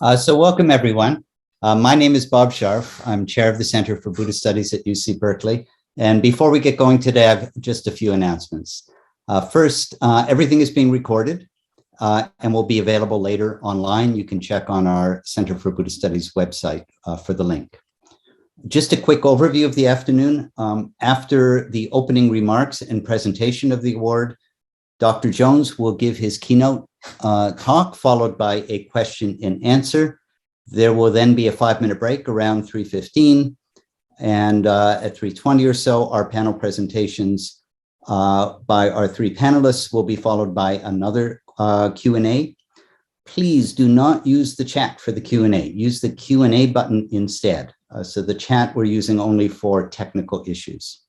So welcome, everyone. My name is Bob Sharf. I'm chair of the Center for Buddhist Studies at UC Berkeley. And before we get going today, I have just a few announcements. First, everything is being recorded and will be available later online. You can check on our Center for Buddhist Studies website for the link. Just a quick overview of the afternoon. After the opening remarks and presentation of the award, Dr. Jones will give his keynote talk, followed by a question and answer. There will then be a 5-minute break around 3:15. And at 3:20 or so, our panel presentations by our 3 panelists will be followed by another Q&A. Please do not use the chat for the Q&A. Use the Q&A button instead. So the chat we're using only for technical issues.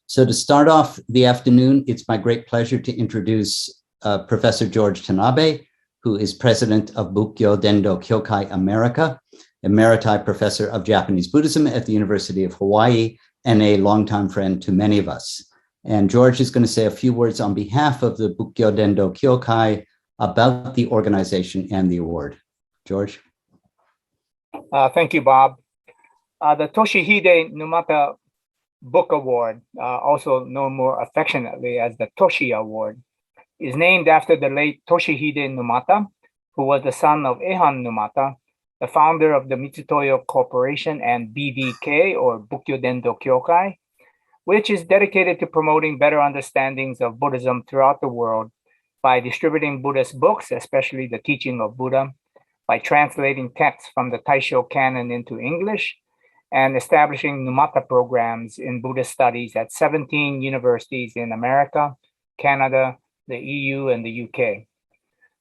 So to start off the afternoon, it's my great pleasure to introduce Professor George Tanabe, who is president of Bukkyo Dendo Kyokai America, Emeriti Professor of Japanese Buddhism at the University of Hawaii, and a longtime friend to many of us. And George is going to say a few words on behalf of the Bukkyo Dendo Kyokai about the organization and the award. George? Thank you, Bob. The Toshihide Numata Book Award, also known more affectionately as the Toshi Award, is named after the late Toshihide Numata, who was the son of Ehan Numata, the founder of the Mitsutoyo Corporation and BDK, or Bukkyo Dendo Kyokai, which is dedicated to promoting better understandings of Buddhism throughout the world by distributing Buddhist books, especially the teaching of Buddha, by translating texts from the Taisho canon into English, and establishing Numata programs in Buddhist studies at 17 universities in America, Canada, the EU, and the UK.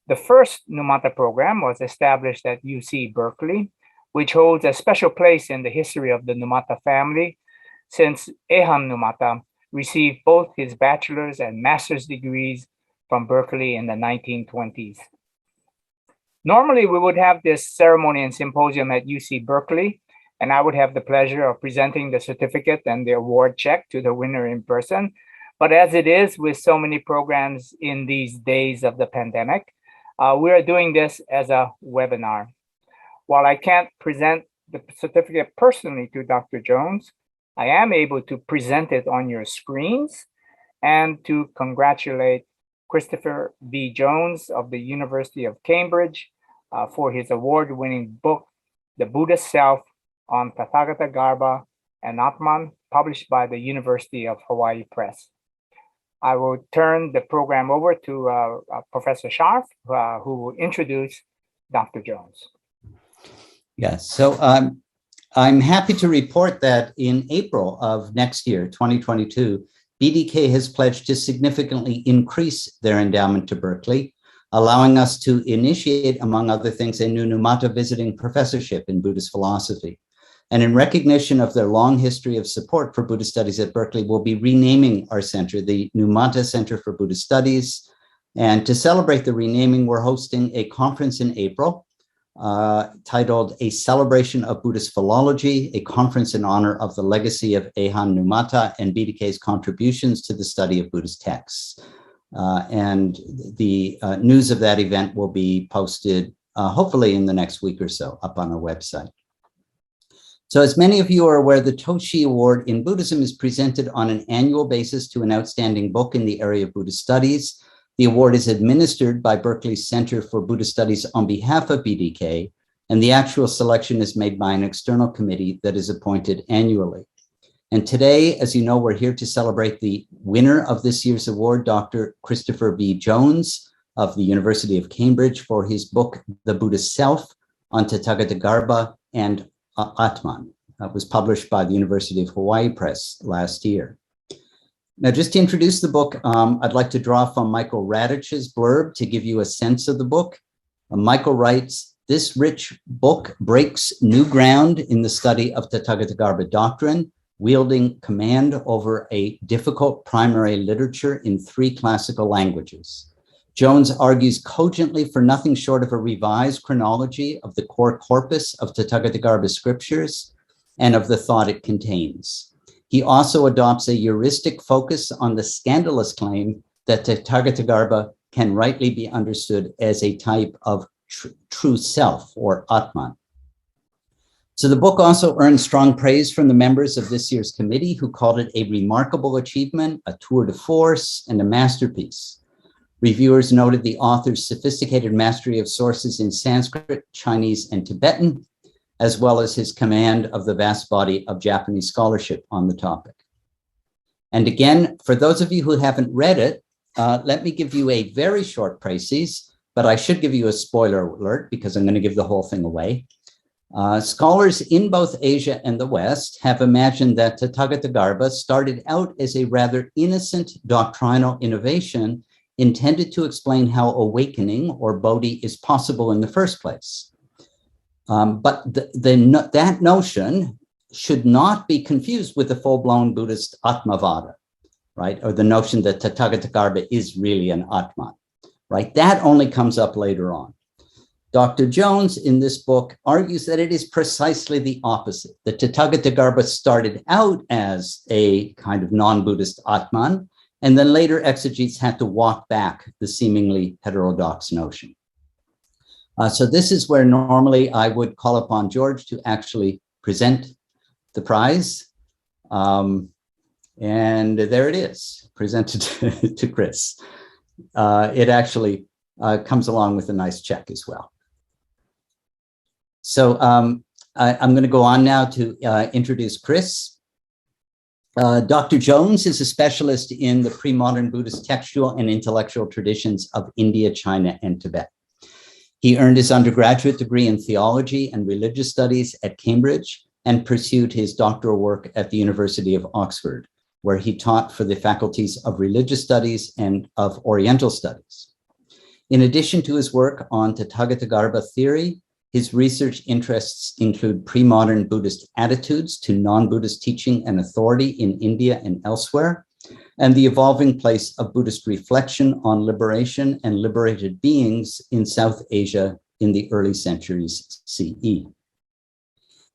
The first Numata program was established at UC Berkeley, which holds a special place in the history of the Numata family, since Ehan Numata received both his bachelor's and master's degrees from Berkeley in the 1920s. Normally, we would have this ceremony and symposium at UC Berkeley, and I would have the pleasure of presenting the certificate and the award check to the winner in person. But as it is with so many programs in these days of the pandemic, we are doing this as a webinar. While I can't present the certificate personally to Dr. Jones, I am able to present it on your screens and to congratulate Christopher B. Jones of the University of Cambridge for his award-winning book, The Buddhist Self, on Tathāgatagarbha and Ātman, published by the University of Hawai'i Press. I will turn the program over to Professor Sharf, who will introduce Dr. Jones. Yes, so I'm happy to report that in April of next year, 2022, BDK has pledged to significantly increase their endowment to Berkeley, allowing us to initiate, among other things, a new Numata visiting professorship in Buddhist philosophy. And in recognition of their long history of support for Buddhist studies at Berkeley, we'll be renaming our center the Numata Center for Buddhist Studies. And to celebrate the renaming, we're hosting a conference in April titled A Celebration of Buddhist Philology, a conference in honor of the legacy of Ehan Numata and BDK's contributions to the study of Buddhist texts. And the news of that event will be posted hopefully in the next week or so up on our website. So as many of you are aware, the Toshi Award in Buddhism is presented on an annual basis to an outstanding book in the area of Buddhist studies. The award is administered by Berkeley's Center for Buddhist Studies on behalf of BDK, and the actual selection is made by an external committee that is appointed annually. And today, as you know, we're here to celebrate the winner of this year's award, Dr. Christopher B. Jones of the University of Cambridge, for his book, The Buddhist Self, on Tathāgatagarbha and Ātman. Was published by the University of Hawaii Press last year. Now, just to introduce the book, I'd like to draw from Michael Radich's blurb to give you a sense of the book. Michael writes, "This rich book breaks new ground in the study of Tathāgatagarbha doctrine, wielding command over a difficult primary literature in 3 classical languages. Jones argues cogently for nothing short of a revised chronology of the core corpus of Tathāgatagarbha scriptures and of the thought it contains. He also adopts a heuristic focus on the scandalous claim that Tathāgatagarbha can rightly be understood as a type of true self, or Ātman. So the book also earned strong praise from the members of this year's committee, who called it a remarkable achievement, a tour de force, and a masterpiece. Reviewers noted the author's sophisticated mastery of sources in Sanskrit, Chinese, and Tibetan, as well as his command of the vast body of Japanese scholarship on the topic. And again, for those of you who haven't read it, let me give you a very short précis, but I should give you a spoiler alert because I'm going to give the whole thing away. Scholars in both Asia and the West have imagined that Tathāgatagarbha started out as a rather innocent doctrinal innovation intended to explain how awakening, or bodhi, is possible in the first place. But that notion should not be confused with the full-blown Buddhist Atmavada, right? Or the notion that Tathāgatagarbha is really an Atman, right? That only comes up later on. Dr. Jones in this book argues that it is precisely the opposite, that Tathāgatagarbha started out as a kind of non-Buddhist Atman, and then later exegetes had to walk back the seemingly heterodox notion. So this is where normally I would call upon George to actually present the prize. And there it is, presented to Chris. It actually comes along with a nice check as well. So I'm going to go on now to introduce Chris. Dr. Jones is a specialist in the pre-modern Buddhist textual and intellectual traditions of India, China, and Tibet. He earned his undergraduate degree in theology and religious studies at Cambridge and pursued his doctoral work at the University of Oxford, where he taught for the faculties of religious studies and of Oriental studies. In addition to his work on Tathāgatagarbha theory, his research interests include pre-modern Buddhist attitudes to non-Buddhist teaching and authority in India and elsewhere, and the evolving place of Buddhist reflection on liberation and liberated beings in South Asia in the early centuries CE.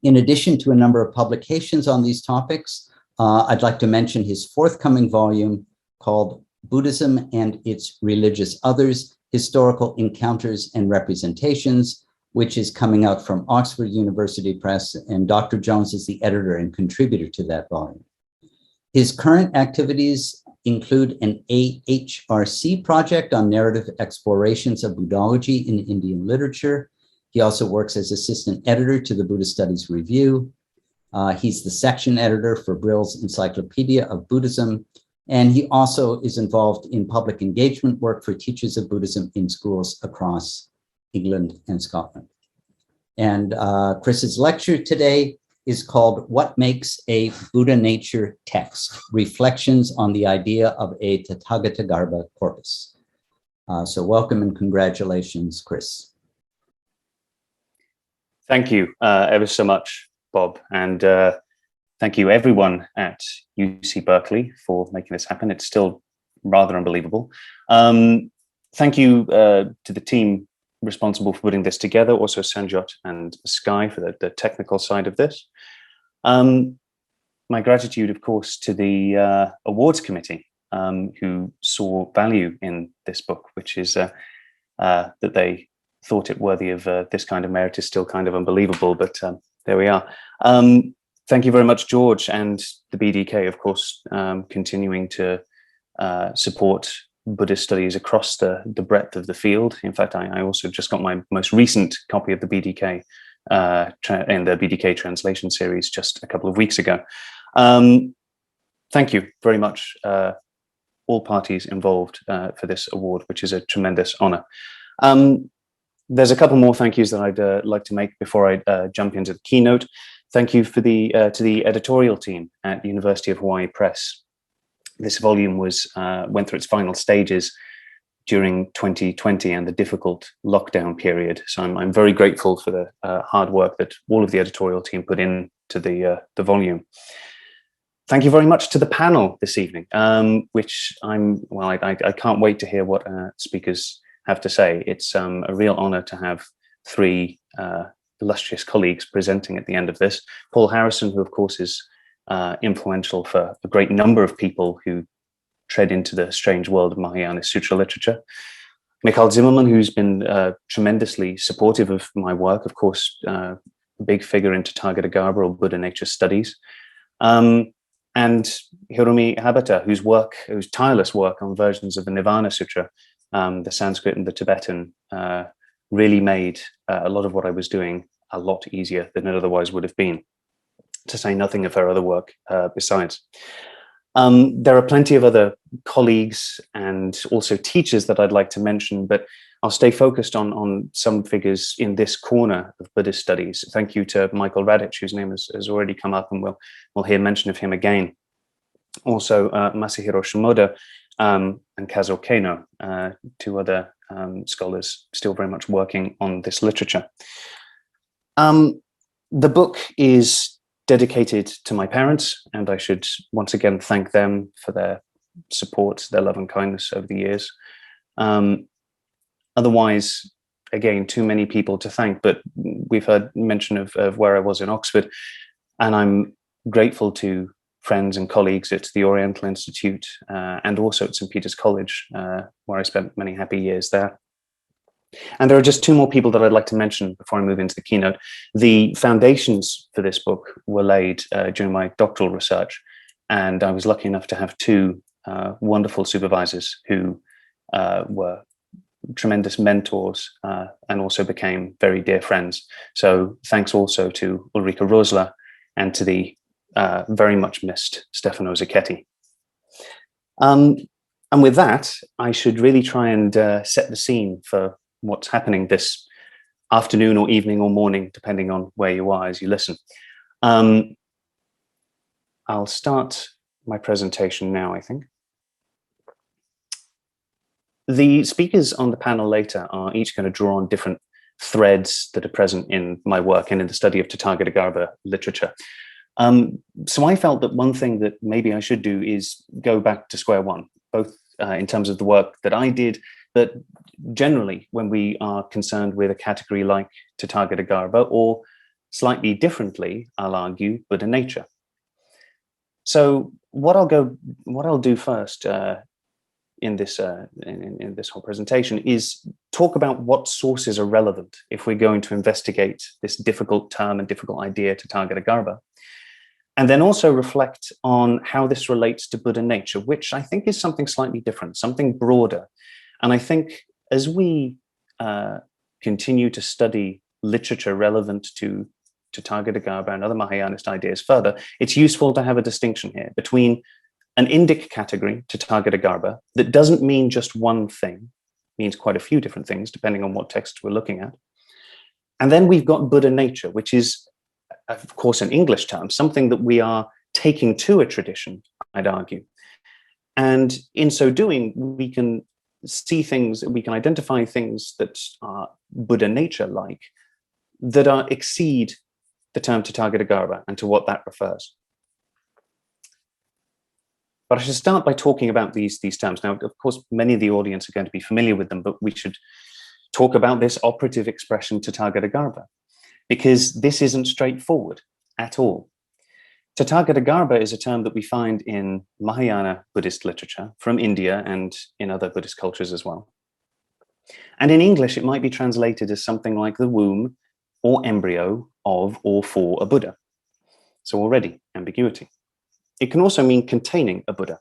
In addition to a number of publications on these topics, I'd like to mention his forthcoming volume called Buddhism and Its Religious Others, Historical Encounters and Representations, which is coming out from Oxford University Press, and Dr. Jones is the editor and contributor to that volume. His current activities include an AHRC project on narrative explorations of Buddhology in Indian literature. He also works as assistant editor to the Buddhist Studies Review. He's the section editor for Brill's Encyclopedia of Buddhism, and he also is involved in public engagement work for teachers of Buddhism in schools across England and Scotland. And Chris's lecture today is called What Makes a Buddha Nature Text? Reflections on the Idea of a Tathāgatagarbha Corpus. So welcome and congratulations, Chris. Thank you ever so much, Bob. And thank you everyone at UC Berkeley for making this happen. It's still rather unbelievable. Thank you to the team responsible for putting this together, also Sanjot and Sky for the technical side of this. My gratitude, of course, to the awards committee who saw value in this book, which is that they thought it worthy of this kind of merit is still kind of unbelievable, but there we are. Thank you very much, George, and the BDK, of course, continuing to support Buddhist studies across the breadth of the field. In fact, I also just got my most recent copy of the BDK in the BDK translation series just a couple of weeks ago. Thank you very much, all parties involved for this award, which is a tremendous honor. There's a couple more thank yous that I'd like to make before I jump into the keynote. Thank you for to the editorial team at University of Hawai'i Press. This volume went through its final stages during 2020 and the difficult lockdown period. So I'm very grateful for the hard work that all of the editorial team put into the volume. Thank you very much to the panel this evening, which I can't wait to hear what speakers have to say. It's a real honor to have three illustrious colleagues presenting at the end of this. Paul Harrison, who of course is influential for a great number of people who tread into the strange world of Mahayana Sutra literature. Mikhail Zimmermann, who's been tremendously supportive of my work, of course, a big figure in Tathāgatagarbha or Buddha nature studies. And Hiromi Habata, whose tireless work on versions of the Nirvana Sutra, the Sanskrit and the Tibetan, really made a lot of what I was doing a lot easier than it otherwise would have been, to say nothing of her other work besides. There are plenty of other colleagues and also teachers that I'd like to mention, but I'll stay focused on some figures in this corner of Buddhist studies. Thank you to Michael Radich, whose name has already come up, and we'll hear mention of him again. Also, Masahiro Shimoda and Kazuo Kano, two other scholars still very much working on this literature. The book is dedicated to my parents, and I should once again thank them for their support, their love and kindness over the years. Otherwise, again, too many people to thank, but we've heard mention of where I was in Oxford, and I'm grateful to friends and colleagues at the Oriental Institute and also at St. Peter's College, where I spent many happy years there. And there are just two more people that I'd like to mention before I move into the keynote. The foundations for this book were laid during my doctoral research, and I was lucky enough to have two wonderful supervisors who were tremendous mentors and also became very dear friends. So thanks also to Ulrika Rosler and to the very much missed Stefano Zacchetti. And with that, I should really try and set the scene for what's happening this afternoon or evening or morning, depending on where you are as you listen. I'll start my presentation now, I think. The speakers on the panel later are each going to draw on different threads that are present in my work and in the study of Tathāgatagarbha literature. So I felt that one thing that maybe I should do is go back to square one, both in terms of the work that I did, but generally when we are concerned with a category like Tathāgatagarbha, or slightly differently, I'll argue, Buddha nature. So what I'll do first in this whole presentation is talk about what sources are relevant if we're going to investigate this difficult term and difficult idea, Tathāgatagarbha. And then also reflect on how this relates to Buddha nature, which I think is something slightly different, something broader. And I think as we continue to study literature relevant to Tathāgatagarbha and other Mahayanist ideas further, it's useful to have a distinction here between an Indic category, Tathāgatagarbha, that doesn't mean just one thing, means quite a few different things, depending on what text we're looking at. And then we've got Buddha nature, which is, of course, an English term, something that we are taking to a tradition, I'd argue. And in so doing, we can see things, we can identify things that are Buddha nature-like, that exceed the term Tathāgatagarbha and to what that refers. But I should start by talking about these terms. Now, of course, many of the audience are going to be familiar with them, but we should talk about this operative expression Tathāgatagarbha, because this isn't straightforward at all. Tathāgatagarbha is a term that we find in Mahayana Buddhist literature from India and in other Buddhist cultures as well. And in English, it might be translated as something like the womb or embryo of or for a Buddha. So already ambiguity. It can also mean containing a Buddha.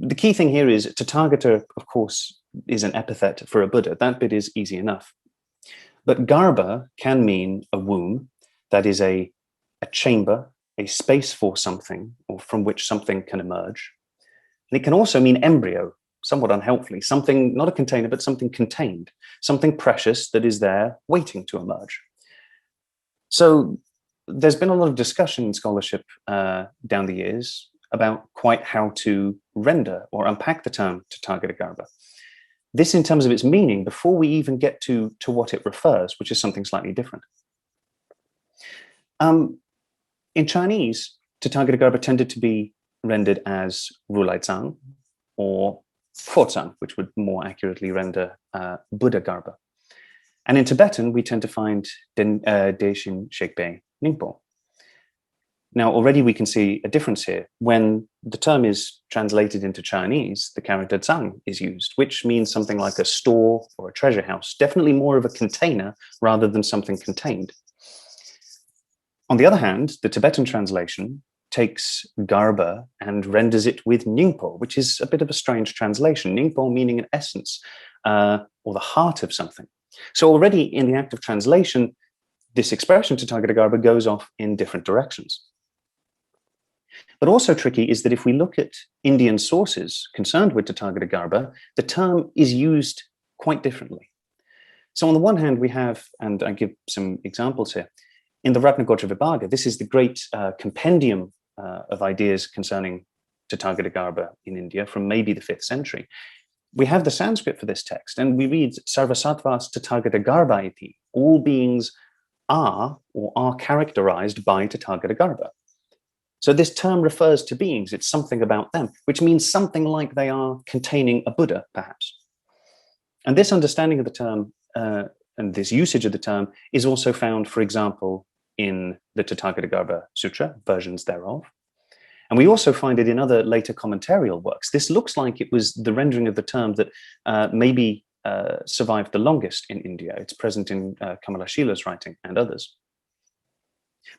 The key thing here is Tathāgata, of course, is an epithet for a Buddha. That bit is easy enough. But Garbha can mean a womb, that is a chamber, a space for something, or from which something can emerge. And it can also mean embryo, somewhat unhelpfully, something, not a container, but something contained, something precious that is there waiting to emerge. So there's been a lot of discussion in scholarship down the years about quite how to render or unpack the term Tathāgatagarbha. This in terms of its meaning before we even get to what it refers, which is something slightly different. In Chinese, Tathāgatagarbha tended to be rendered as Rulaizang or Fozang, which would more accurately render Buddha Garbha. And in Tibetan, we tend to find Deshin Shekbe Ningpo. Now, already we can see a difference here. When the term is translated into Chinese, the character zang is used, which means something like a store or a treasure house, definitely more of a container rather than something contained. On the other hand, the Tibetan translation takes garbha and renders it with nyingpo, which is a bit of a strange translation. Nyingpo meaning an essence or the heart of something. So already in the act of translation, this expression Tathāgatagarbha goes off in different directions. But also tricky is that if we look at Indian sources concerned with Tathāgatagarbha, the term is used quite differently. So on the one hand, we have, and I give some examples here, in the Ratnagotra Vibhaga, this is the great compendium of ideas concerning Tathāgatagarbha in India from maybe the 5th century. We have the Sanskrit for this text, and we read Sarvasattvas Tathāgatagarbha iti. All beings are or are characterized by Tathāgatagarbha. So this term refers to beings, it's something about them, which means something like they are containing a Buddha, perhaps. And this understanding of the term and this usage of the term is also found, for example, in the Tathāgatagarbha Sutra, versions thereof. And we also find it in other later commentarial works. This looks like it was the rendering of the term that maybe survived the longest in India. It's present in Kamalashila's writing and others.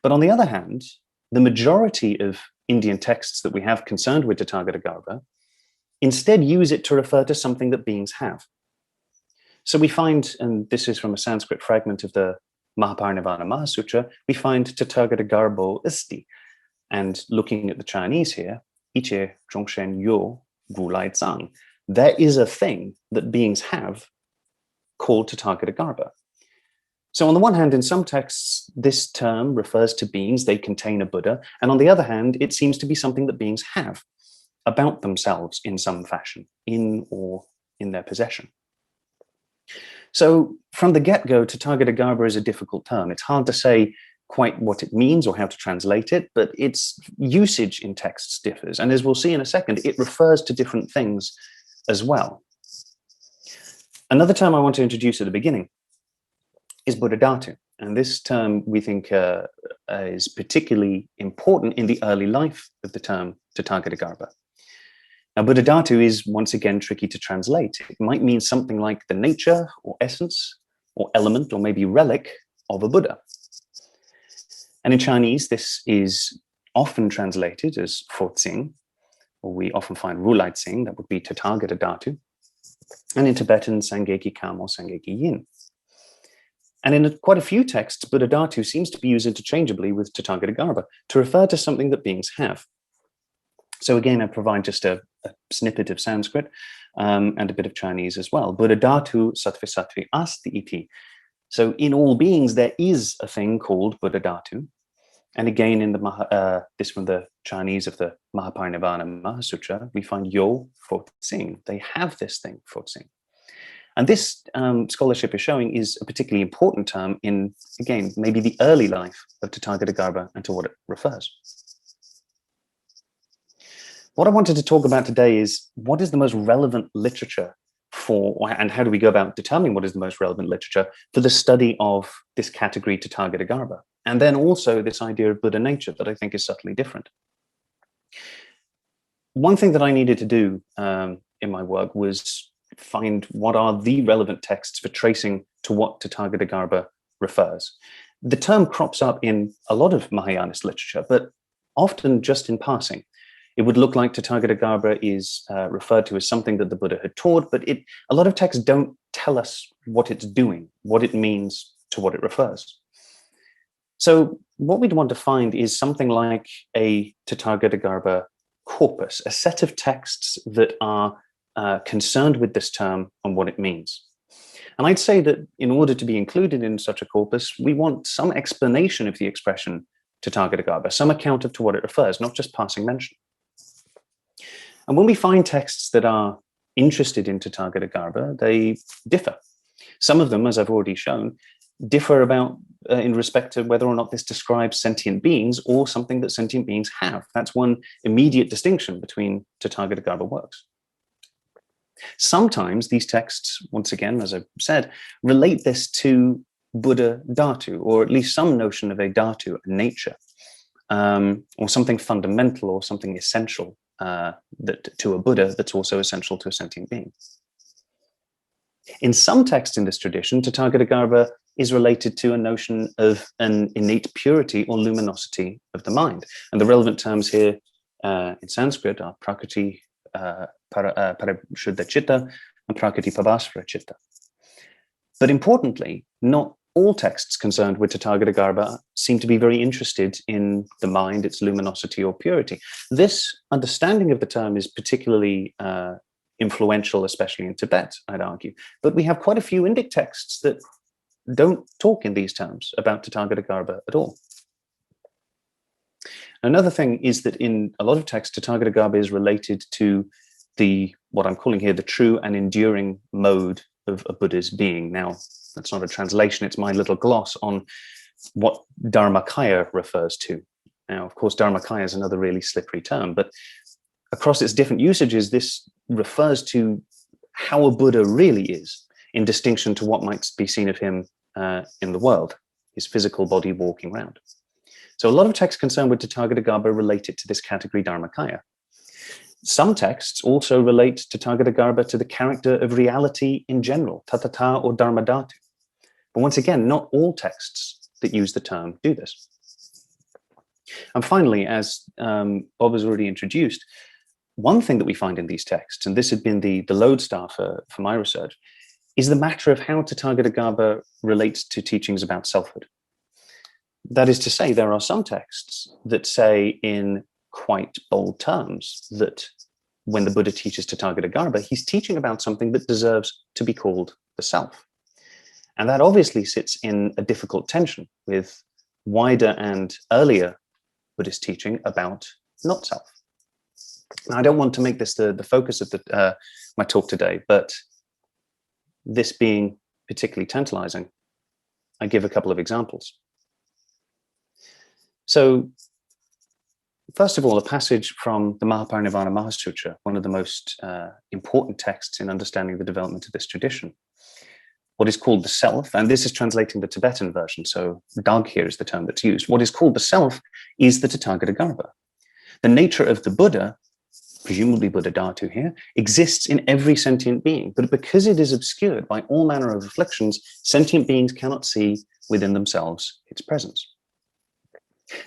But on the other hand, the majority of Indian texts that we have concerned with Tathāgatagarbha instead use it to refer to something that beings have. So we find, and this is from a Sanskrit fragment of the Mahaparinirvana Mahasutra, we find Tathāgatagarbho isti. And looking at the Chinese here, Iche Zhongshen Yo Gulai Zang, there is a thing that beings have called Tathāgatagarbha. So on the one hand, in some texts, this term refers to beings, they contain a Buddha. And on the other hand, it seems to be something that beings have about themselves in some fashion, in or in their possession. So from the get-go, Tathāgatagarbha is a difficult term. It's hard to say quite what it means or how to translate it, but its usage in texts differs. And as we'll see in a second, it refers to different things as well. Another term I want to introduce at the beginning is Bodhisattvabhūmi. And this term we think is particularly important in the early life of the term Tathāgatagarbha. Now, Bodhisattvabhūmi is once again tricky to translate. It might mean something like the nature or essence or element or maybe relic of a Buddha. And in Chinese, this is often translated as Fōtsing, or we often find Rulai Tsing, that would be Tathāgatagarbha, and in Tibetan, Sangeki Kam or Sangeki Yin. And in quite a few texts, Bodhisattvabhūmi seems to be used interchangeably with Tathāgatagarbha to refer to something that beings have. So again, I provide just a snippet of Sanskrit and a bit of Chinese as well. Bodhisattvabhū sattva sattvi asti iti. So in all beings, there is a thing called Bodhisattvabhū. And again, in the this from the Chinese of the Mahaparinirvana Mahasutra, we find Yo Fōtsing. They have this thing, Fōtsing. And this scholarship is showing is a particularly important term in, again, maybe the early life of Tathāgatagarbha and to what it refers. What I wanted to talk about today is what is the most relevant literature for, and how do we go about determining what is the most relevant literature for the study of this category Tathāgatagarbha, and then also this idea of Buddha nature that I think is subtly different. One thing that I needed to do in my work was find what are the relevant texts for tracing to what Tathāgatagarbha refers. The term crops up in a lot of Mahayanist literature, but often just in passing. It would look like Tathāgatagarbha is referred to as something that the Buddha had taught, but a lot of texts don't tell us what it's doing, what it means, to what it refers. So what we'd want to find is something like a Tathāgatagarbha corpus, a set of texts that are concerned with this term and what it means. And I'd say that in order to be included in such a corpus, we want some explanation of the expression Tathāgatagarbha, some account of to what it refers, not just passing mention. And when we find texts that are interested in Tathāgatagarbha, they differ. Some of them, as I've already shown, differ about in respect to whether or not this describes sentient beings or something that sentient beings have. That's one immediate distinction between Tathāgatagarbha works. Sometimes these texts, once again, as I've said, relate this to Buddha Dhātu, or at least some notion of a Dhātu, a nature. or something fundamental or something essential that to a Buddha that's also essential to a sentient being. In some texts in this tradition, Tathāgatagarbha is related to a notion of an innate purity or luminosity of the mind. And the relevant terms here in Sanskrit are prakriti parashuddha citta and prakriti pabhasvara citta. But importantly, not all texts concerned with Tathāgatagarbha seem to be very interested in the mind, its luminosity or purity. This understanding of the term is particularly influential, especially in Tibet, I'd argue. But we have quite a few Indic texts that don't talk in these terms about Tathāgatagarbha at all. Another thing is that in a lot of texts, Tathāgatagarbha is related to what I'm calling here the true and enduring mode of a Buddha's being. Now, that's not a translation, it's my little gloss on what Dharmakaya refers to. Now, of course, Dharmakaya is another really slippery term, but across its different usages, this refers to how a Buddha really is, in distinction to what might be seen of him in the world, his physical body walking around. So a lot of texts concerned with Tathāgatagarbha relate it to this category Dharmakaya. Some texts also relate Tathāgatagarbha to the character of reality in general, Tathātā or Dharmadhātu. But once again, not all texts that use the term do this. And finally, as Bob has already introduced, one thing that we find in these texts, and this had been the lodestar for my research, is the matter of how Tathāgatagarbha relates to teachings about selfhood. That is to say, there are some texts that say in quite bold terms that when the Buddha teaches Tathāgatagarbha, he's teaching about something that deserves to be called the self. And that obviously sits in a difficult tension with wider and earlier Buddhist teaching about not self. Now, I don't want to make this the focus of my talk today, but this being particularly tantalizing, I give a couple of examples. So, first of all, a passage from the Mahaparinibbana Mahasutra, one of the most important texts in understanding the development of this tradition. What is called the self, and this is translating the Tibetan version, so Dag here is the term that's used. What is called the self is the Tathāgatagarbha. The nature of the Buddha, presumably Bodhisattvabhūmi here, exists in every sentient being, but because it is obscured by all manner of afflictions, sentient beings cannot see within themselves its presence.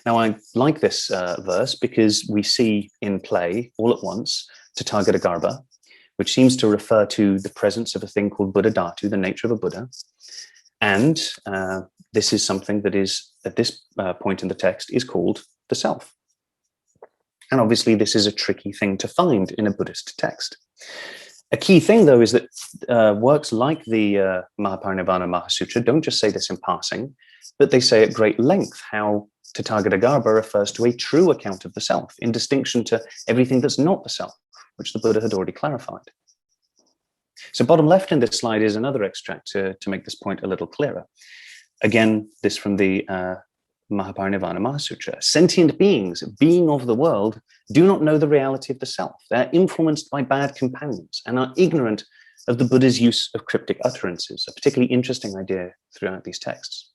Now, I like this verse because we see in play all at once Tathāgatagarbha, which seems to refer to the presence of a thing called Bodhisattvabhūmi, the nature of a Buddha. And this is something that is, at this point in the text, is called the self. And obviously, this is a tricky thing to find in a Buddhist text. A key thing, though, is that works like the Mahaparinibbana Mahasutra don't just say this in passing, but they say at great length how Tathāgatagarbha refers to a true account of the self, in distinction to everything that's not the self, which the Buddha had already clarified. So bottom left in this slide is another extract to make this point a little clearer. Again, this from the Mahaparinibbana Mahasutra. Sentient beings, being of the world, do not know the reality of the self. They're influenced by bad companions and are ignorant of the Buddha's use of cryptic utterances, a particularly interesting idea throughout these texts.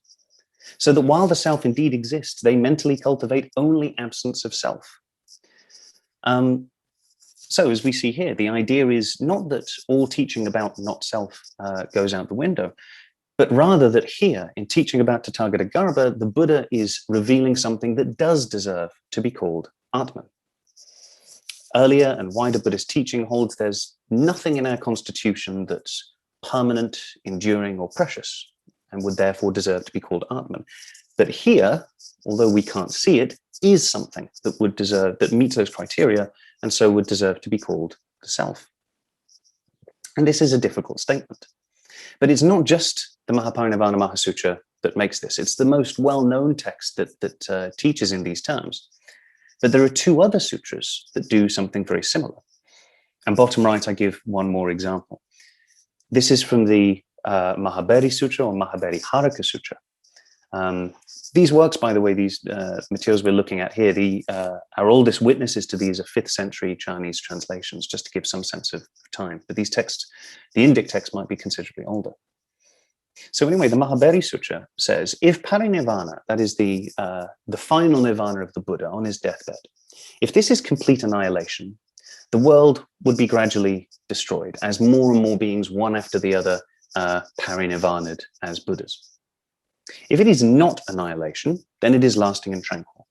So that while the self indeed exists, they mentally cultivate only absence of self. So as we see here, the idea is not that all teaching about not self goes out the window, but rather that here, in teaching about Tathāgatagarbha, the Buddha is revealing something that does deserve to be called Ātman. Earlier and wider Buddhist teaching holds there's nothing in our constitution that's permanent, enduring, or precious, and would therefore deserve to be called Ātman. But here, although we can't see it, is something that would deserve, that meets those criteria, and so would deserve to be called the self. And this is a difficult statement. But it's not just the Mahaparinibbana Mahasutra that makes this. It's the most well-known text that teaches in these terms. But there are two other sutras that do something very similar. And bottom right, I give one more example. This is from the Mahaberi Sutra or Mahaberi Haraka Sutra. These works, by the way, these materials we're looking at here, our oldest witnesses to these are 5th century Chinese translations, just to give some sense of time. But these texts, the Indic text might be considerably older. So anyway, the Mahabharata Sutra says, if parinirvana, that is the final nirvana of the Buddha on his deathbed, if this is complete annihilation, the world would be gradually destroyed as more and more beings, one after the other, parinirvana'd as Buddhas. If it is not annihilation, then it is lasting and tranquil.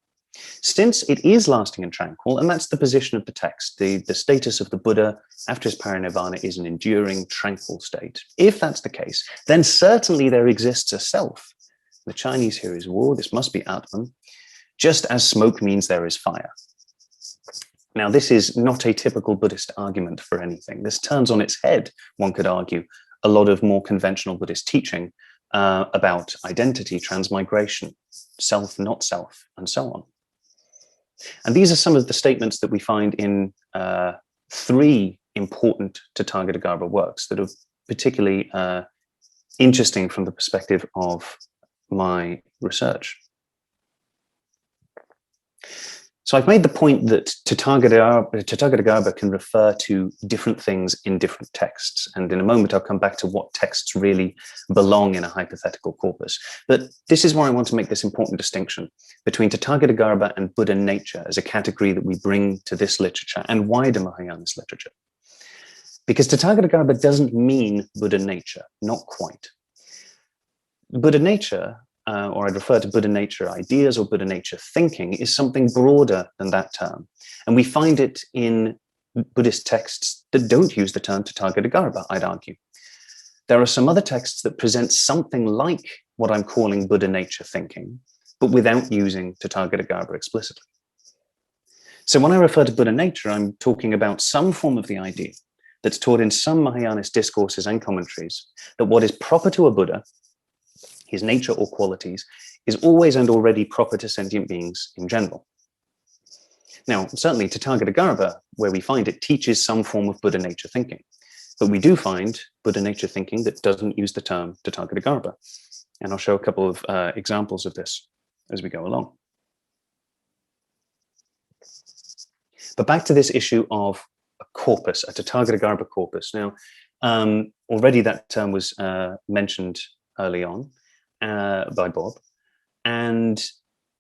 Since it is lasting and tranquil, and that's the position of the text, the status of the Buddha after his parinirvana is an enduring, tranquil state. If that's the case, then certainly there exists a self. The Chinese here is war, this must be Ātman, just as smoke means there is fire. Now, this is not a typical Buddhist argument for anything. This turns on its head, one could argue, a lot of more conventional Buddhist teaching about identity, transmigration, self, not self, and so on. And these are some of the statements that we find in three important Tathāgatagarbha works that are particularly interesting from the perspective of my research. So I've made the point that Tathāgatagarbha can refer to different things in different texts. And in a moment, I'll come back to what texts really belong in a hypothetical corpus. But this is where I want to make this important distinction between Tathāgatagarbha and Buddha nature as a category that we bring to this literature and wider Mahayanist literature. Because Tathāgatagarbha doesn't mean Buddha nature, not quite. Buddha nature, or I'd refer to Buddha nature ideas or Buddha nature thinking, is something broader than that term. And we find it in Buddhist texts that don't use the term Tathāgatagarbha, I'd argue. There are some other texts that present something like what I'm calling Buddha nature thinking, but without using Tathāgatagarbha explicitly. So when I refer to Buddha nature, I'm talking about some form of the idea that's taught in some Mahayanist discourses and commentaries, that what is proper to a Buddha, his nature or qualities, is always and already proper to sentient beings in general. Now, certainly Tathāgatagarbha, where we find it, teaches some form of Buddha nature thinking, but we do find Buddha nature thinking that doesn't use the term Tathāgatagarbha. And I'll show a couple of examples of this as we go along. But back to this issue of a corpus, a Tathāgatagarbha corpus. Now, already that term was mentioned early on by Bob, and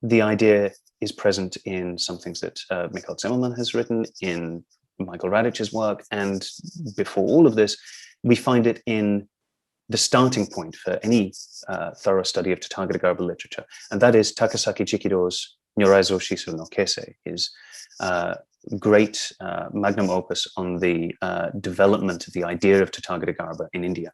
the idea is present in some things that Michael Zimmermann has written, in Michael Radich's work, and before all of this, we find it in the starting point for any thorough study of Tathāgatagarbha literature, and that is Takasaki Chikido's Nyoraizo Shisu no Keisei, his great magnum opus on the development of the idea of Tathāgatagarbha in India.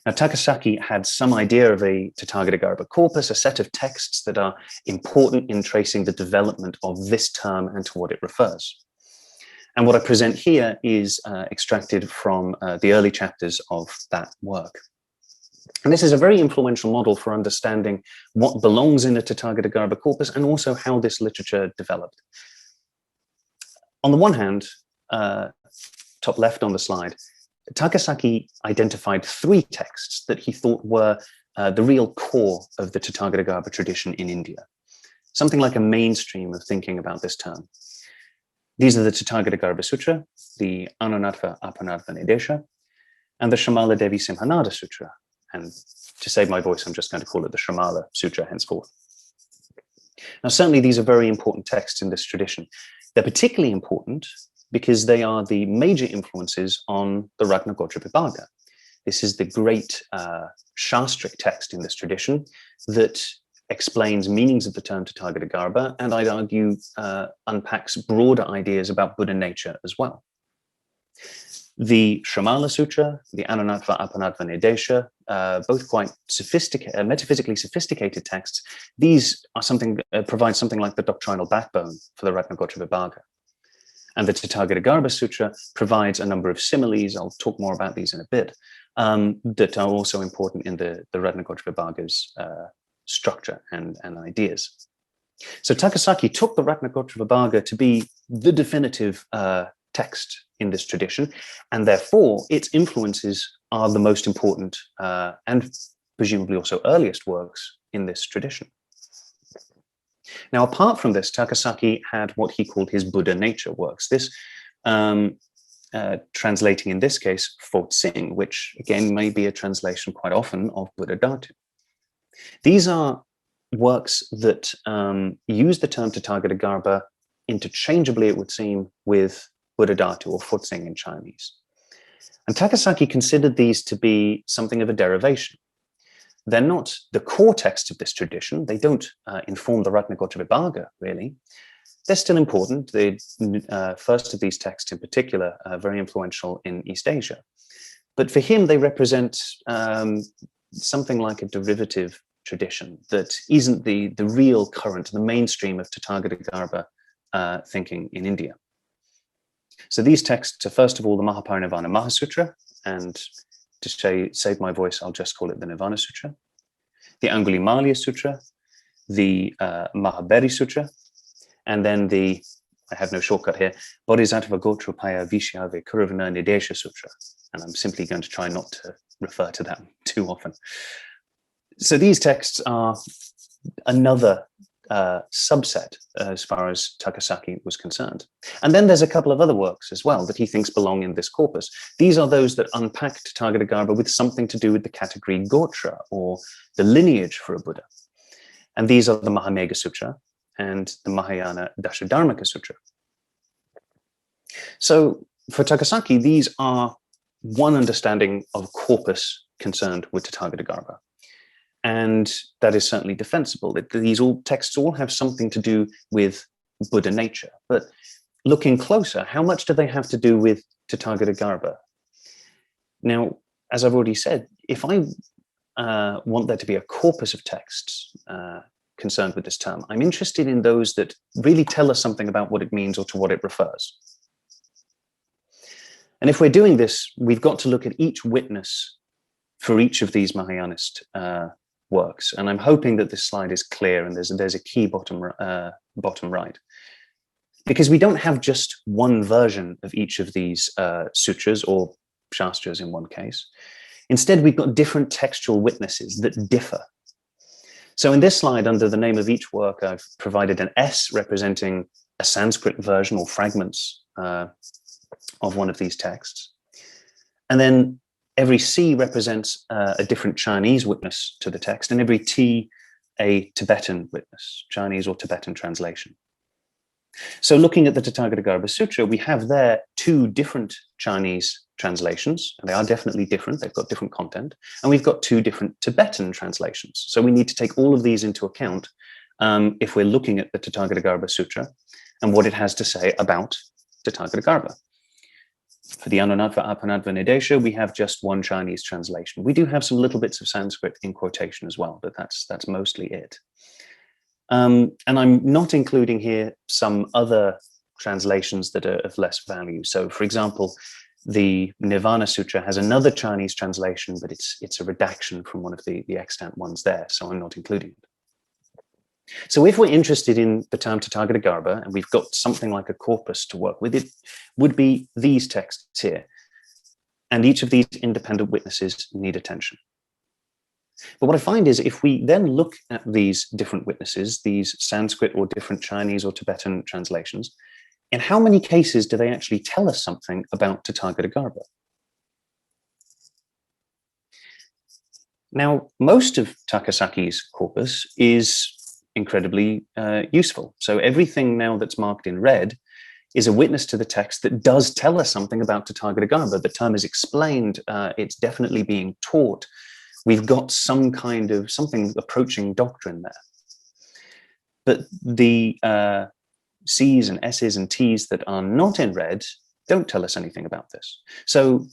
Now, Takasaki had some idea of a Tathāgatagarbha corpus, a set of texts that are important in tracing the development of this term and to what it refers. And what I present here is extracted from the early chapters of that work. And this is a very influential model for understanding what belongs in a Tathāgatagarbha corpus and also how this literature developed. On the one hand, top left on the slide, Takasaki identified three texts that he thought were the real core of the Tathāgatagarbha tradition in India, something like a mainstream of thinking about this term. These are the Tathāgatagarbha Sutra, the Anunnatva Apanatva Nidesha, and the Shamala Devi Simhanada Sutra. And to save my voice, I'm just going to call it the Shamala Sutra henceforth. Now, certainly these are very important texts in this tradition. They're particularly important because they are the major influences on the Ratnagotrapibhāga. This is the great Shastric text in this tradition that explains meanings of the term Tathāgatagarbha, and I'd argue unpacks broader ideas about Buddha nature as well. The Shamala Sutra, the Anunnatva Apanatva Nidesha, both quite sophisticated, metaphysically sophisticated texts. These are provide something like the doctrinal backbone for the Ratnagotrapibhāga. And the Tathāgatagarbha Sutra provides a number of similes, I'll talk more about these in a bit, that are also important in the Ratnagotrapibhāga's structure and ideas. So Takasaki took the Ratnagotrapibhāga to be the definitive text in this tradition, and therefore its influences are the most important and presumably also earliest works in this tradition. Now, apart from this, Takasaki had what he called his Buddha nature works. This translating in this case Fortsing, which again may be a translation quite often of Buddhadhātu. These are works that use the term Tathāgatagarbha interchangeably, it would seem, with Buddhadhātu or Fortsing in Chinese. And Takasaki considered these to be something of a derivation. They're not the core text of this tradition. They don't inform the Ratnagota Vibhaga, really. They're still important. The first of these texts in particular are very influential in East Asia. But for him, they represent something like a derivative tradition that isn't the real current, the mainstream of Tathāgatagarbha thinking in India. So these texts are, first of all, the Mahaparinirvana Mahasutra, and to save my voice, I'll just call it the Nirvana Sutra, the Angulimalya Sutra, the Mahaberi Sutra, and then the, I have no shortcut here, Bodhisattvabhūmi Vishyave Kuruvana Nidesha Sutra. And I'm simply going to try not to refer to that too often. So these texts are another subset as far as Takasaki was concerned. And then there's a couple of other works as well that he thinks belong in this corpus. These are those that unpack Tathāgatagarbha with something to do with the category Gotra, or the lineage for a Buddha. And these are the Mahamegha Sutra and the Mahayana Dashadarmika Sutra. So for Takasaki, these are one understanding of corpus concerned with Tathāgatagarbha. And that is certainly defensible. These texts all have something to do with Buddha nature. But looking closer, how much do they have to do with Tathāgatagarbha? Now, as I've already said, if I want there to be a corpus of texts concerned with this term, I'm interested in those that really tell us something about what it means or to what it refers. And if we're doing this, we've got to look at each witness for each of these Mahayanist works. And I'm hoping that this slide is clear, and there's a key bottom right. Because we don't have just one version of each of these sutras or shastras in one case. Instead, we've got different textual witnesses that differ. So in this slide, under the name of each work, I've provided an S representing a Sanskrit version or fragments of one of these texts. And then every C represents a different Chinese witness to the text, and every T a Tibetan witness, Chinese or Tibetan translation. So looking at the Tathāgatagarbha Sutra, we have there two different Chinese translations, and they are definitely different. They've got different content. And we've got two different Tibetan translations. So we need to take all of these into account if we're looking at the Tathāgatagarbha Sutra and what it has to say about Tathāgatagarbha. For the Anunatva Apanatva Nidesha, we have just one Chinese translation. We do have some little bits of Sanskrit in quotation as well, but that's mostly it. And I'm not including here some other translations that are of less value. So, for example, the Nirvana Sutra has another Chinese translation, but it's a redaction from one of the extant ones there, so I'm not including it. So if we're interested in the term Tathāgatagarbha, and we've got something like a corpus to work with, it would be these texts here. And each of these independent witnesses need attention. But what I find is if we then look at these different witnesses, these Sanskrit or different Chinese or Tibetan translations, in how many cases do they actually tell us something about Tathāgatagarbha? Now, most of Takasaki's corpus is incredibly useful. So everything now that's marked in red is a witness to the text that does tell us something about Tathāgatagarbha. The term is explained, it's definitely being taught. We've got some kind of something approaching doctrine there. But the C's and S's and T's that are not in red don't tell us anything about this. So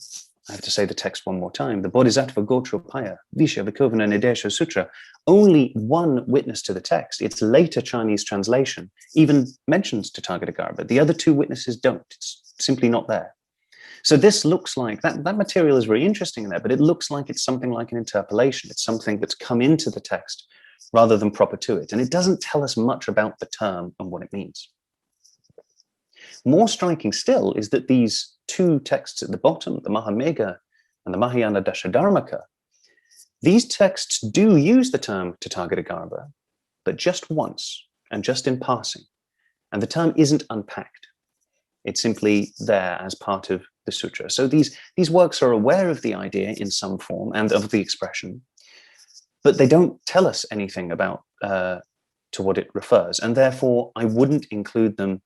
I have to say the text one more time. The Bodhisattva Gotropaya Visha Vikovana Nidesha Sutra, only one witness to the text, its later Chinese translation, even mentions Tathāgatagarbha. The other two witnesses don't. It's simply not there. So this looks like, that material is very interesting in there, but it looks like it's something like an interpolation. It's something that's come into the text rather than proper to it. And it doesn't tell us much about the term and what it means. More striking still is that these two texts at the bottom, the Mahamegha and the Mahayana Dashadarmika, these texts do use the term Tathāgatagarbha, but just once and just in passing. And the term isn't unpacked. It's simply there as part of the sutra. So these works are aware of the idea in some form and of the expression, but they don't tell us anything about to what it refers, and therefore I wouldn't include them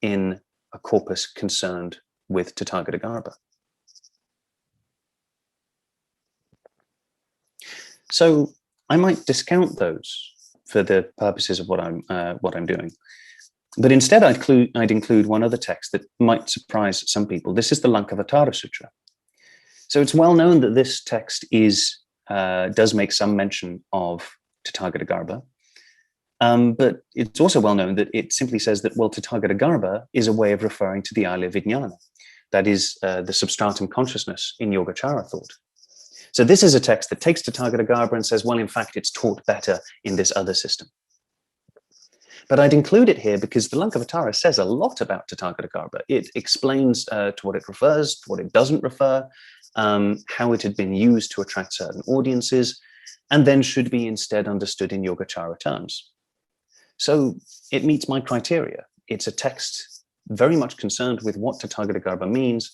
in a corpus concerned with Tathāgatagarbha. So I might discount those for the purposes of what I'm doing. But instead, I'd include one other text that might surprise some people. This is the Lankavatara Sutra. So it's well known that this text does make some mention of Tathāgatagarbha, but it's also well known that it simply says that, well, Tathāgatagarbha is a way of referring to the Alaya Vijnana, that is the substratum consciousness in Yogacara thought. So this is a text that takes Tathāgatagarbha and says, well, in fact, it's taught better in this other system. But I'd include it here because the Lankavatara says a lot about Tathāgatagarbha. It explains to what it refers, to what it doesn't refer, how it had been used to attract certain audiences, and then should be instead understood in Yogacara terms. So it meets my criteria. It's a text very much concerned with what Tathāgatagarbha means,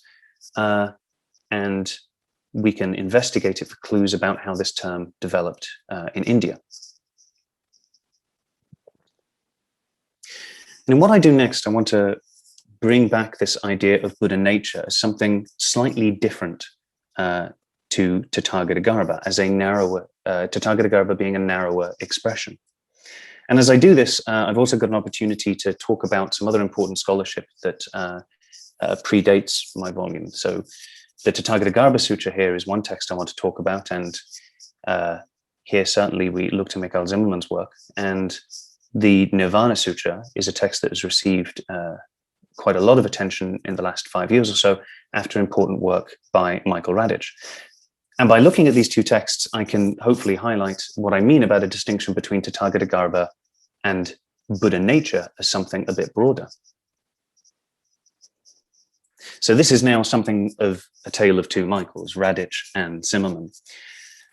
and we can investigate it for clues about how this term developed in India. And in what I do next, I want to bring back this idea of Buddha nature as something slightly different to Tathāgatagarbha, as a narrower, Tathāgatagarbha being a narrower expression. And as I do this, I've also got an opportunity to talk about some other important scholarship that predates my volume. So the Tathāgatagarbha Sutra here is one text I want to talk about, and here certainly we look to Mikhail Zimmermann's work, and the Nirvana Sutra is a text that has received quite a lot of attention in the last 5 years or so after important work by Michael Radich. And by looking at these two texts, I can hopefully highlight what I mean about a distinction between Tathāgatagarbha and Buddha nature as something a bit broader. So this is now something of a tale of two Michaels, Radich and Zimmermann.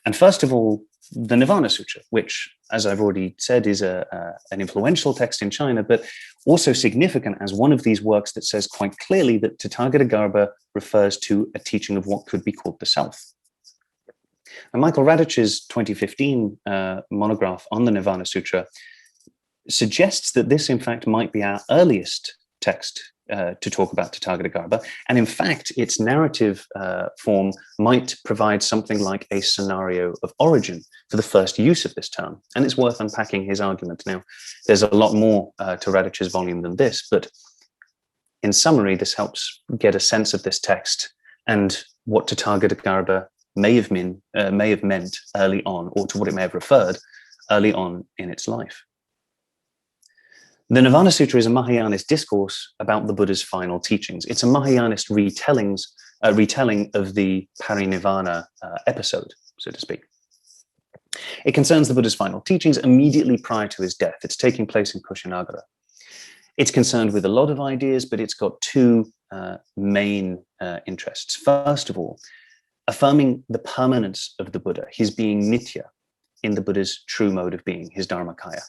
And first of all, the Nirvana Sutra, which, as I've already said, is an influential text in China, but also significant as one of these works that says quite clearly that Tathāgatagarbha refers to a teaching of what could be called the self. And Michael Radich's 2015 monograph on the Nirvana Sutra suggests that this, in fact, might be our earliest text to talk about Tathāgatagarbha, and in fact, its narrative form might provide something like a scenario of origin for the first use of this term. And it's worth unpacking his argument. Now, there's a lot more to Radich's volume than this, but in summary, this helps get a sense of this text and what Tathāgatagarbha may have meant early on, or to what it may have referred early on in its life. The Nirvana Sutra is a Mahayanist discourse about the Buddha's final teachings. It's a Mahayanist retelling of the Parinirvana episode, so to speak. It concerns the Buddha's final teachings immediately prior to his death. It's taking place in Kushinagara. It's concerned with a lot of ideas, but it's got two main interests. First of all, affirming the permanence of the Buddha, his being nitya in the Buddha's true mode of being, his dharmakaya.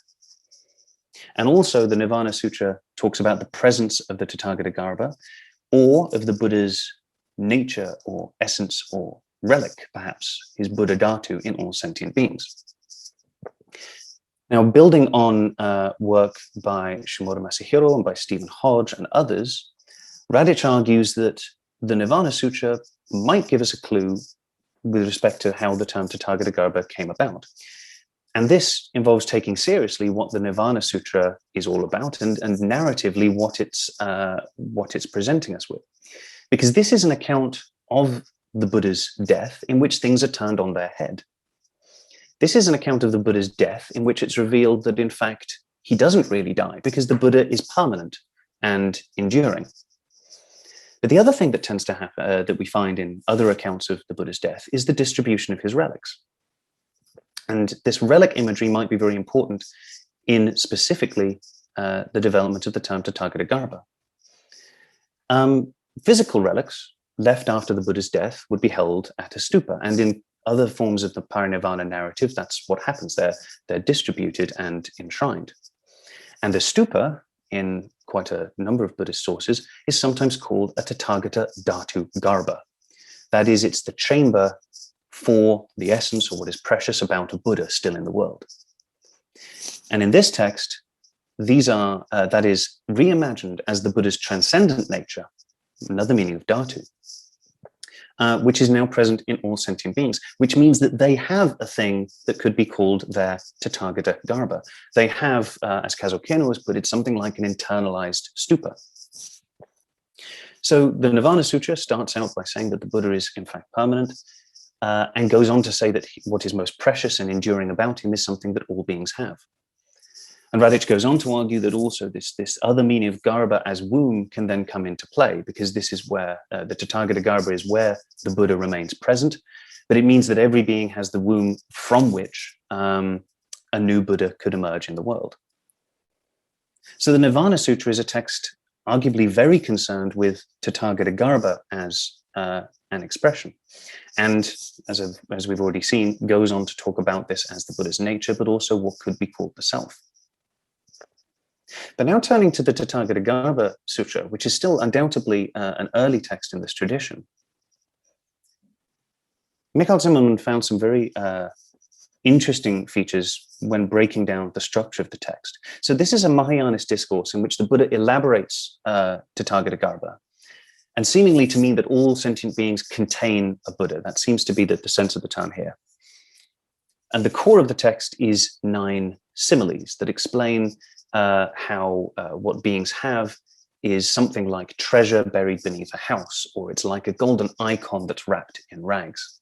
And also the Nirvana Sutra talks about the presence of the Tathāgatagarbha, or of the Buddha's nature or essence or relic, perhaps, his Bodhisattvabhūmi in all sentient beings. Now, building on work by Shimura Masahiro and by Stephen Hodge and others, Radich argues that the Nirvana Sutra might give us a clue with respect to how the term Tathāgatagarbha came about. And this involves taking seriously what the Nirvana Sutra is all about, and narratively what it's presenting us with. Because this is an account of the Buddha's death in which things are turned on their head. This is an account of the Buddha's death in which it's revealed that, in fact, he doesn't really die because the Buddha is permanent and enduring. But the other thing that tends to happen, that we find in other accounts of the Buddha's death, is the distribution of his relics. And this relic imagery might be very important in specifically the development of the term Tathāgatagarbha. Physical relics left after the Buddha's death would be held at a stupa, and in other forms of the parinirvana narrative, that's what happens. They're distributed and enshrined. And the stupa in quite a number of Buddhist sources, is sometimes called a Tathāgatagarbha. That is, it's the chamber for the essence or what is precious about a Buddha still in the world. And in this text, these are, that is reimagined as the Buddha's transcendent nature, another meaning of dhatu, which is now present in all sentient beings, which means that they have a thing that could be called their Tathāgatagarbha. They have, as Kazo Keno has put it, something like an internalized stupa. So the Nirvana Sutra starts out by saying that the Buddha is in fact permanent, and goes on to say that what is most precious and enduring about him is something that all beings have. And Radich goes on to argue that also this other meaning of garbha as womb can then come into play, because this is where the Tathāgatagarbha is where the Buddha remains present, but it means that every being has the womb from which a new Buddha could emerge in the world. So the Nirvana Sutra is a text arguably very concerned with Tathāgatagarbha as an expression, and as we've already seen, goes on to talk about this as the Buddha's nature, but also what could be called the self. But now turning to the Tathāgatagarbha Sutra, which is still undoubtedly an early text in this tradition, Michael Zimmermann found some very interesting features when breaking down the structure of the text. So this is a Mahayanist discourse in which the Buddha elaborates Tathāgatagarbha, and seemingly to mean that all sentient beings contain a Buddha. That seems to be the sense of the term here. And the core of the text is 9 similes that explain how what beings have is something like treasure buried beneath a house, or it's like a golden icon that's wrapped in rags.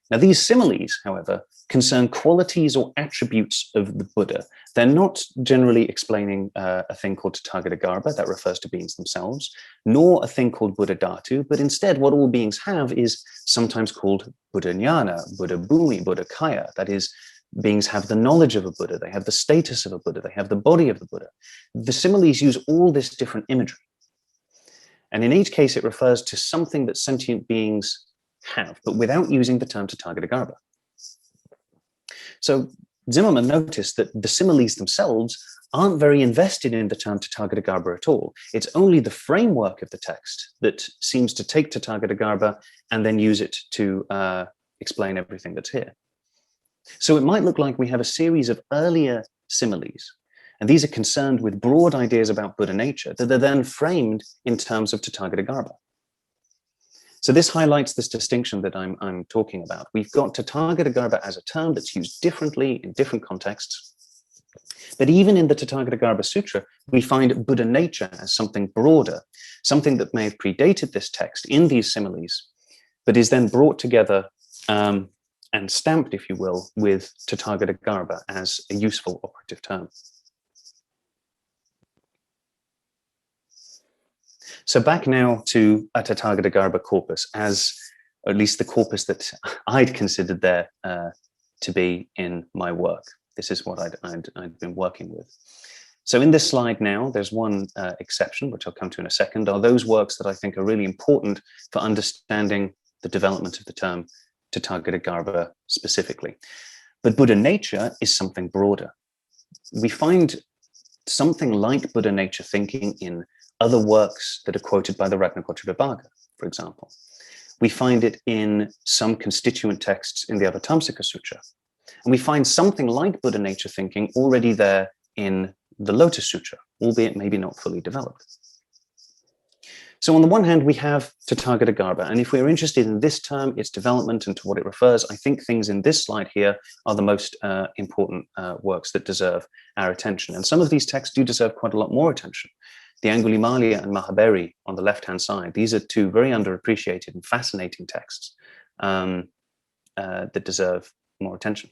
Now, these similes, however, concern qualities or attributes of the Buddha. They're not generally explaining a thing called Tathāgatagarbha that refers to beings themselves, nor a thing called Bodhisattvabhūmi, but instead what all beings have is sometimes called Buddha Jnana, Buddha Bhumi, Buddha Kaya. That is, beings have the knowledge of a Buddha, they have the status of a Buddha, they have the body of the Buddha. The similes use all this different imagery. And in each case, it refers to something that sentient beings have, but without using the term Tathāgatagarbha. So Zimmermann noticed that the similes themselves aren't very invested in the term Tathāgatagarbha at all. It's only the framework of the text that seems to take Tathāgatagarbha and then use it to explain everything that's here. So it might look like we have a series of earlier similes, and these are concerned with broad ideas about Buddha nature that are then framed in terms of Tathāgatagarbha. So this highlights this distinction that I'm talking about. We've got Tathāgatagarbha as a term that's used differently in different contexts. But even in the Tathāgatagarbha Sutra, we find Buddha nature as something broader, something that may have predated this text in these similes, but is then brought together and stamped, if you will, with Tathāgatagarbha as a useful operative term. So back now to a Tathāgatagarbha corpus, as at least the corpus that I'd considered there to be in my work. This is what I'd been working with. So in this slide now, there's one exception, which I'll come to in a second, are those works that I think are really important for understanding the development of the term Tathāgatagarbha specifically. But Buddha nature is something broader. We find something like Buddha nature thinking in other works that are quoted by the Ratnakotra, for example. We find it in some constituent texts in the Avatamsaka Sutra. And we find something like Buddha nature thinking already there in the Lotus Sutra, albeit maybe not fully developed. So on the one hand, we have Tathāgatagarbha, and if we're interested in this term, its development and to what it refers, I think things in this slide here are the most important works that deserve our attention. And some of these texts do deserve quite a lot more attention. The Angulimalaya and Mahaberi on the left-hand side, these are two very underappreciated and fascinating texts that deserve more attention.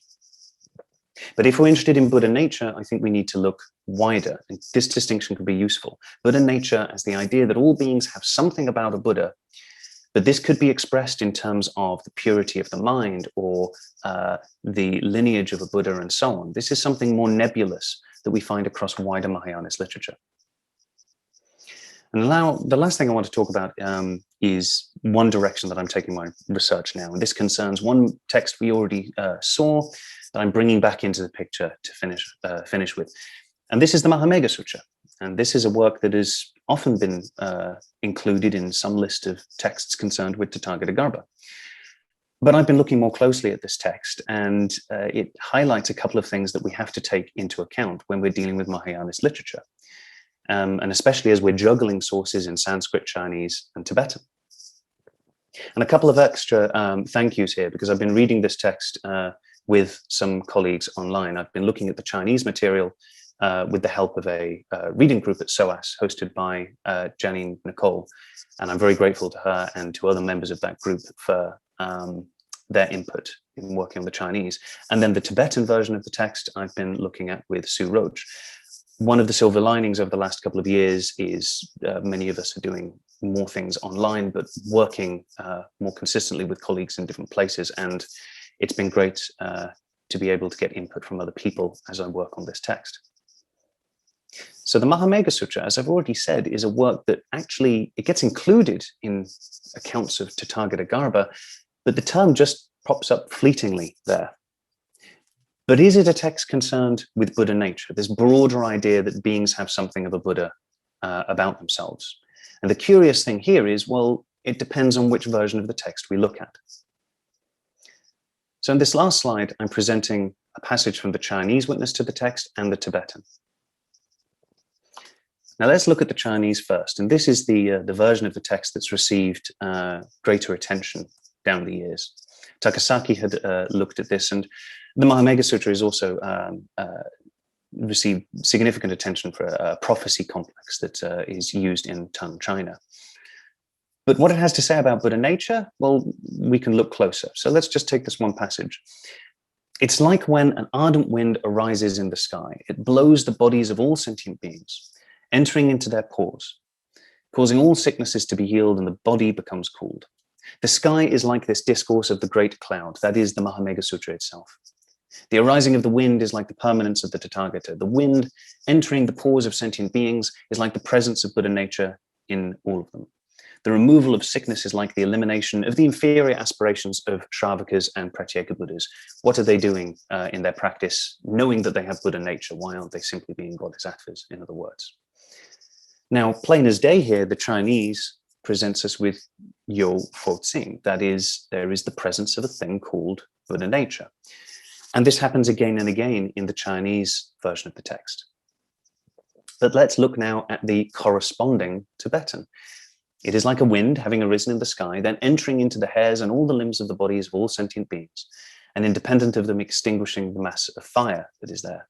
But if we're interested in Buddha nature, I think we need to look wider, and this distinction could be useful. Buddha nature as the idea that all beings have something about a Buddha, but this could be expressed in terms of the purity of the mind or the lineage of a Buddha and so on. This is something more nebulous that we find across wider Mahayanist literature. And now the last thing I want to talk about is one direction that I'm taking my research now. And this concerns one text we already saw that I'm bringing back into the picture to finish with. And this is the Mahamegha Sutra. And this is a work that has often been included in some list of texts concerned with Tathāgatagarbha. But I've been looking more closely at this text, and it highlights a couple of things that we have to take into account when we're dealing with Mahayanist literature, and especially as we're juggling sources in Sanskrit, Chinese, and Tibetan. And a couple of extra thank yous here, because I've been reading this text with some colleagues online. I've been looking at the Chinese material with the help of a reading group at SOAS hosted by Janine Nicole. And I'm very grateful to her and to other members of that group for their input in working on the Chinese. And then the Tibetan version of the text I've been looking at with Sue Roach. One of the silver linings over the last couple of years is many of us are doing more things online, but working more consistently with colleagues in different places. And it's been great to be able to get input from other people as I work on this text. So the Mahamegha Sutra, as I've already said, is a work that actually, it gets included in accounts of Tathāgatagarbha, but the term just pops up fleetingly there. But is it a text concerned with Buddha nature, this broader idea that beings have something of a Buddha about themselves? And the curious thing here is, well, it depends on which version of the text we look at. So in this last slide, I'm presenting a passage from the Chinese witness to the text and the Tibetan. Now let's look at the Chinese first, and this is the version of the text that's received greater attention down the years. Takasaki had looked at this, and the Mahamegha Sutra is also received significant attention for a prophecy complex that is used in Tang China. But what it has to say about Buddha nature, well, we can look closer. So let's just take this one passage. It's like when an ardent wind arises in the sky. It blows the bodies of all sentient beings, entering into their pores, causing all sicknesses to be healed, and the body becomes cooled. The sky is like this discourse of the great cloud, that is the Mahamegha Sutra itself. The arising of the wind is like the permanence of the Tathāgata. The wind entering the pores of sentient beings is like the presence of Buddha nature in all of them. The removal of sickness is like the elimination of the inferior aspirations of Shravakas and Pratyeka Buddhas. What are they doing in their practice, knowing that they have Buddha nature? Why aren't they simply being bodhisattvas, in other words? Now, plain as day here, the Chinese presents us with Yo Fo Tsing. That is, there is the presence of a thing called Buddha nature. And this happens again and again in the Chinese version of the text. But let's look now at the corresponding Tibetan. It is like a wind having arisen in the sky, then entering into the hairs and all the limbs of the bodies of all sentient beings, and independent of them extinguishing the mass of fire that is there.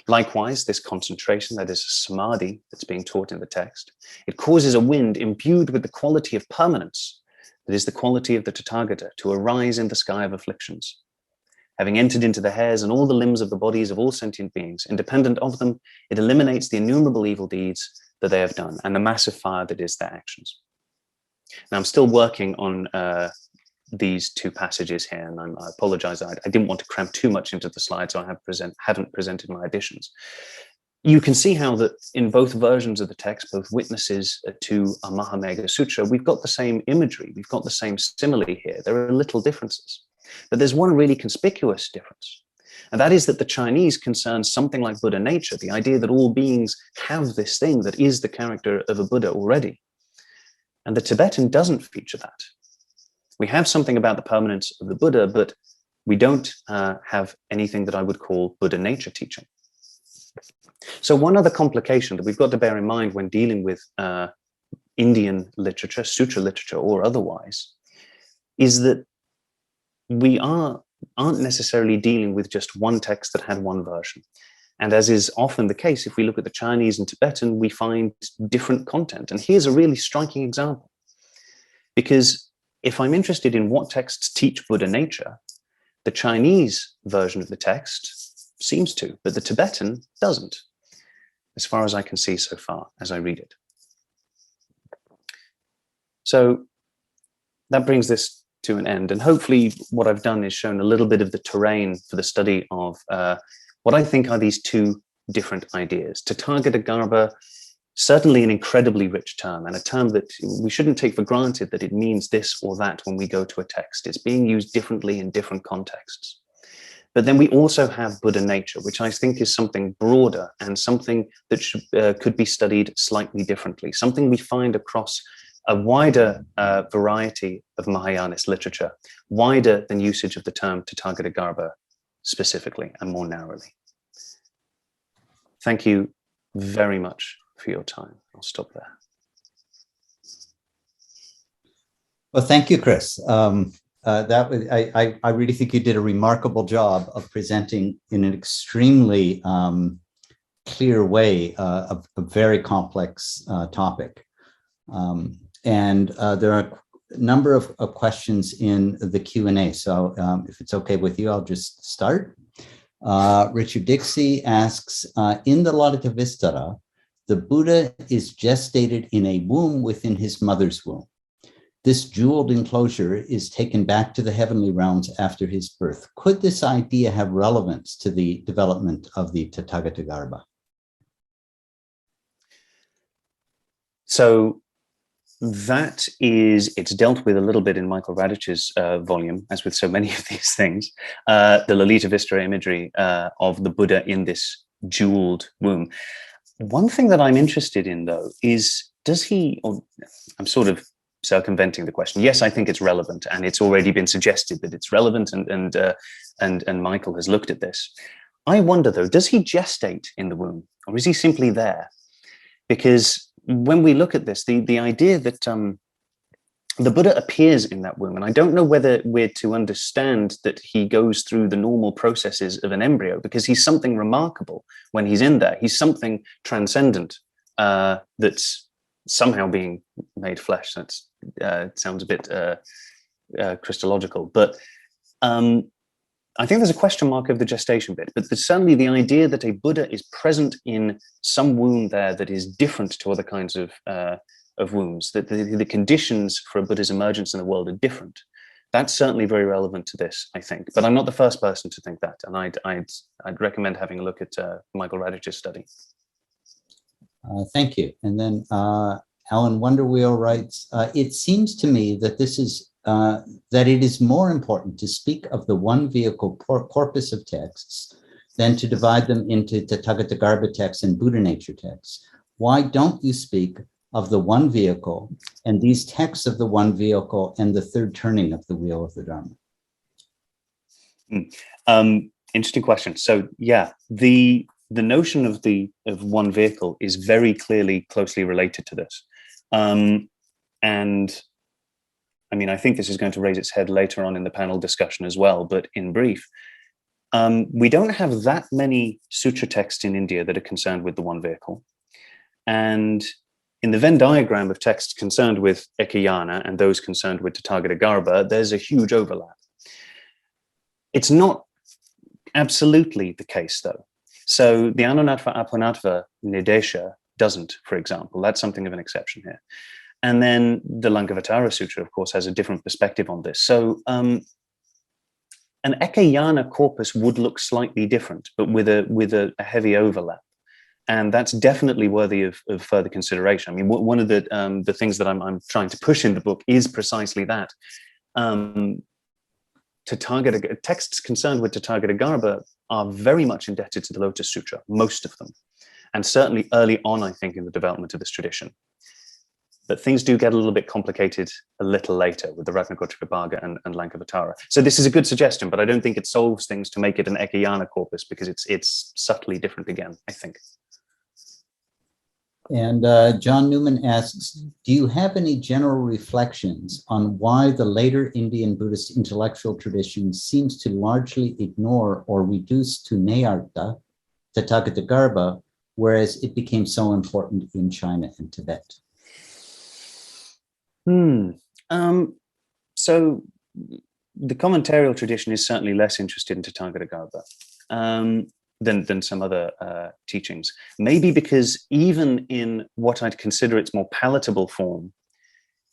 Likewise, this concentration, that is samadhi that's being taught in the text, it causes a wind imbued with the quality of permanence, that is the quality of the Tathāgata, to arise in the sky of afflictions. Having entered into the hairs and all the limbs of the bodies of all sentient beings, independent of them, it eliminates the innumerable evil deeds that they have done and the massive fire that is their actions. Now, I'm still working on these two passages here, and I apologize, I didn't want to cram too much into the slides, so I haven't presented my additions. You can see how that in both versions of the text, both witnesses to a Mahamegha Sutra, we've got the same imagery, we've got the same simile here. There are little differences, but there's one really conspicuous difference. And that is that the Chinese concerns something like Buddha nature, the idea that all beings have this thing that is the character of a Buddha already. And the Tibetan doesn't feature that. We have something about the permanence of the Buddha, but we don't have anything that I would call Buddha nature teaching. So one other complication that we've got to bear in mind when dealing with Indian literature, sutra literature or otherwise, is that we aren't necessarily dealing with just one text that had one version. And as is often the case, if we look at the Chinese and Tibetan, we find different content. And here's a really striking example. Because if I'm interested in what texts teach Buddha nature, the Chinese version of the text seems to, but the Tibetan doesn't, as far as I can see so far as I read it. So that brings this to an end. And hopefully what I've done is shown a little bit of the terrain for the study of what I think are these two different ideas. Tathāgatagarbha, certainly an incredibly rich term, and a term that we shouldn't take for granted that it means this or that when we go to a text. It's being used differently in different contexts. But then we also have Buddha nature, which I think is something broader and something that could be studied slightly differently, something we find across a wider variety of Mahayanist literature, wider than usage of the term Tathāgatagarbha specifically and more narrowly. Thank you very much for your time. I'll stop there. Well, thank you, Chris. That was, I really think you did a remarkable job of presenting in an extremely clear way a very complex topic. And there are a number of questions in the Q&A. So if it's okay with you, I'll just start. Richard Dixie asks, in the Lotus, the Buddha is gestated in a womb within his mother's womb. This jeweled enclosure is taken back to the heavenly realms after his birth. Could this idea have relevance to the development of the Tathāgatagarbha? So that is, it's dealt with a little bit in Michael Radich's volume, as with so many of these things, the Lalita Vistara imagery of the Buddha in this jeweled womb. One thing that I'm interested in, though, is does he, or I'm sort of circumventing the question. Yes, I think it's relevant, and it's already been suggested that it's relevant, and Michael has looked at this. I wonder, though, does he gestate in the womb, or is he simply there? Because when we look at this, the idea that the Buddha appears in that womb, and I don't know whether we're to understand that he goes through the normal processes of an embryo, because he's something remarkable when he's in there. He's something transcendent that's somehow being made flesh. That's sounds a bit Christological, but I think there's a question mark of the gestation bit, but there's certainly the idea that a Buddha is present in some womb there that is different to other kinds of wombs, that the conditions for a Buddha's emergence in the world are different. That's certainly very relevant to this, I think, but I'm not the first person to think that, and I'd recommend having a look at Michael Radich's study. Thank you. And then Alan Wonderwheel writes, it seems to me that this is that it is more important to speak of the one vehicle corpus of texts than to divide them into Tathāgatagarbha texts and Buddha nature texts. Why don't you speak of the one vehicle and these texts of the one vehicle and the third turning of the wheel of the Dharma? Interesting question. So yeah, the notion of one vehicle is very clearly closely related to this. And I mean, I think this is going to raise its head later on in the panel discussion as well, but in brief, we don't have that many sutra texts in India that are concerned with the one vehicle. And in the Venn diagram of texts concerned with Ekayana and those concerned with Tathāgatagarbha, there's a huge overlap. It's not absolutely the case, though. So the Anunnatva Apanatva Nidesha doesn't, for example. That's something of an exception here. And then the Lankavatara Sutra, of course, has a different perspective on this. So an Ekayana corpus would look slightly different, but with a heavy overlap. And that's definitely worthy of further consideration. I mean, one of the things that I'm trying to push in the book is precisely that. Texts concerned with Tathāgatagarbha are very much indebted to the Lotus Sutra, most of them. And certainly early on, I think, in the development of this tradition. But things do get a little bit complicated a little later with the Ratnakotrikabhaga and Lankavatara. So this is a good suggestion, but I don't think it solves things to make it an Ekayana corpus, because it's subtly different again, I think. And John Newman asks, do you have any general reflections on why the later Indian Buddhist intellectual tradition seems to largely ignore or reduce to Nayartha, Tathāgatagarbha, whereas it became so important in China and Tibet? So the commentarial tradition is certainly less interested in Tathāgatagarbha than some other teachings. Maybe because even in what I'd consider its more palatable form,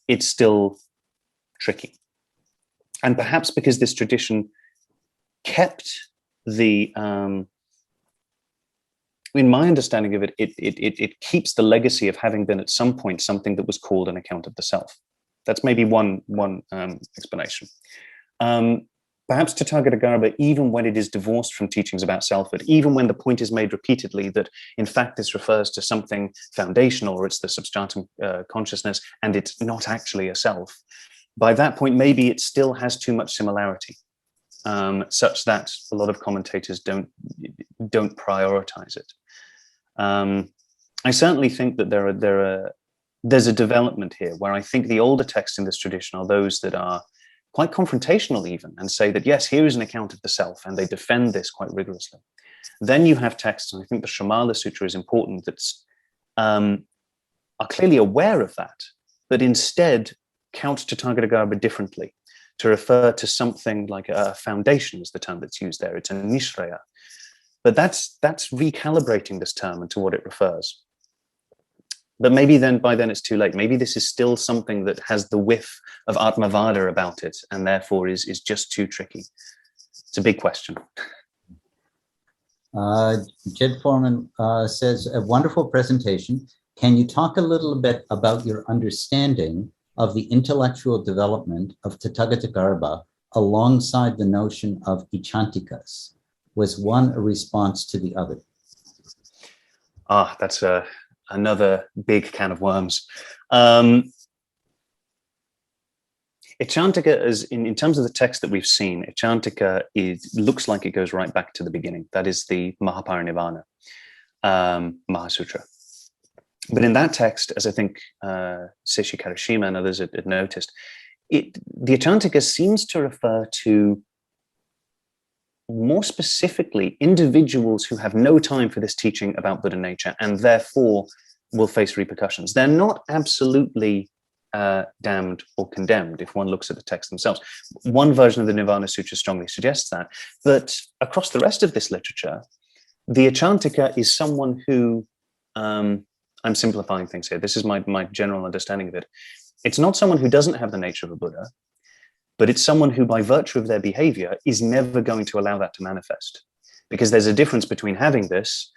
it's still tricky. And perhaps because this tradition kept the, in my understanding of it, it keeps the legacy of having been at some point something that was called an account of the self. That's maybe one explanation. perhaps Tathāgatagarbha, even when it is divorced from teachings about selfhood, even when the point is made repeatedly that in fact this refers to something foundational, or it's the substratum consciousness, and it's not actually a self, by that point maybe it still has too much similarity, such that a lot of commentators don't prioritize it. I certainly think that there's a development here where I think the older texts in this tradition are those that are quite confrontational even, and say that, yes, here is an account of the self, and they defend this quite rigorously. Then you have texts, and I think the Shamala Sutra is important, that are clearly aware of that, but instead count Tathāgatagarbha differently, to refer to something like a foundation is the term that's used there. It's a nishraya. But that's recalibrating this term into what it refers. But maybe then by then it's too late. Maybe this is still something that has the whiff of Atmavada about it, and therefore is just too tricky. It's a big question. Jed Foreman says, a wonderful presentation. Can you talk a little bit about your understanding of the intellectual development of Tathāgatagarbha alongside the notion of ichantikas? Was one a response to the other? That's another big can of worms. Ichantika is, in terms of the text that we've seen, Ichantika looks like it goes right back to the beginning. That is the Mahaparinibbana Mahasutra. But in that text, as I think Seishi Karashima and others had noticed, the Ichantika seems to refer to, more specifically, individuals who have no time for this teaching about Buddha nature and therefore will face repercussions. They're not absolutely damned or condemned if one looks at the text themselves. One version of the Nirvana Sutra strongly suggests that, but across the rest of this literature, the Ichantika is someone who, I'm simplifying things here, this is my general understanding of it. It's not someone who doesn't have the nature of a Buddha, but it's someone who, by virtue of their behavior, is never going to allow that to manifest. Because there's a difference between having this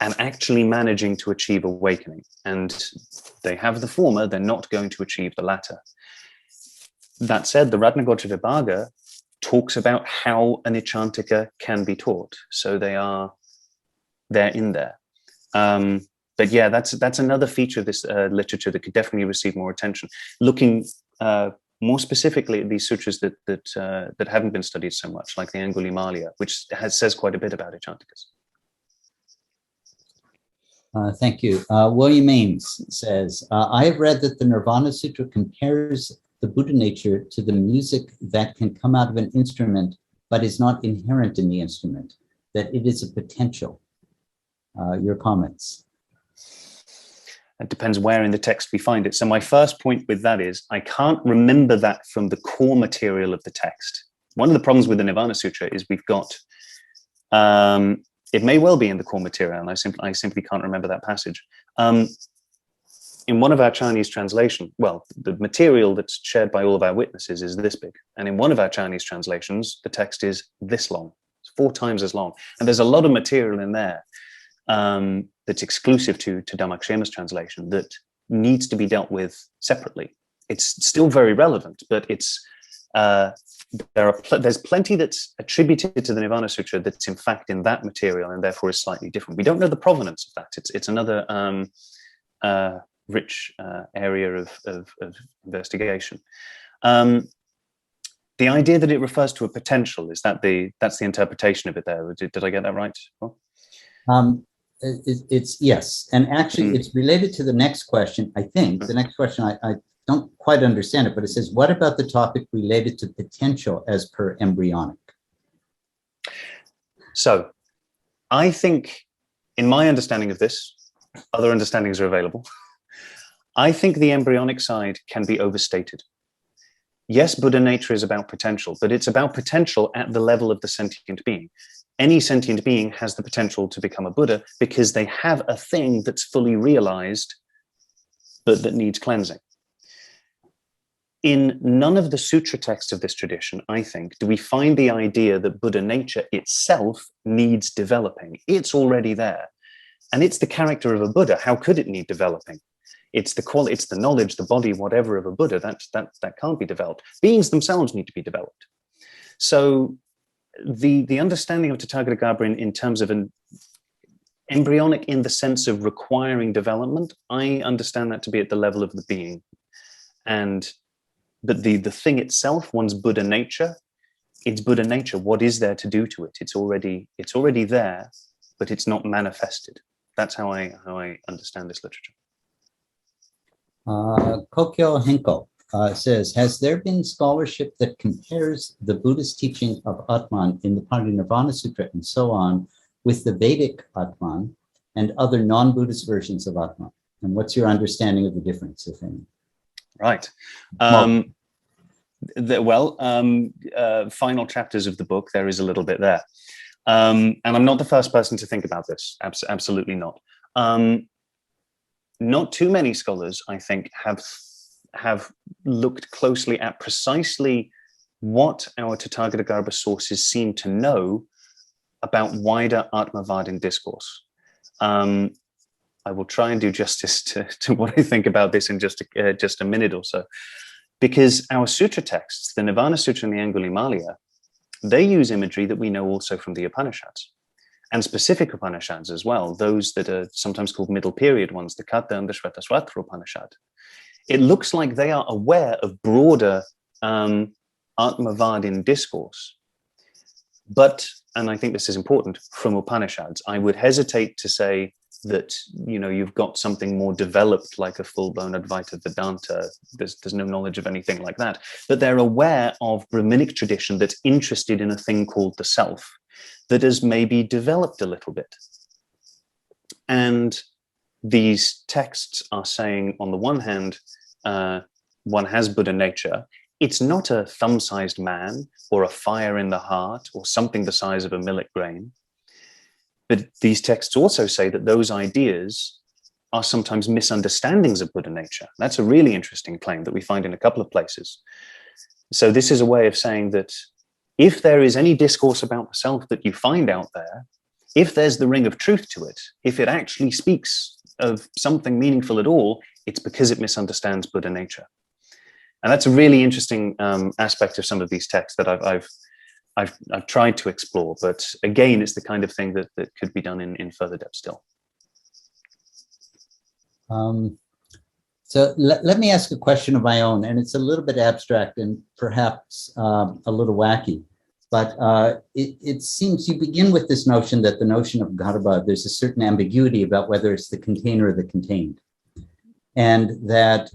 and actually managing to achieve awakening. And they have the former, they're not going to achieve the latter. That said, the Ratnagotra Vibhaga talks about how an Ichantika can be taught. So they're in there. But yeah, that's another feature of this literature that could definitely receive more attention. Looking more specifically at these sutras that haven't been studied so much, like the Angulimalaya, which says quite a bit about Ichantikas. Thank you. William Ames says, I have read that the Nirvana Sutra compares the Buddha nature to the music that can come out of an instrument, but is not inherent in the instrument, that it is a potential. Your comments? It depends where in the text we find it. So my first point with that is, I can't remember that from the core material of the text. One of the problems with the Nirvana Sutra is we've got, it may well be in the core material, and I simply can't remember that passage. In one of our Chinese translations, well, the material that's shared by all of our witnesses is this big. And in one of our Chinese translations, the text is this long. It's 4 times as long. And there's a lot of material in there that's exclusive to Dhammakshema's translation that needs to be dealt with separately. It's still very relevant, but it's there's plenty that's attributed to the Nirvana Sutra that's in fact in that material and therefore is slightly different. We don't know the provenance of that. It's another rich area of investigation. The idea that it refers to a potential, that's the interpretation of it there. Did I get that right? It's yes, and actually it's related to the next question. I think the next question, I don't quite understand it, but it says, what about the topic related to potential as per embryonic? So I think, in my understanding of this, other understandings are available. I think the embryonic side can be overstated. Yes, Buddha nature is about potential, but it's about potential at the level of the sentient being. Any sentient being has the potential to become a Buddha because they have a thing that's fully realized, but that needs cleansing. In none of the sutra texts of this tradition, I think, do we find the idea that Buddha nature itself needs developing. It's already there. And it's the character of a Buddha. How could it need developing? It's the quality, it's the knowledge, the body, whatever of a Buddha, that can't be developed. Beings themselves need to be developed. So the understanding of Tathāgatagarbha in terms of an embryonic in the sense of requiring development, I understand that to be at the level of the being. But the thing itself, one's Buddha nature, it's Buddha nature. What is there to do to it? It's already there, but it's not manifested. That's how I understand this literature. Kokyo Henko says, has there been scholarship that compares the Buddhist teaching of Ātman in the Parinirvana Sutra and so on with the Vedic Ātman and other non-Buddhist versions of Ātman? And what's your understanding of the difference, if any? Right. Final chapters of the book, there is a little bit there. And I'm not the first person to think about this. Absolutely not. Not too many scholars, I think, have looked closely at precisely what our Tathāgatagarbha sources seem to know about wider Atmavadin discourse. I will try and do justice to what I think about this in just a minute or so, because our sutra texts, the Nirvana Sutra and the Angulimalaya, they use imagery that we know also from the Upanishads, and specific Upanishads as well, those that are sometimes called middle period ones, the Katha and the Shvetaswatra Upanishad. It looks like they are aware of broader Atmavadin discourse. But, and I think this is important, from Upanishads, I would hesitate to say that, you know, you've got something more developed like a full-blown Advaita Vedanta. There's no knowledge of anything like that. But they're aware of Brahminic tradition that's interested in a thing called the self, that has maybe developed a little bit. And these texts are saying, on the one hand, one has Buddha nature. It's not a thumb-sized man or a fire in the heart or something the size of a millet grain. But these texts also say that those ideas are sometimes misunderstandings of Buddha nature. That's a really interesting claim that we find in a couple of places. So this is a way of saying that if there is any discourse about the self that you find out there, if there's the ring of truth to it, if it actually speaks of something meaningful at all, it's because it misunderstands Buddha nature. And that's a really interesting aspect of some of these texts that I've tried to explore, but again, it's the kind of thing that could be done in further depth still. So let me ask a question of my own, and it's a little bit abstract and perhaps a little wacky, but it seems you begin with this notion that the notion of garbha, there's a certain ambiguity about whether it's the container or the contained. And that,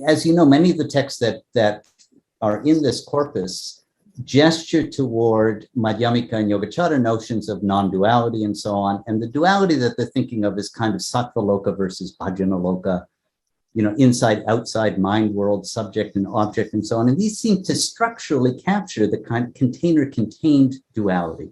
as you know, many of the texts that are in this corpus gesture toward Madhyamika and Yogacara notions of non-duality and so on. And the duality that they're thinking of is kind of Sattva loka versus Bhajana loka, you know, inside, outside, mind world, subject and object and so on. And these seem to structurally capture the kind of container-contained duality.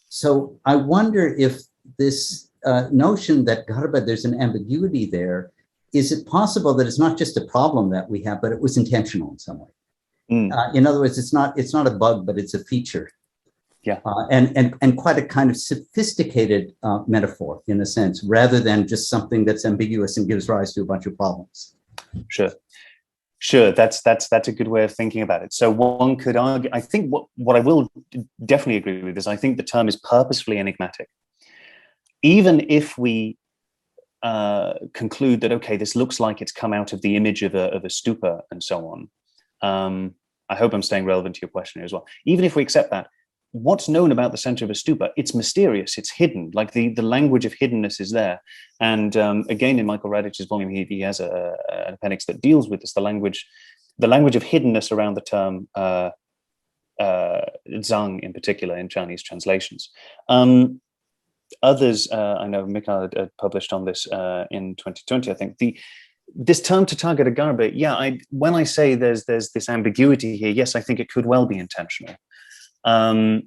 So I wonder if this notion that garbha, there's an ambiguity there, is it possible that it's not just a problem that we have, but it was intentional in some way? In other words, it's not a bug, but it's a feature. Yeah. And quite a kind of sophisticated metaphor in a sense, rather than just something that's ambiguous and gives rise to a bunch of problems. Sure. That's a good way of thinking about it. So one could argue, I think what I will definitely agree with is I think the term is purposefully enigmatic. Even if we conclude that, okay, this looks like it's come out of the image of a stupa and so on. I hope I'm staying relevant to your question here as well. Even if we accept that, what's known about the center of a stupa? It's mysterious, it's hidden, like the language of hiddenness is there. And again, in Michael Radich's volume, he has an appendix that deals with this, the language of hiddenness around the term zhang in particular in Chinese translations. Others, I know Mikhail had published on this in 2020, I think, this term Tathāgatagarbha, yeah, when I say there's this ambiguity here, yes, I think it could well be intentional. I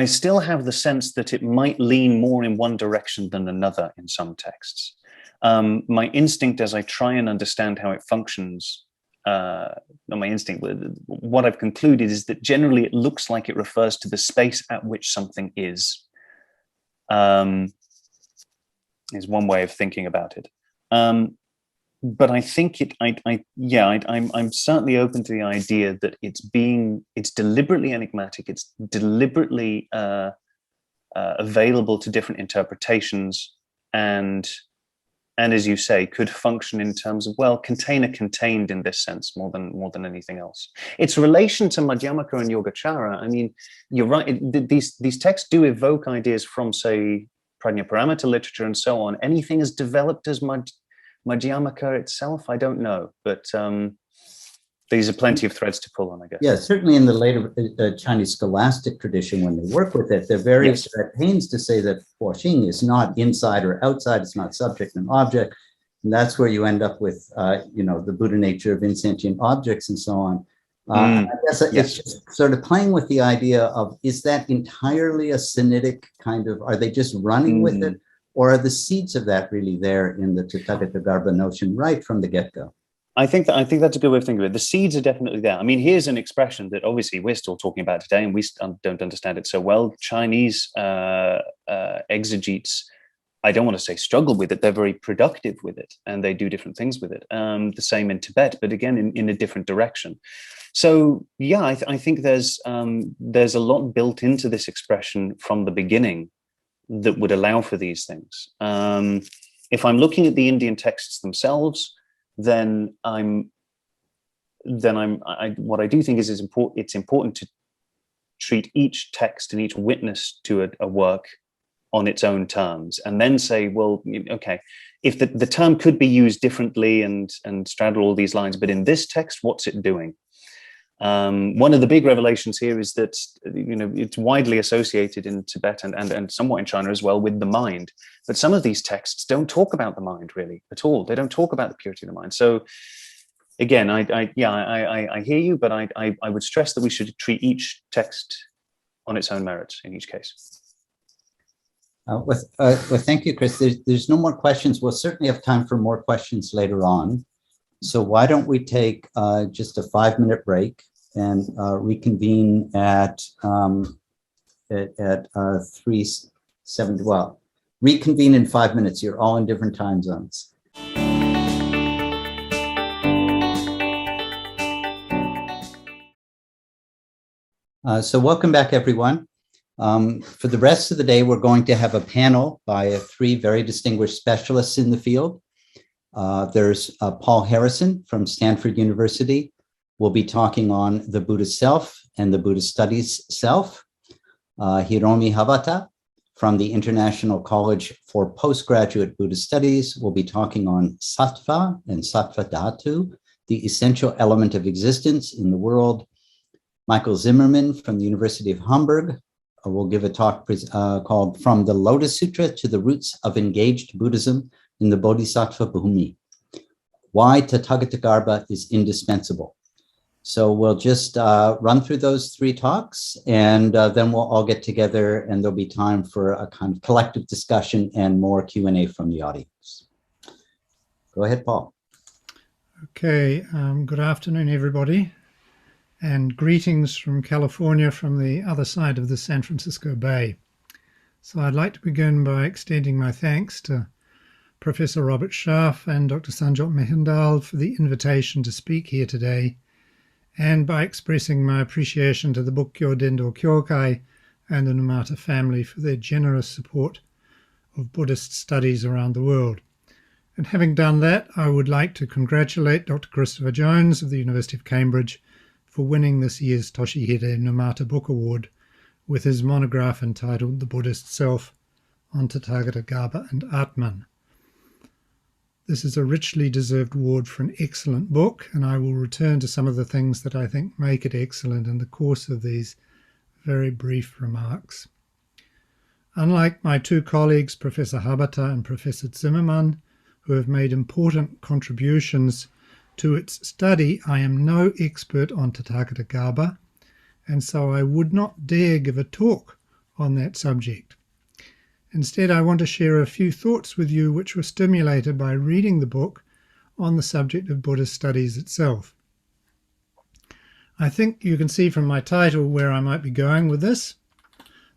still have the sense that it might lean more in one direction than another in some texts. My instinct as I try and understand how it functions, not my instinct, what I've concluded is that generally it looks like it refers to the space at which something is one way of thinking about it. but I think I'm certainly open to the idea that it's deliberately enigmatic. It's deliberately available to different interpretations, and as you say, could function in terms of, well, container contained in this sense more than anything else. Its relation to Madhyamaka and Yogacara, I mean, you're right. These texts do evoke ideas from, say, Prajnaparamita literature and so on. Anything as developed as Madhyamaka itself, I don't know, but these are plenty of threads to pull on, I guess. Yeah, certainly in the later Chinese scholastic tradition, when they work with it, they're very at pains to say that Huaxing is not inside or outside, it's not subject and object. And that's where you end up with, the Buddha nature of insentient objects and so on. I guess it's just sort of playing with the idea of, is that entirely a Sinitic kind of, are they just running with it? Or are the seeds of that really there in the Tathāgatagarbha notion right from the get-go? I think that's a good way of thinking of it. The seeds are definitely there. I mean, here's an expression that obviously we're still talking about today, and we don't understand it so well. Chinese exegetes, I don't want to say struggle with it. They're very productive with it, and they do different things with it. The same in Tibet, but again, in a different direction. So yeah, I think there's a lot built into this expression from the beginning that would allow for these things. If I'm looking at the Indian texts themselves, then what I do think is it's important to treat each text and each witness to a work on its own terms, and then say, well, okay, if the term could be used differently and straddle all these lines, but in this text, what's it doing? One of the big revelations here is that it's widely associated in Tibet and somewhat in China as well with the mind. But some of these texts don't talk about the mind really at all. They don't talk about the purity of the mind. So again, I hear you, but I would stress that we should treat each text on its own merits in each case. Well, thank you, Chris. There's no more questions. We'll certainly have time for more questions later on. So why don't we take just a 5-minute break and reconvene at 3:70. Well, reconvene in 5 minutes. You're all in different time zones. So welcome back, everyone. For the rest of the day, we're going to have a panel by 3 very distinguished specialists in the field. There's Paul Harrison from Stanford University. We'll be talking on the Buddhist Self and the Buddhist Studies Self. Hiromi Habata from the International College for Postgraduate Buddhist Studies will be talking on Sattva and Sattvadhātu, the essential element of existence in the world. Michael Zimmermann from the University of Hamburg will give a talk called From the Lotus Sutra to the Roots of Engaged Buddhism in the Bodhisattvabhūmi, Why Tathāgatagarbha is Indispensable. So we'll just run through those 3 talks, and then we'll all get together, and there'll be time for a kind of collective discussion and more Q&A from the audience. Go ahead, Paul. Okay, good afternoon, everybody, and greetings from California from the other side of the San Francisco Bay. So I'd like to begin by extending my thanks to Professor Robert Sharf and Dr. Sanjot Mehendal for the invitation to speak here today, and by expressing my appreciation to the Bukkyo Dendo Kyokai and the Numata family for their generous support of Buddhist studies around the world. And having done that, I would like to congratulate Dr. Christopher Jones of the University of Cambridge for winning this year's Toshihide Numata Book Award with his monograph entitled The Buddhist Self on Tathāgatagarbha and Ātman. This is a richly deserved award for an excellent book, and I will return to some of the things that I think make it excellent in the course of these very brief remarks. Unlike my 2 colleagues, Professor Habata and Professor Zimmermann, who have made important contributions to its study, I am no expert on Tathāgatagarbha, and so I would not dare give a talk on that subject. Instead, I want to share a few thoughts with you which were stimulated by reading the book on the subject of Buddhist studies itself. I think you can see from my title where I might be going with this.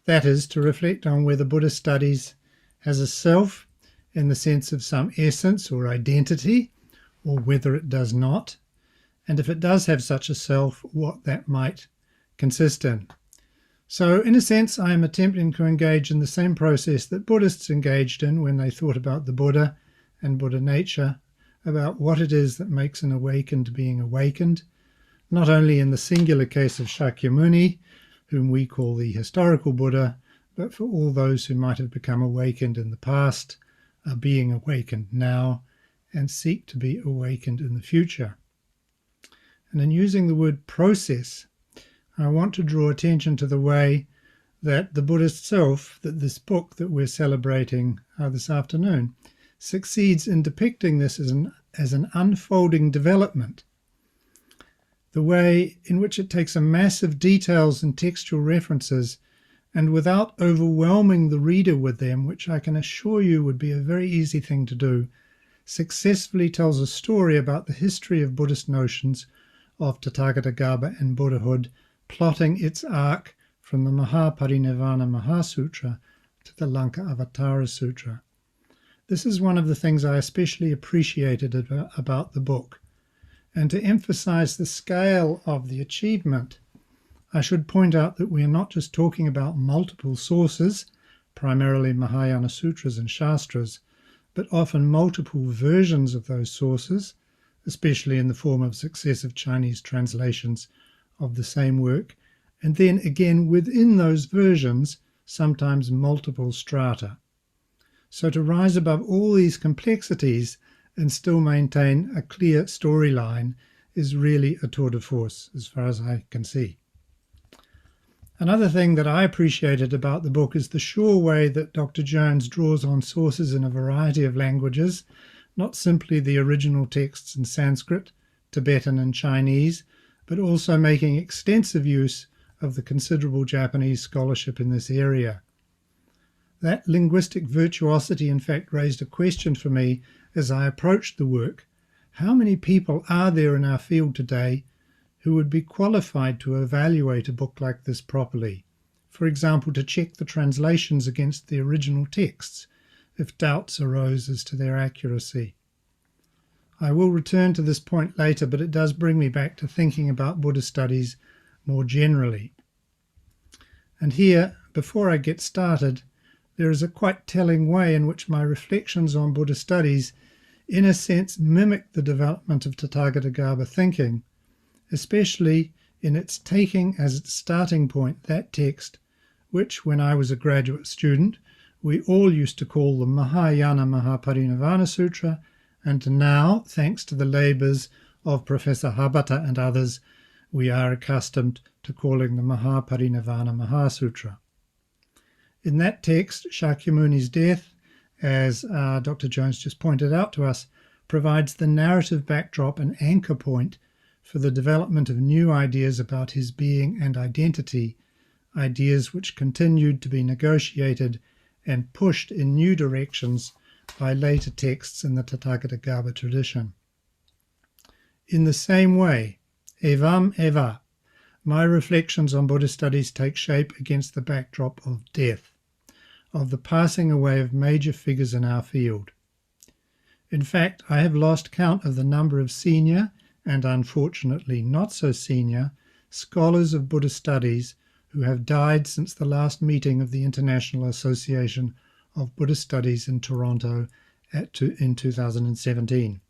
That is, to reflect on whether Buddhist studies has a self in the sense of some essence or identity, or whether it does not, and if it does have such a self, what that might consist in. So in a sense, I am attempting to engage in the same process that Buddhists engaged in when they thought about the Buddha and Buddha nature, about what it is that makes an awakened being awakened, not only in the singular case of Shakyamuni, whom we call the historical Buddha, but for all those who might have become awakened in the past, are being awakened now, and seek to be awakened in the future. And in using the word process, I want to draw attention to the way that the Buddhist Self, that this book that we're celebrating this afternoon, succeeds in depicting this as an unfolding development. The way in which it takes a massive details and textual references, and without overwhelming the reader with them, which I can assure you would be a very easy thing to do, successfully tells a story about the history of Buddhist notions of Tathāgatagarbha and Buddhahood, plotting its arc from the Mahaparinirvana Mahasutra to the Lanka-Avatara Sutra. This is one of the things I especially appreciated about the book. And to emphasize the scale of the achievement, I should point out that we are not just talking about multiple sources, primarily Mahayana sutras and shastras, but often multiple versions of those sources, especially in the form of successive Chinese translations of the same work, and then again within those versions, sometimes multiple strata. So to rise above all these complexities and still maintain a clear storyline is really a tour de force, as far as I can see. Another thing that I appreciated about the book is the sure way that Dr. Jones draws on sources in a variety of languages, not simply the original texts in Sanskrit, Tibetan and Chinese, but also making extensive use of the considerable Japanese scholarship in this area. That linguistic virtuosity, in fact, raised a question for me as I approached the work. How many people are there in our field today who would be qualified to evaluate a book like this properly? For example, to check the translations against the original texts, if doubts arose as to their accuracy. I will return to this point later, but it does bring me back to thinking about Buddhist studies more generally. And here, before I get started, there is a quite telling way in which my reflections on Buddhist studies, in a sense, mimic the development of Tathāgatagarbha thinking, especially in its taking as its starting point that text, which, when I was a graduate student, we all used to call the Mahayana Mahaparinirvana Sutra, and now, thanks to the labours of Professor Habata and others, we are accustomed to calling the Mahaparinirvana Mahasutra. In that text, Shakyamuni's death, as Dr. Jones just pointed out to us, provides the narrative backdrop and anchor point for the development of new ideas about his being and identity, ideas which continued to be negotiated and pushed in new directions by later texts in the Tathāgatagarbha tradition. In the same way, evam eva, my reflections on Buddhist studies take shape against the backdrop of death, of the passing away of major figures in our field. In fact, I have lost count of the number of senior, and unfortunately not so senior, scholars of Buddhist studies who have died since the last meeting of the International Association of Buddhist Studies in Toronto in 2017.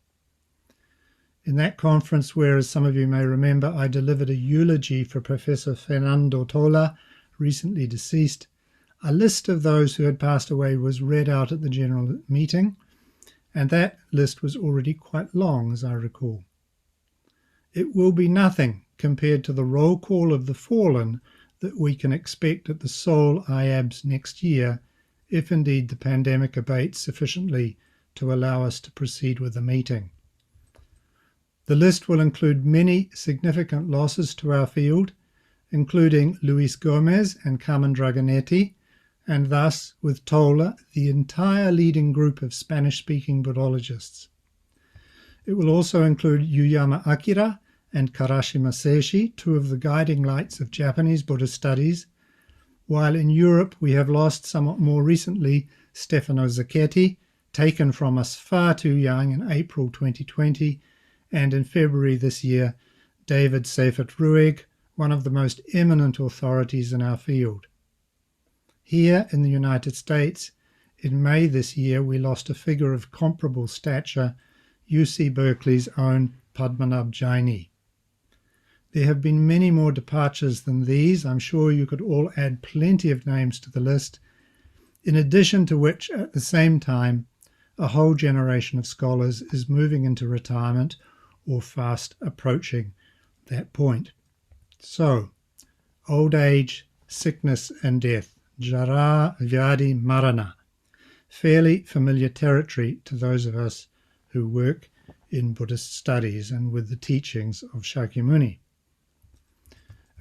In that conference, where, as some of you may remember, I delivered a eulogy for Professor Fernando Tola, recently deceased, a list of those who had passed away was read out at the general meeting, and that list was already quite long, as I recall. It will be nothing compared to the roll call of the fallen that we can expect at the Seoul IABS next year, if indeed the pandemic abates sufficiently to allow us to proceed with the meeting. The list will include many significant losses to our field, including Luis Gomez and Carmen Dragonetti, and thus, with Tola, the entire leading group of Spanish-speaking Buddhologists. It will also include Yuyama Akira and Karashima Seishi, two of the guiding lights of Japanese Buddhist studies, while in Europe we have lost somewhat more recently Stefano Zacchetti, taken from us far too young in April 2020, and in February this year, David Seyfarth-Ruegg, one of the most eminent authorities in our field. Here in the United States, in May this year, we lost a figure of comparable stature, UC Berkeley's own Padmanabh Jaini. There have been many more departures than these. I'm sure you could all add plenty of names to the list, in addition to which, at the same time, a whole generation of scholars is moving into retirement or fast approaching that point. So, old age, sickness and death, jara, vyadi, marana, fairly familiar territory to those of us who work in Buddhist studies and with the teachings of Shakyamuni.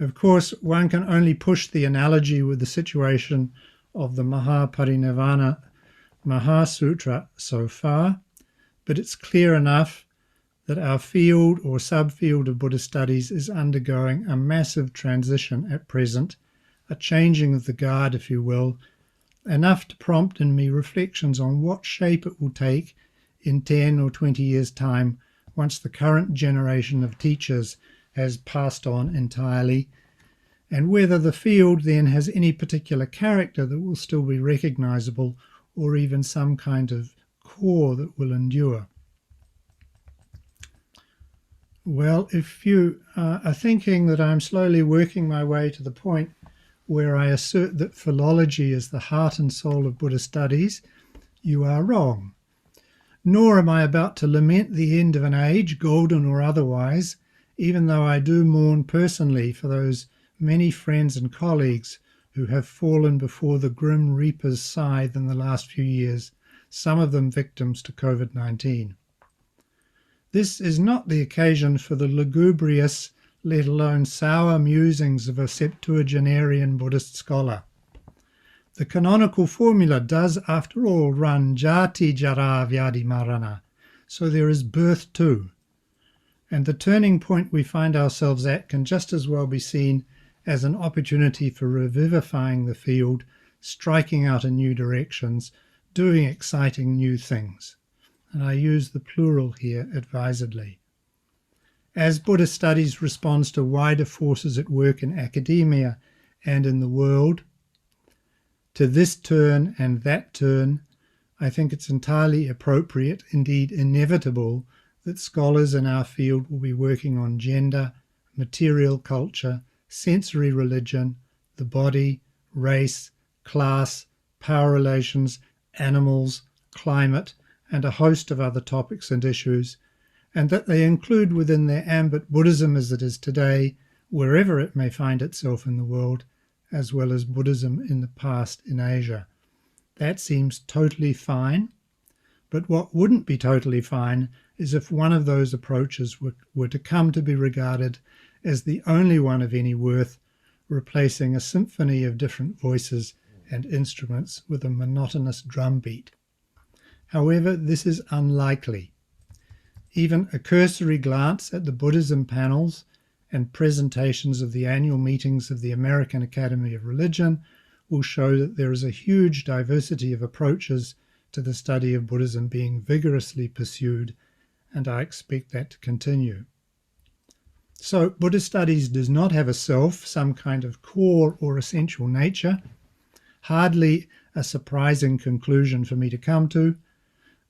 Of course, one can only push the analogy with the situation of the Mahaparinirvana Mahasutra so far, but it's clear enough that our field or subfield of Buddhist studies is undergoing a massive transition at present, a changing of the guard, if you will, enough to prompt in me reflections on what shape it will take in 10 or 20 years' time once the current generation of teachers has passed on entirely, and whether the field then has any particular character that will still be recognizable or even some kind of core that will endure. Well, if you are thinking that I'm slowly working my way to the point where I assert that philology is the heart and soul of Buddhist studies, you are wrong. Nor am I about to lament the end of an age, golden or otherwise, even though I do mourn personally for those many friends and colleagues who have fallen before the grim reaper's scythe in the last few years, some of them victims to COVID-19. This is not the occasion for the lugubrious, let alone sour musings of a septuagenarian Buddhist scholar. The canonical formula does, after all, run jati jara vyadi marana, so there is birth too. And the turning point we find ourselves at can just as well be seen as an opportunity for revivifying the field, striking out in new directions, doing exciting new things. And I use the plural here advisedly. As Buddhist studies responds to wider forces at work in academia and in the world, to this turn and that turn, I think it's entirely appropriate, indeed inevitable, that scholars in our field will be working on gender, material culture, sensory religion, the body, race, class, power relations, animals, climate, and a host of other topics and issues, and that they include within their ambit Buddhism as it is today, wherever it may find itself in the world, as well as Buddhism in the past in Asia. That seems totally fine, but what wouldn't be totally fine is if one of those approaches were to come to be regarded as the only one of any worth, replacing a symphony of different voices and instruments with a monotonous drum beat. However, this is unlikely. Even a cursory glance at the Buddhism panels and presentations of the annual meetings of the American Academy of Religion will show that there is a huge diversity of approaches to the study of Buddhism being vigorously pursued, and I expect that to continue. So Buddhist studies does not have a self, some kind of core or essential nature, hardly a surprising conclusion for me to come to,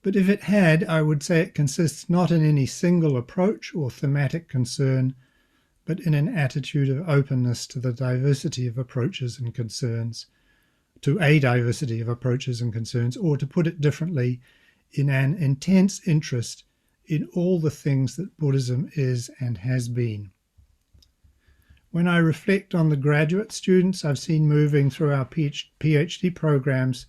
but if it had, I would say it consists not in any single approach or thematic concern, but in an attitude of openness to the diversity of approaches and concerns, to a diversity of approaches and concerns, or to put it differently, in an intense interest in all the things that Buddhism is and has been. When I reflect on the graduate students I've seen moving through our PhD programs,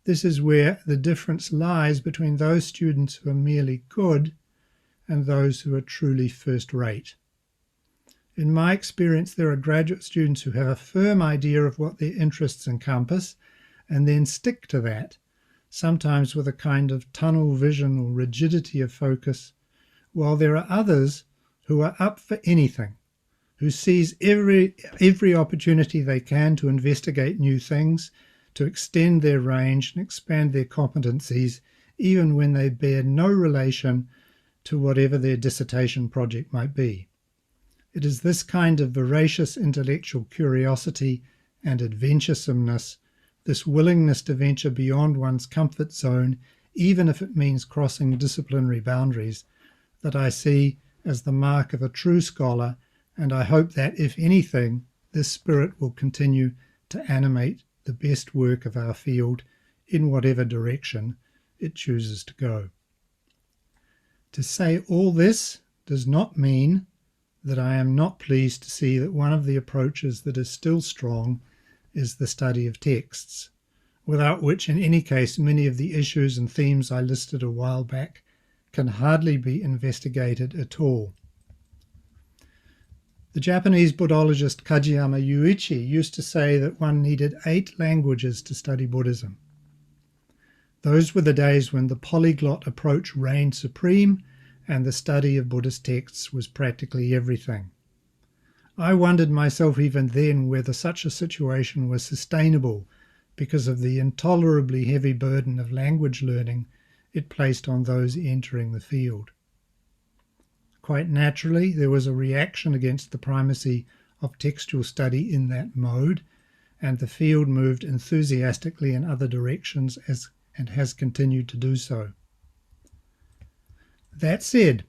this is where the difference lies between those students who are merely good and those who are truly first-rate. In my experience, there are graduate students who have a firm idea of what their interests encompass and then stick to that, sometimes with a kind of tunnel vision or rigidity of focus, while there are others who are up for anything, who seize every opportunity they can to investigate new things, to extend their range and expand their competencies even when they bear no relation to whatever their dissertation project might be. It is this kind of voracious intellectual curiosity and adventuresomeness, this willingness to venture beyond one's comfort zone, even if it means crossing disciplinary boundaries, that I see as the mark of a true scholar, and I hope that, if anything, this spirit will continue to animate the best work of our field in whatever direction it chooses to go. To say all this does not mean that I am not pleased to see that one of the approaches that is still strong is the study of texts, without which in any case many of the issues and themes I listed a while back can hardly be investigated at all. The Japanese Buddhologist Kajiyama Yuichi used to say that one needed 8 languages to study Buddhism. Those were the days when the polyglot approach reigned supreme and the study of Buddhist texts was practically everything. I wondered myself even then whether such a situation was sustainable because of the intolerably heavy burden of language learning it placed on those entering the field. Quite naturally, there was a reaction against the primacy of textual study in that mode, and the field moved enthusiastically in other directions and has continued to do so. That said,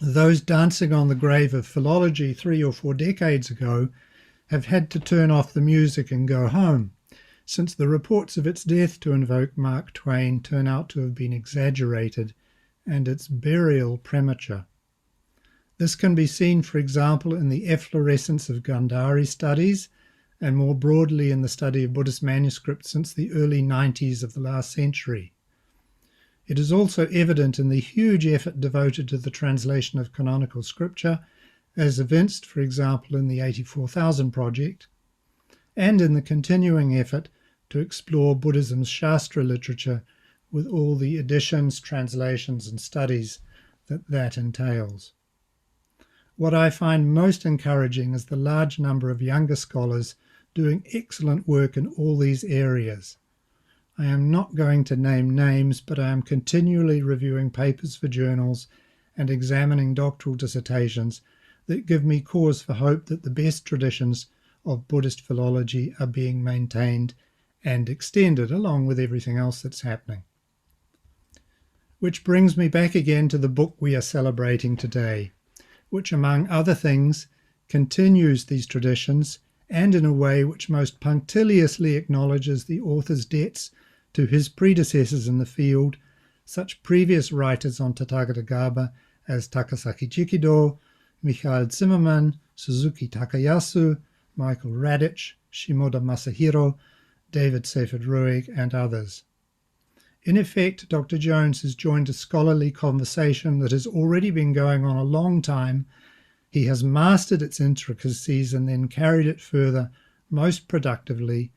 those dancing on the grave of philology 3 or 4 decades ago have had to turn off the music and go home, since the reports of its death to invoke Mark Twain turn out to have been exaggerated and its burial premature. This can be seen, for example, in the efflorescence of Gandhari studies and more broadly in the study of Buddhist manuscripts since the early 90s of the last century. It is also evident in the huge effort devoted to the translation of canonical scripture, as evinced, for example, in the 84,000 project, and in the continuing effort to explore Buddhism's Shastra literature with all the editions, translations, and studies that entails. What I find most encouraging is the large number of younger scholars doing excellent work in all these areas. I am not going to name names, but I am continually reviewing papers for journals and examining doctoral dissertations that give me cause for hope that the best traditions of Buddhist philology are being maintained and extended along with everything else that's happening. Which brings me back again to the book we are celebrating today, which among other things continues these traditions and in a way which most punctiliously acknowledges the author's debts to his predecessors in the field, such previous writers on Tathāgatagarbha as Takasaki Jikido, Mikhail Zimmermann, Suzuki Takayasu, Michael Radich, Shimoda Masahiro, David Seyfried Ruegg, and others. In effect, Dr. Jones has joined a scholarly conversation that has already been going on a long time. He has mastered its intricacies and then carried it further, most productively,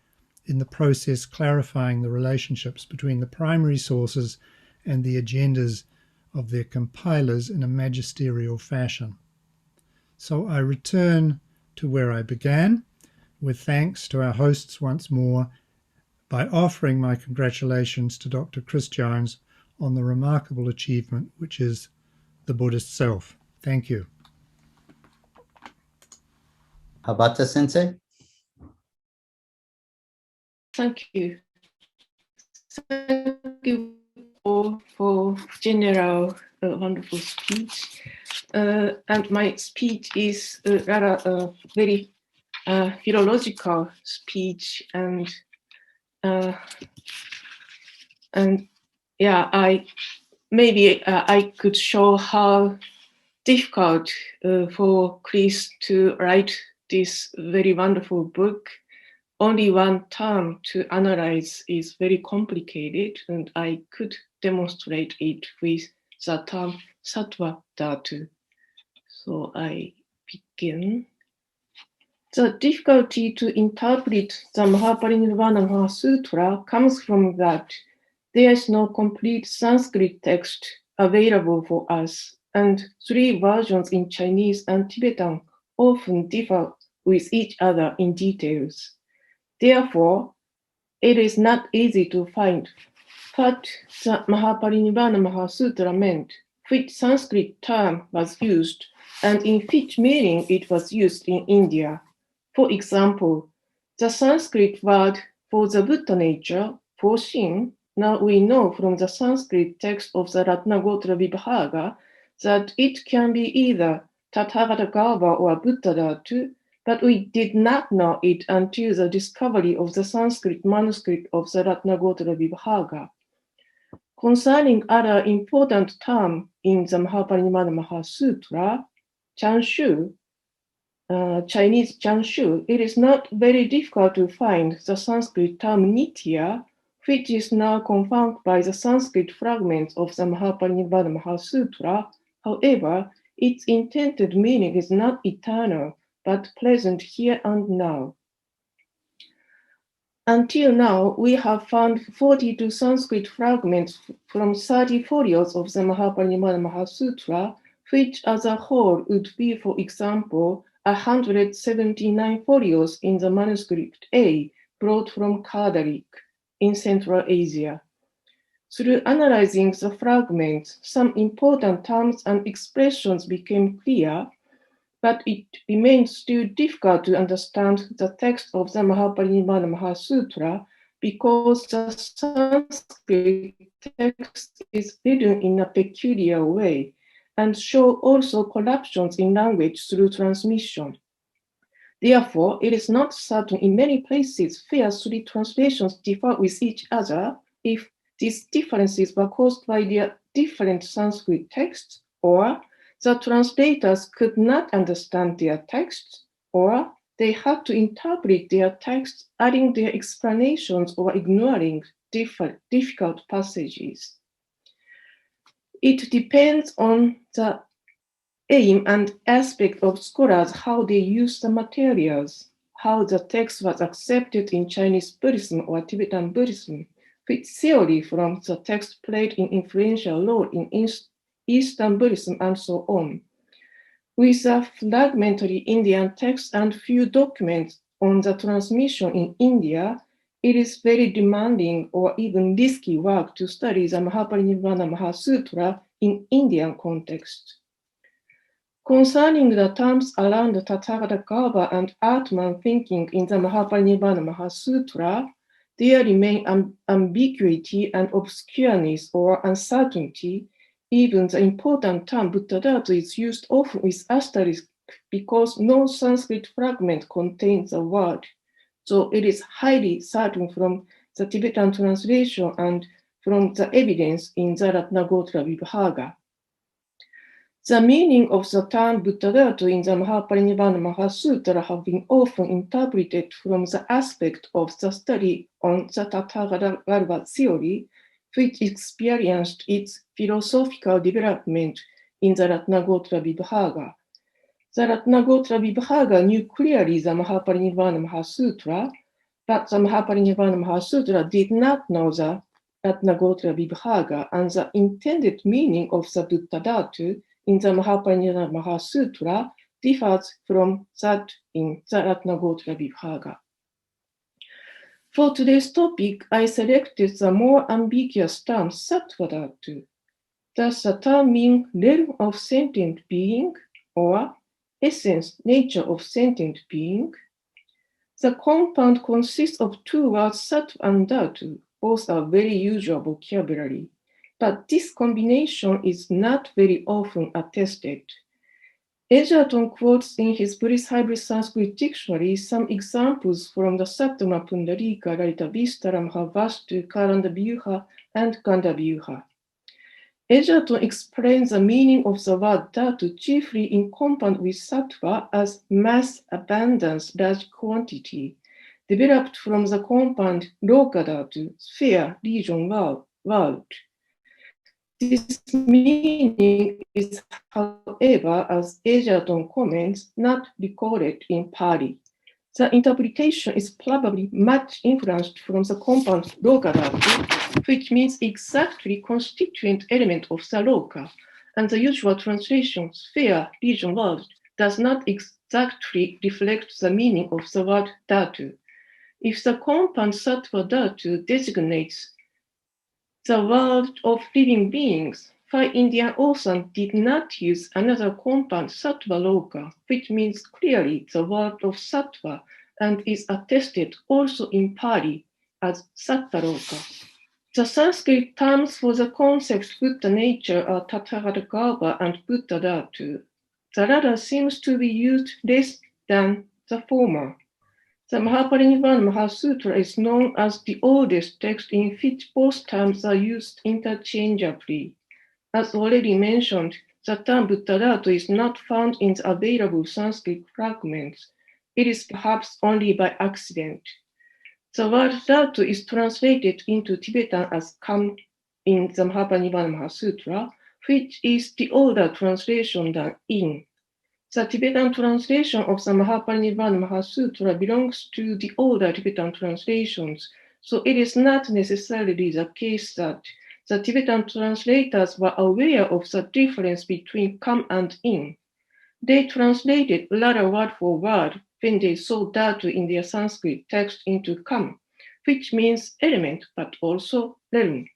in the process clarifying the relationships between the primary sources and the agendas of their compilers in a magisterial fashion. So I return to where I began, with thanks to our hosts once more, by offering my congratulations to Dr. Chris Jones on the remarkable achievement which is the Buddhist Self. Thank you. Habata Sensei? Thank you. Thank you all for general wonderful speech. And my speech is rather a very philological speech, and yeah, I could show how difficult for Chris to write this very wonderful book. Only one term to analyze is very complicated, and I could demonstrate it with the term Sattvadhātu. So I begin. The difficulty to interpret the Mahaparinirvana Sutra comes from that there is no complete Sanskrit text available for us, and 3 versions in Chinese and Tibetan often differ with each other in details. Therefore, it is not easy to find what the Mahaparinibbana Mahasutra meant, which Sanskrit term was used, and in which meaning it was used in India. For example, the Sanskrit word for the Buddha nature, for Shin, now we know from the Sanskrit text of the Ratnagotra Vibhaga that it can be either Tathāgatagarbha or Bodhisattvabhūmi, but we did not know it until the discovery of the Sanskrit manuscript of the Ratnagotra Vibhaga. Concerning other important term in the Mahaparinibbana Mahasutra, Chanshu, Chinese Chanshu, it is not very difficult to find the Sanskrit term Nitya, which is now confirmed by the Sanskrit fragments of the Mahaparinibbana Mahasutra. However, its intended meaning is not eternal, but present here and now. Until now, we have found 42 Sanskrit fragments from 30 folios of the Mahaparinibbana Mahasutra, which as a whole would be, for example, 179 folios in the manuscript A, brought from Kadarik in Central Asia. Through analyzing the fragments, some important terms and expressions became clear, but it remains still difficult to understand the text of the Mahaparinibbana Mahasutra because the Sanskrit text is written in a peculiar way and show also corruptions in language through transmission. Therefore, it is not certain in many places where three translations differ with each other if these differences were caused by their different Sanskrit texts, or the translators could not understand their texts, or they had to interpret their texts, adding their explanations or ignoring difficult passages. It depends on the aim and aspect of scholars, how they use the materials, how the text was accepted in Chinese Buddhism or Tibetan Buddhism, which theory from the text played an influential role in Eastern Buddhism, and so on. With a fragmentary Indian text and few documents on the transmission in India, it is very demanding or even risky work to study the Mahaparinibbana Mahasutra in Indian context. Concerning the terms around the Tathāgatagarbha and Ātman thinking in the Mahaparinibbana Mahasutra, there remain ambiguity and obscureness or uncertainty. Even the important term Bodhisattvabhūmi is used often with asterisk because no Sanskrit fragment contains the word. So it is highly certain from the Tibetan translation and from the evidence in the Ratnagotra Vibhaga. The meaning of the term Bodhisattvabhūmi in the Mahaparinibbana Mahasutra have been often interpreted from the aspect of the study on the Tathāgatagarbha theory, which experienced its philosophical development in the Ratnagotra Vibhaga. The Ratnagotra Vibhaga knew clearly the Mahaparinibbana Mahasutra, but the Mahaparinibbana Mahasutra did not know the Ratnagotra Vibhaga, and the intended meaning of the Bodhisattvabhūmi in the Mahaparinibbana Mahasutra differs from that in the Ratnagotra Vibhaga. For today's topic, I selected the more ambiguous term Sattvadhātu. Does the term mean realm of sentient being or essence, nature of sentient being? The compound consists of two words, Sattva and Dhātu. Both are very usual vocabulary, but this combination is not very often attested. Egerton quotes in his Buddhist Hybrid Sanskrit Dictionary some examples from the Sattva Pundalika, Lalita Vistara, Mahavastu, Karanda Vyuha, and Ganda Vyuha. Egerton explains the meaning of the word dhatu chiefly in compound with sattva as mass, abundance, large quantity, developed from the compound loka dhatu, sphere, region, world. This meaning is, however, as Egerton comments, not recorded in Pali. The interpretation is probably much influenced from the compound loka dhatu, which means exactly constituent element of the loka, and the usual translation, sphere, region, world, does not exactly reflect the meaning of the word dhatu. If the compound sattva dhatu designates the world of living beings. 5 Indian authors did not use another compound, Sattvaloka, which means clearly the world of Sattva, and is attested also in Pali as Sattvaloka. The Sanskrit terms for the concepts Buddha nature are Tathāgatagarbha and Bodhisattvabhūmi. The latter seems to be used less than the former. The Mahaparinibbana Mahasutra is known as the oldest text in which both terms are used interchangeably. As already mentioned, the term Bodhisattvabhūmi is not found in the available Sanskrit fragments. It is perhaps only by accident. The word Dhatu is translated into Tibetan as come in the Mahaparinibbana Mahasutra, which is the older translation than in. The Tibetan translation of the Mahaparinibbana Mahasutra belongs to the older Tibetan translations, so it is not necessarily the case that the Tibetan translators were aware of the difference between come and in. They translated latter word for word when they saw Dhatu in their Sanskrit text into come, which means element, but also realm.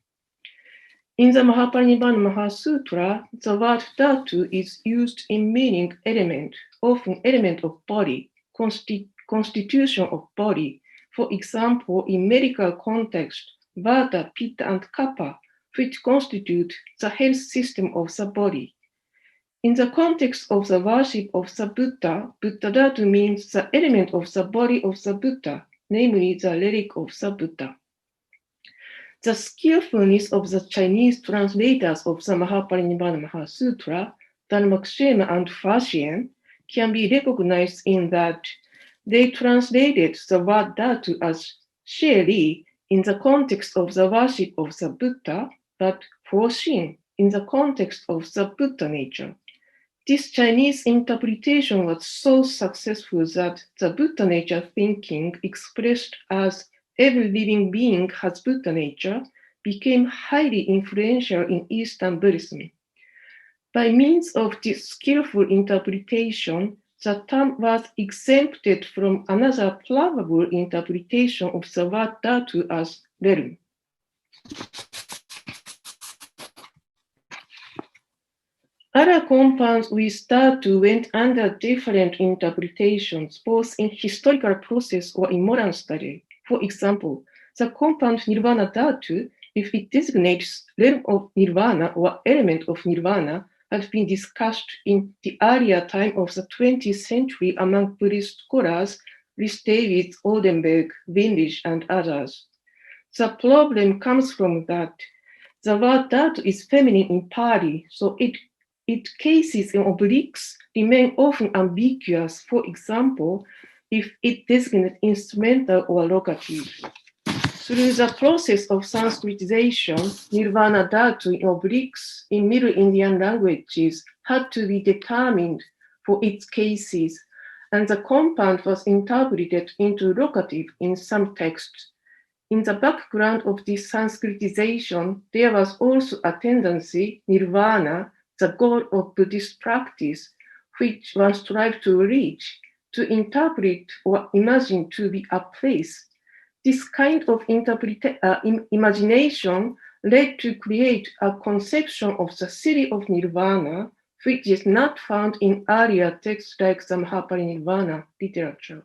In the Mahaparinibbana Mahasutra, the word Dhatu is used in meaning element, often element of body, constitution of body. For example, in medical context, Vata, Pitta, and Kapha, which constitute the health system of the body. In the context of the worship of the Buddha, Bodhisattvabhūmi means the element of the body of the Buddha, namely the relic of the Buddha. The skillfulness of the Chinese translators of the Mahaparinibbana Mahasutra, Dharmakshema and Faxian, can be recognized in that they translated the word Dhatu as Sheli in the context of the worship of the Buddha, but Foshin in the context of the Buddha nature. This Chinese interpretation was so successful that the Buddha nature thinking expressed as every living being has Buddha nature became highly influential in Eastern Buddhism. By means of this skillful interpretation, the term was exempted from another probable interpretation of the word Dhatu as realm. Other compounds with Dhatu went under different interpretations, both in historical process or in modern study. For example, the compound Nirvana Dhatu, if it designates realm of Nirvana or element of Nirvana, had been discussed in the earlier time of the 20th century among Buddhist scholars, Rhys Davids, Oldenburg, Winrich, and others. The problem comes from that the word Dhatu is feminine in Pali, so its cases in obliques remain often ambiguous. For example, if it designates instrumental or locative. Through the process of Sanskritization, Nirvana Dhatu in obliques in Middle Indian languages had to be determined for its cases, and the compound was interpreted into locative in some texts. In the background of this Sanskritization, there was also a tendency, nirvana, the goal of Buddhist practice, which one strived to reach, to interpret or imagine to be a place. This kind of imagination led to create a conception of the city of nirvana, which is not found in earlier texts like the Mahaparinibbana literature.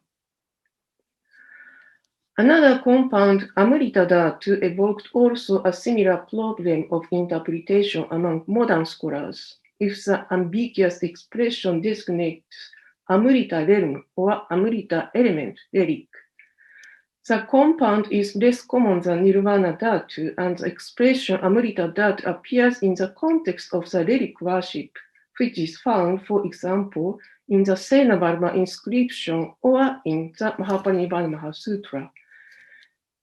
Another compound, Amrita Dhatu, evoked also a similar problem of interpretation among modern scholars. If the ambiguous expression designates Amrita realm or Amrita element, relic, the compound is less common than Nirvana Dhatu, and the expression Amrita Dhatu appears in the context of the relic worship, which is found, for example, in the Senavarma inscription or in the Mahaparinibbana Mahasutra.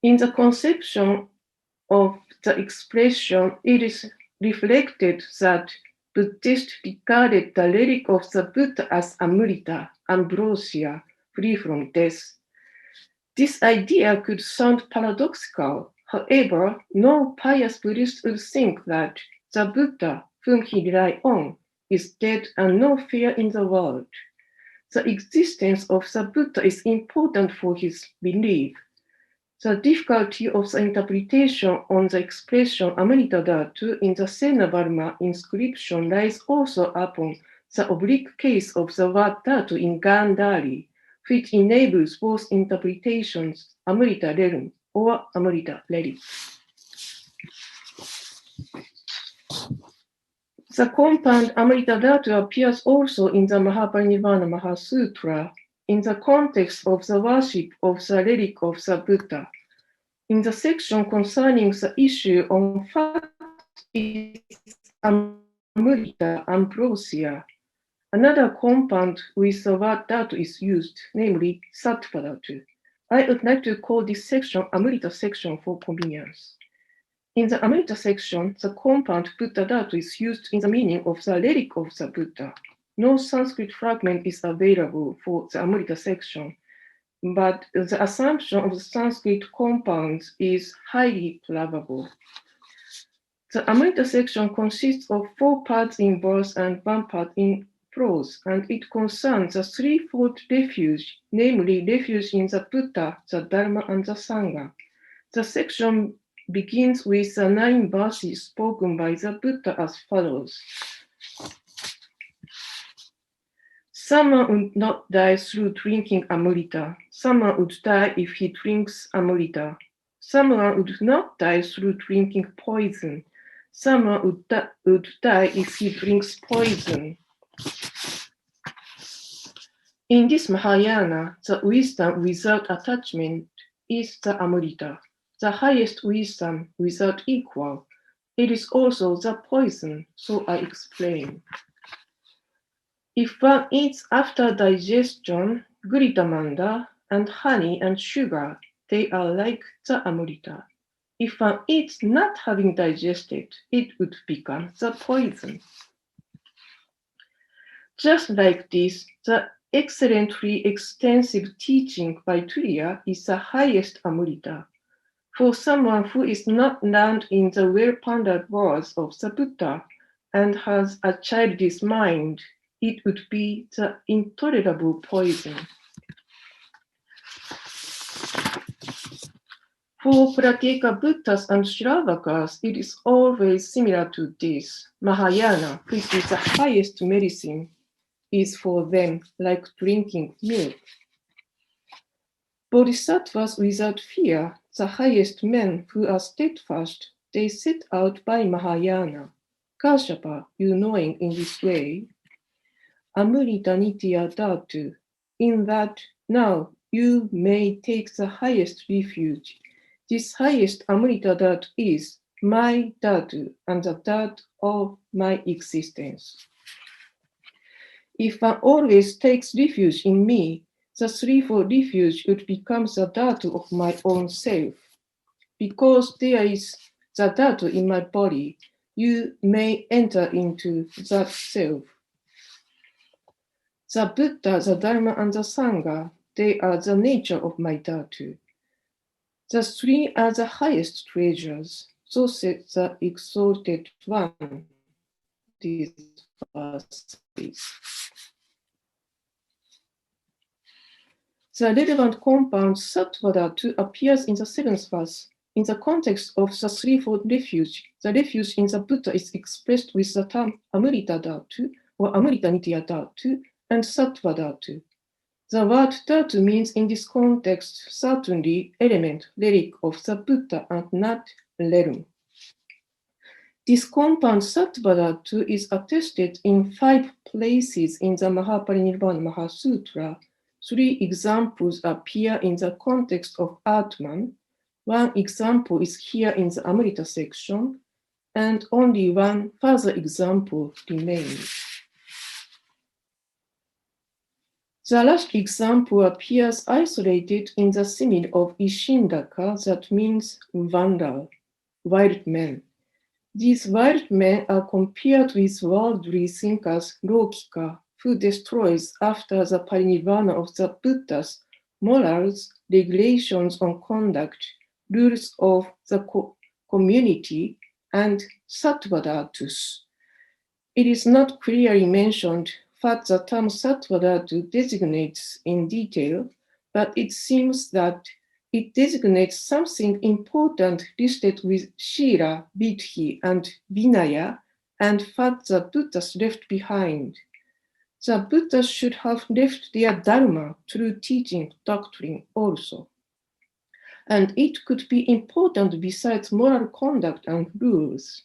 In the conception of the expression, it is reflected that Buddhists regarded the relic of the Buddha as Amrita, ambrosia, free from death. This idea could sound paradoxical. However, no pious Buddhist would think that the Buddha, whom he relied on, is dead and no fear in the world. The existence of the Buddha is important for his belief. The difficulty of the interpretation on the expression Amritadhātu in the Sena-Varma inscription lies also upon the oblique case of the word dhatu in Gandhari, which enables both interpretations Amrita Rerum or Amrita Relic. The compound Amritadhātu appears also in the Mahaparinirvāna Mahasutra in the context of the worship of the relic of the Buddha. In the section concerning the issue on what is Amrita Ambrosia, another compound with the word dhatu is used, namely Sattvadhātu. I would like to call this section Amrita section for convenience. In the Amrita section, the compound Buddha dhatu is used in the meaning of the relic of the Buddha. No Sanskrit fragment is available for the Amrita section, but the assumption of the Sanskrit compounds is highly probable. The Amrita section consists of 4 parts in verse and 1 part in prose, and it concerns the threefold refuge, namely refuge in the Buddha, the Dharma, and the Sangha. The section begins with the 9 verses spoken by the Buddha as follows. Someone would not die through drinking Amrita. Someone would die if he drinks Amrita. Someone would not die through drinking poison. Someone would die if he drinks poison. In this Mahayana, the wisdom without attachment is the Amrita, the highest wisdom without equal. It is also the poison, so I explain. If one eats after digestion, glutamanda and honey and sugar, they are like the Amrita. If one eats not having digested, it would become the poison. Just like this, the excellently extensive teaching by Turiya is the highest Amrita. For someone who is not learned in the well-pondered words of the Buddha and has a childish mind, it would be the intolerable poison. For Pratyeka Buddhas and Shravakas, it is always similar to this. Mahayana, which is the highest medicine, is for them like drinking milk. Bodhisattvas without fear, the highest men who are steadfast, they set out by Mahayana. Kashyapa, you knowing in this way, Amrita Nitya Dhatu, in that now you may take the highest refuge. This highest Amrita Dhatu is my Dhatu and the Dhatu of my existence. If one always takes refuge in me, the threefold refuge would become the Dhatu of my own self. Because there is the Dhatu in my body, you may enter into that self. The Buddha, the Dharma, and the Sangha, they are the nature of my Dhatu. The three are the highest treasures, so said the exalted one. These verses. The relevant compound Sattvadhātu appears in the 7th verse. In the context of the threefold refuge, the refuge in the Buddha is expressed with the term Amrita Dhatu or Amrita Nitya Dhatu and Sattvadhātu. The word Dhatu means in this context certainly element, relic of the Buddha and not realm. This compound Sattvadhātu is attested in 5 places in the Mahaparinirvāna Mahasutra. 3 examples appear in the context of Ātman. 1 example is here in the Amrita section, and only 1 further example remains. The last example appears isolated in the simile of Ishindaka, that means vandal, wild men. These wild men are compared with worldly thinkers Lokika, who destroys after the parinirvana of the Buddhas morals, regulations on conduct, rules of the community, and Sattvadhātus. It is not clearly mentioned what the term Sattvadhātu designates in detail, but it seems that it designates something important listed with Shila, Vidhi, and Vinaya, and what the Buddhas left behind. The Buddhas should have left their Dharma, true teaching, doctrine also. And it could be important besides moral conduct and rules.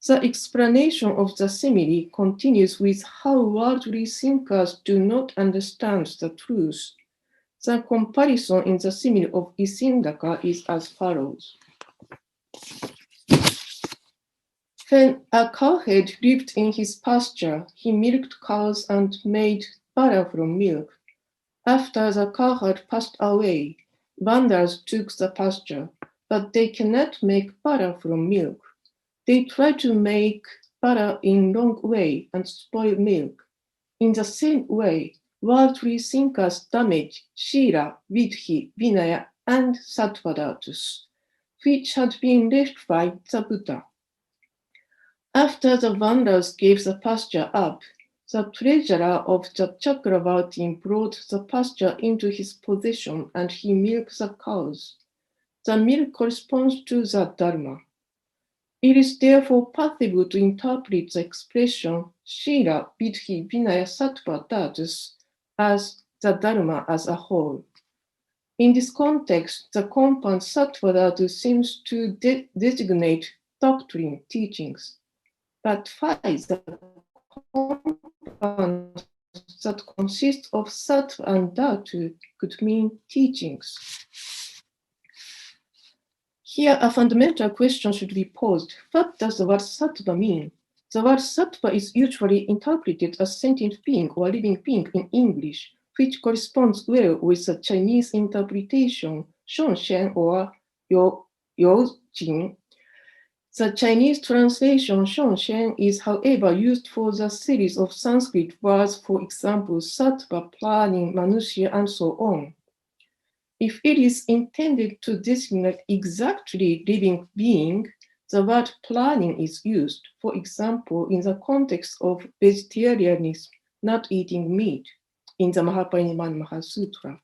The explanation of the simile continues with how worldly thinkers do not understand the truth. The comparison in the simile of Isindaka is as follows. When a cowhead lived in his pasture, he milked cows and made butter from milk. After the cowherd passed away, vandals took the pasture, but they cannot make butter from milk. They try to make butter in wrong way and spoil milk. In the same way, worldly thinkers damage Shila, Vidhi, Vinaya, and Sattvadhātus, which had been left by the Buddha. After the vandals gave the pasture up, the treasurer of the Chakravartin brought the pasture into his possession and he milked the cows. The milk corresponds to the Dharma. It is therefore possible to interpret the expression Shila, Vidhi, Vinaya, Sattvadhātus as the Dharma as a whole. In this context, the compound Sattvadhātu seems to designate doctrine, teachings. But why the compound that consists of Sattva and Dhātu could mean teachings? Here, a fundamental question should be posed. What does the word Sattva mean? The word Sattva is usually interpreted as sentient being or living being in English, which corresponds well with the Chinese interpretation, Shōngshen or Yōjing. The Chinese translation Shōngshen is, however, used for the series of Sanskrit words, for example, Sattva, planning, Manushya, and so on. If it is intended to designate exactly living being, the word planning is used, for example, in the context of vegetarianism, not eating meat, in the Mahaparinibbana Sutra.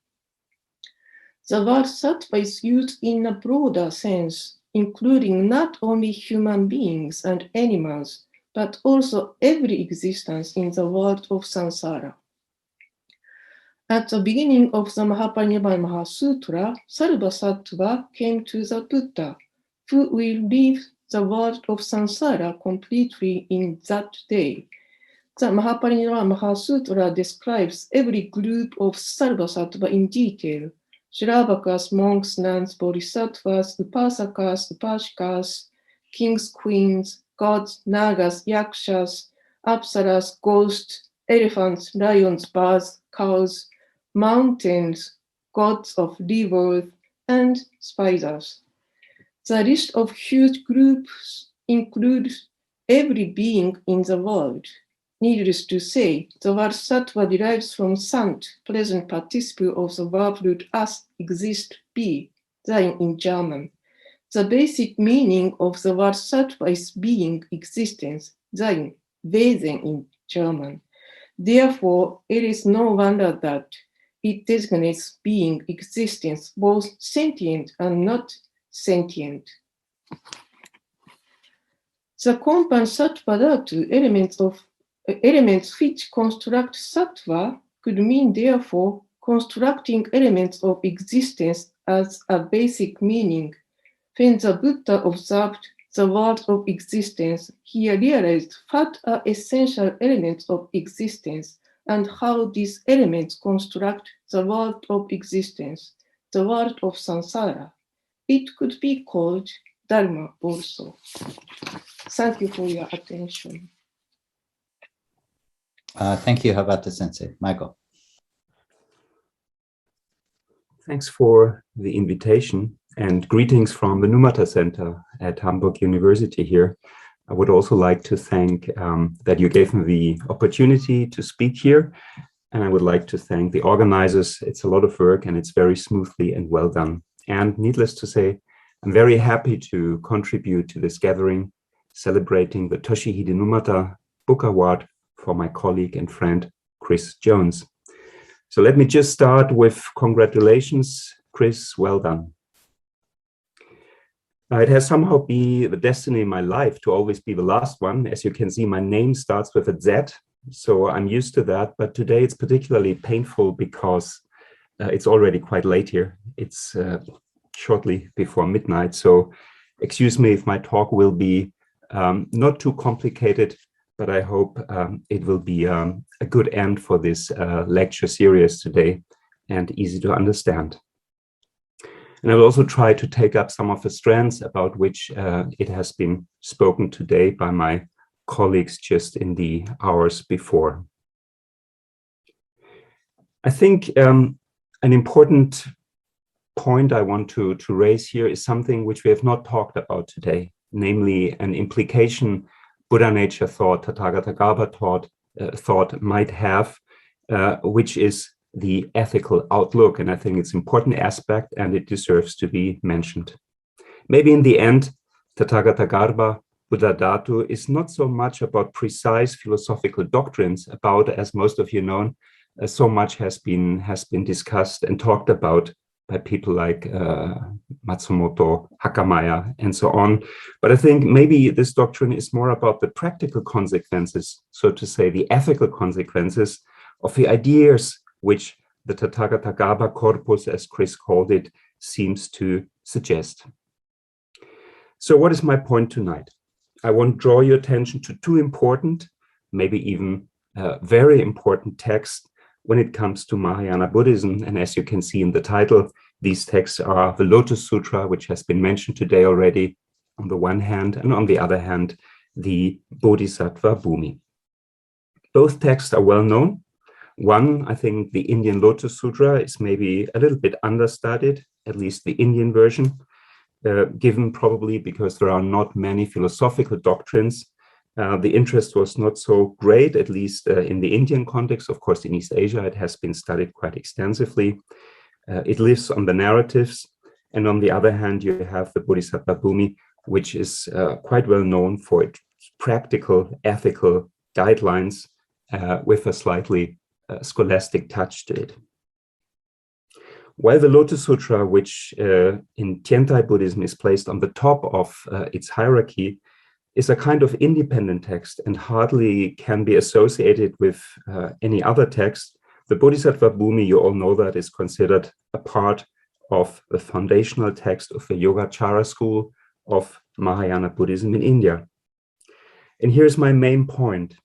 The word Sattva is used in a broader sense, including not only human beings and animals, but also every existence in the world of samsara. At the beginning of the Mahaparinibbana Sutra, Sarvasatva came to the Buddha, who will leave the world of samsara completely in that day. The Mahaparinibbana Sutra describes every group of Sarvasatva in detail: Shravakas, monks, nuns, bodhisattvas, upasakas, upashikas, kings, queens, gods, nagas, yakshas, apsaras, ghosts, elephants, lions, birds, cows, mountains, gods of rebirth, and spiders. The list of huge groups includes every being in the world. Needless to say, the word Sattva derives from Sant, present participle of the verb root as, exist, be, sein in German. The basic meaning of the word Sattva is being, existence, sein, Wesen in German. Therefore, it is no wonder that it designates being, existence, both sentient and not sentient. The compound Sattvadhātu elements which construct Sattva could mean, therefore, constructing elements of existence as a basic meaning. When the Buddha observed the world of existence, he realized what are essential elements of existence and how these elements construct the world of existence, the world of samsara. It could be called Dharma also. Thank you for your attention. Thank you, Habata Sensei. Michael. Thanks for the invitation and greetings from the Numata Center at Hamburg University here. I would also like to thank that you gave me the opportunity to speak here. And I would like to thank the organizers. It's a lot of work and it's very smoothly and well done. And needless to say, I'm very happy to contribute to this gathering, celebrating the Toshihide Numata Book Award for my colleague and friend, Chris Jones. So let me just start with congratulations Chris, well done. It has somehow been the destiny in my life to always be the last one. As you can see, my name starts with a Z, so I'm used to that. But today it's particularly painful because it's already quite late here. It's shortly before midnight. So excuse me if my talk will be not too complicated, but I hope it will be a good end for this lecture series today and easy to understand. And I will also try to take up some of the strands about which it has been spoken today by my colleagues just in the hours before. I think an important point I want to raise here is something which we have not talked about today, namely an implication Buddha nature thought, Tathāgatagarbha thought might have, which is the ethical outlook. And I think it's an important aspect and it deserves to be mentioned. Maybe in the end, Tathāgatagarbha, Bodhisattvabhūmi is not so much about precise philosophical doctrines, about, as most of you know, so much has been discussed and talked about by people like Matsumoto, Hakamaya, and so on. But I think maybe this doctrine is more about the practical consequences, so to say, the ethical consequences of the ideas which the Tathāgatagarbha corpus, as Chris called it, seems to suggest. So what is my point tonight? I want to draw your attention to two important, maybe even very important texts when it comes to Mahayana Buddhism. And as you can see in the title, these texts are the Lotus Sutra, which has been mentioned today already on the one hand, and on the other hand, the Bodhisattvabhūmi. Both texts are well known. One, I think the Indian Lotus Sutra is maybe a little bit understudied, at least the Indian version, given probably because there are not many philosophical doctrines. The interest was not so great, at least in the Indian context. Of course, in East Asia, it has been studied quite extensively. It lives on the narratives. And on the other hand, you have the Bodhisattvabhūmi, which is quite well known for its practical, ethical guidelines with a slightly scholastic touch to it. While the Lotus Sutra, which in Tiantai Buddhism is placed on the top of its hierarchy, is a kind of independent text and hardly can be associated with any other text, the Bodhisattvabhūmi, you all know that, is considered a part of the foundational text of the Yogacara school of Mahayana Buddhism in India. And here's my main point.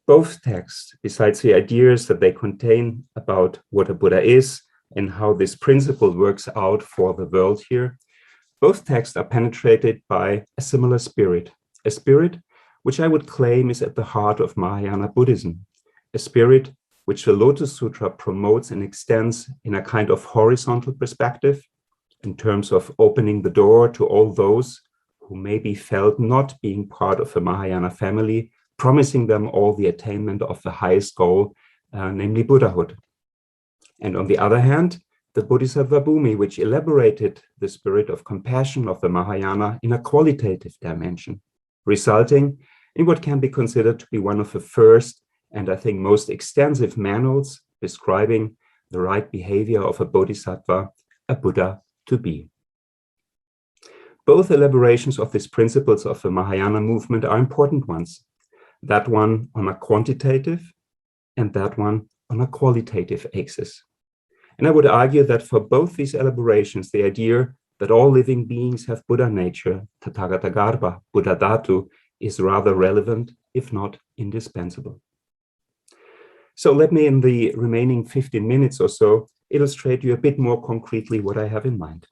Both texts, besides the ideas that they contain about what a Buddha is and how this principle works out for the world here, both texts are penetrated by a similar spirit, a spirit which I would claim is at the heart of Mahayana Buddhism, a spirit which the Lotus Sutra promotes and extends in a kind of horizontal perspective in terms of opening the door to all those who maybe felt not being part of the Mahayana family, promising them all the attainment of the highest goal, namely Buddhahood. And on the other hand, the Bodhisattvabhūmi, which elaborated the spirit of compassion of the Mahayana in a qualitative dimension, resulting in what can be considered to be one of the first and I think most extensive manuals describing the right behavior of a bodhisattva, a Buddha to be. Both elaborations of these principles of the Mahayana movement are important ones, that one on a quantitative and that one on a qualitative axis. And I would argue that for both these elaborations, the idea that all living beings have Buddha nature, Tathāgatagarbha, Buddhisattvabhūmi, is rather relevant, if not indispensable. So let me, in the remaining 15 minutes or so, illustrate you a bit more concretely what I have in mind.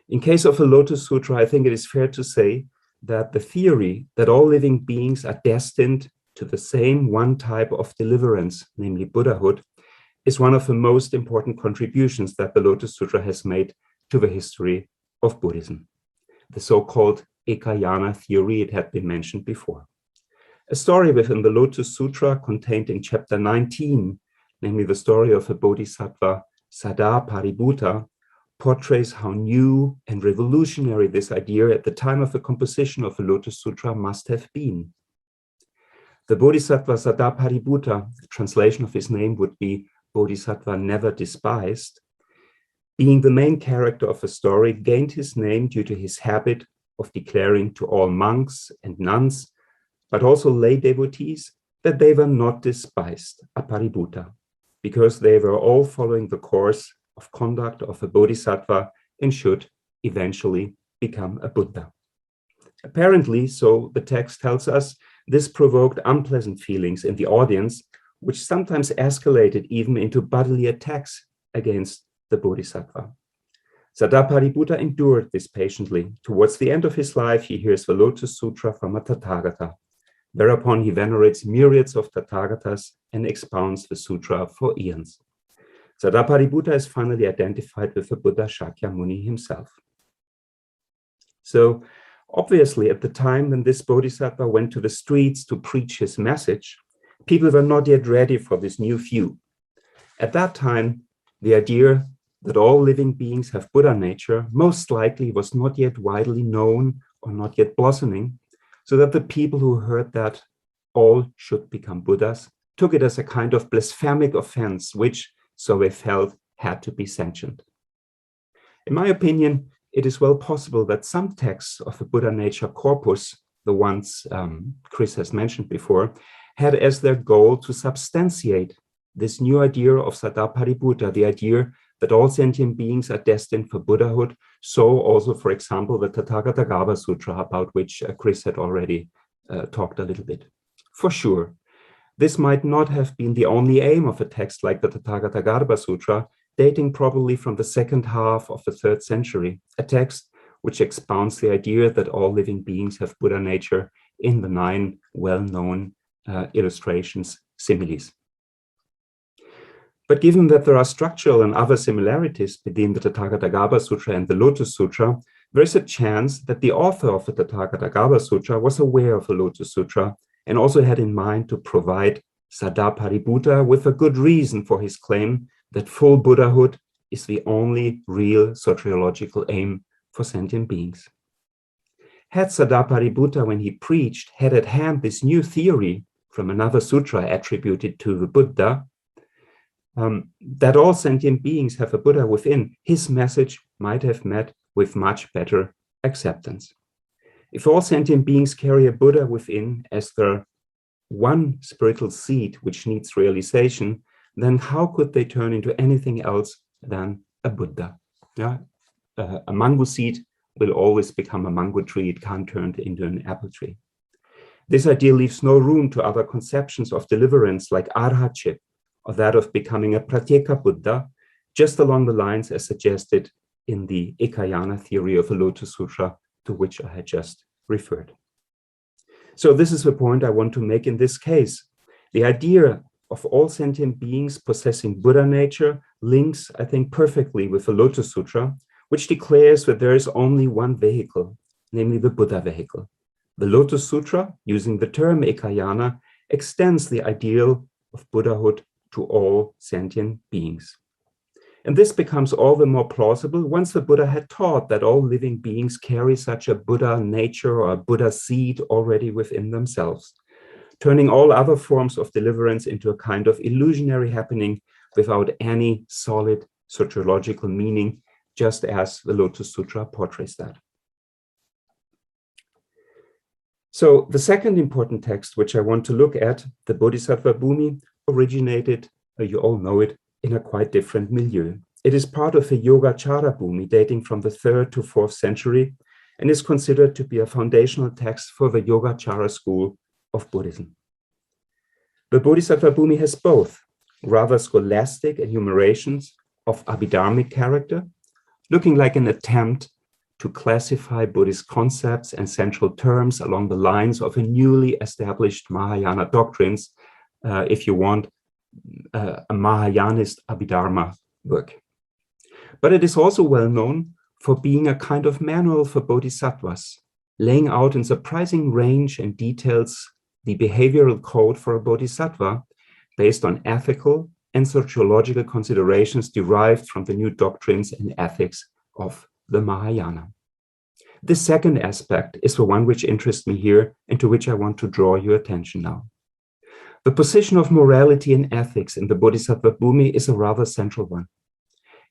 In case of the Lotus Sutra, I think it is fair to say that the theory that all living beings are destined to the same one type of deliverance, namely Buddhahood, is one of the most important contributions that the Lotus Sutra has made to the history of Buddhism. The so-called Ekayana theory, it had been mentioned before. A story within the Lotus Sutra contained in chapter 19, namely the story of a bodhisattva, Saddha portrays how new and revolutionary this idea at the time of the composition of the Lotus Sutra must have been. The bodhisattva Saddha, the translation of his name would be Bodhisattva never despised, being the main character of a story, gained his name due to his habit of declaring to all monks and nuns, but also lay devotees, that they were not despised, aparibhuta, because they were all following the course of conduct of a bodhisattva and should eventually become a Buddha. Apparently, so the text tells us, this provoked unpleasant feelings in the audience, which sometimes escalated even into bodily attacks against the bodhisattva. Sadaparibhuta endured this patiently. Towards the end of his life, he hears the Lotus Sutra from a Tathāgata, whereupon he venerates myriads of Tathāgatas and expounds the sutra for eons. Sadaparibhuta is finally identified with the Buddha Shakyamuni himself. So, obviously, at the time when this bodhisattva went to the streets to preach his message, people were not yet ready for this new view. At that time, the idea that all living beings have Buddha nature most likely was not yet widely known or not yet blossoming, so that the people who heard that all should become Buddhas took it as a kind of blasphemic offense, which, so they felt, had to be sanctioned. In my opinion, it is well possible that some texts of the Buddha nature corpus, the ones Chris has mentioned before, had as their goal to substantiate this new idea of Sadaparibhuta, the idea that all sentient beings are destined for Buddhahood. So also, for example, the Tathāgatagarbha Sutra, about which Chris had already talked a little bit. For sure, this might not have been the only aim of a text like the Tathāgatagarbha Sutra, dating probably from the second half of the 3rd century, a text which expounds the idea that all living beings have Buddha nature in the 9 well-known illustrations, similes. But given that there are structural and other similarities between the Tathāgatagarbha Sutra and the Lotus Sutra, there is a chance that the author of the Tathāgatagarbha Sutra was aware of the Lotus Sutra and also had in mind to provide Sadaparibhuta with a good reason for his claim that full Buddhahood is the only real soteriological aim for sentient beings. Had Sadaparibhuta, when he preached, had at hand this new theory from another sutra attributed to the Buddha, that all sentient beings have a Buddha within, his message might have met with much better acceptance. If all sentient beings carry a Buddha within as their one spiritual seed which needs realization, then how could they turn into anything else than a Buddha? Yeah? A mango seed will always become a mango tree. It can't turn into an apple tree. This idea leaves no room to other conceptions of deliverance like arhatship, or that of becoming a pratyeka Buddha, just along the lines as suggested in the Ekayana theory of the Lotus Sutra, to which I had just referred. So this is the point I want to make in this case. The idea of all sentient beings possessing Buddha nature links, I think, perfectly with the Lotus Sutra, which declares that there is only one vehicle, namely the Buddha vehicle. The Lotus Sutra, using the term Ekayana, extends the ideal of Buddhahood to all sentient beings. And this becomes all the more plausible once the Buddha had taught that all living beings carry such a Buddha nature or a Buddha seed already within themselves, turning all other forms of deliverance into a kind of illusionary happening without any solid soteriological meaning, just as the Lotus Sutra portrays that. So the second important text which I want to look at, the Bodhisattvabhūmi, originated, you all know it, in a quite different milieu. It is part of the Yogacara Bhumi dating from the 3rd to 4th century and is considered to be a foundational text for the Yogacara school of Buddhism. The Bodhisattvabhūmi has both rather scholastic enumerations of abhidharmic character, looking like an attempt to classify Buddhist concepts and central terms along the lines of a newly established Mahayana doctrines, if you want, a Mahayanist Abhidharma work. But it is also well known for being a kind of manual for bodhisattvas, laying out in surprising range and details the behavioral code for a bodhisattva based on ethical and sociological considerations derived from the new doctrines and ethics of the Mahayana. This second aspect is the one which interests me here and to which I want to draw your attention now. The position of morality and ethics in the Bodhisattvabhūmi is a rather central one.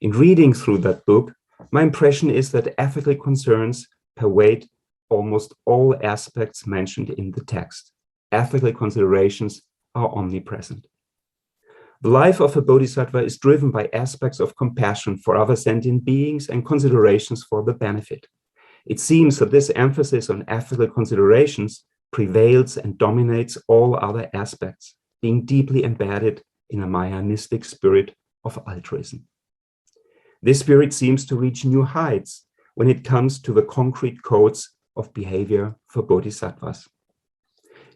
In reading through that book, my impression is that ethical concerns pervade almost all aspects mentioned in the text. Ethical considerations are omnipresent. The life of a bodhisattva is driven by aspects of compassion for other sentient beings and considerations for the benefit. It seems that this emphasis on ethical considerations prevails and dominates all other aspects, being deeply embedded in a Mahayanistic spirit of altruism. This spirit seems to reach new heights when it comes to the concrete codes of behavior for bodhisattvas.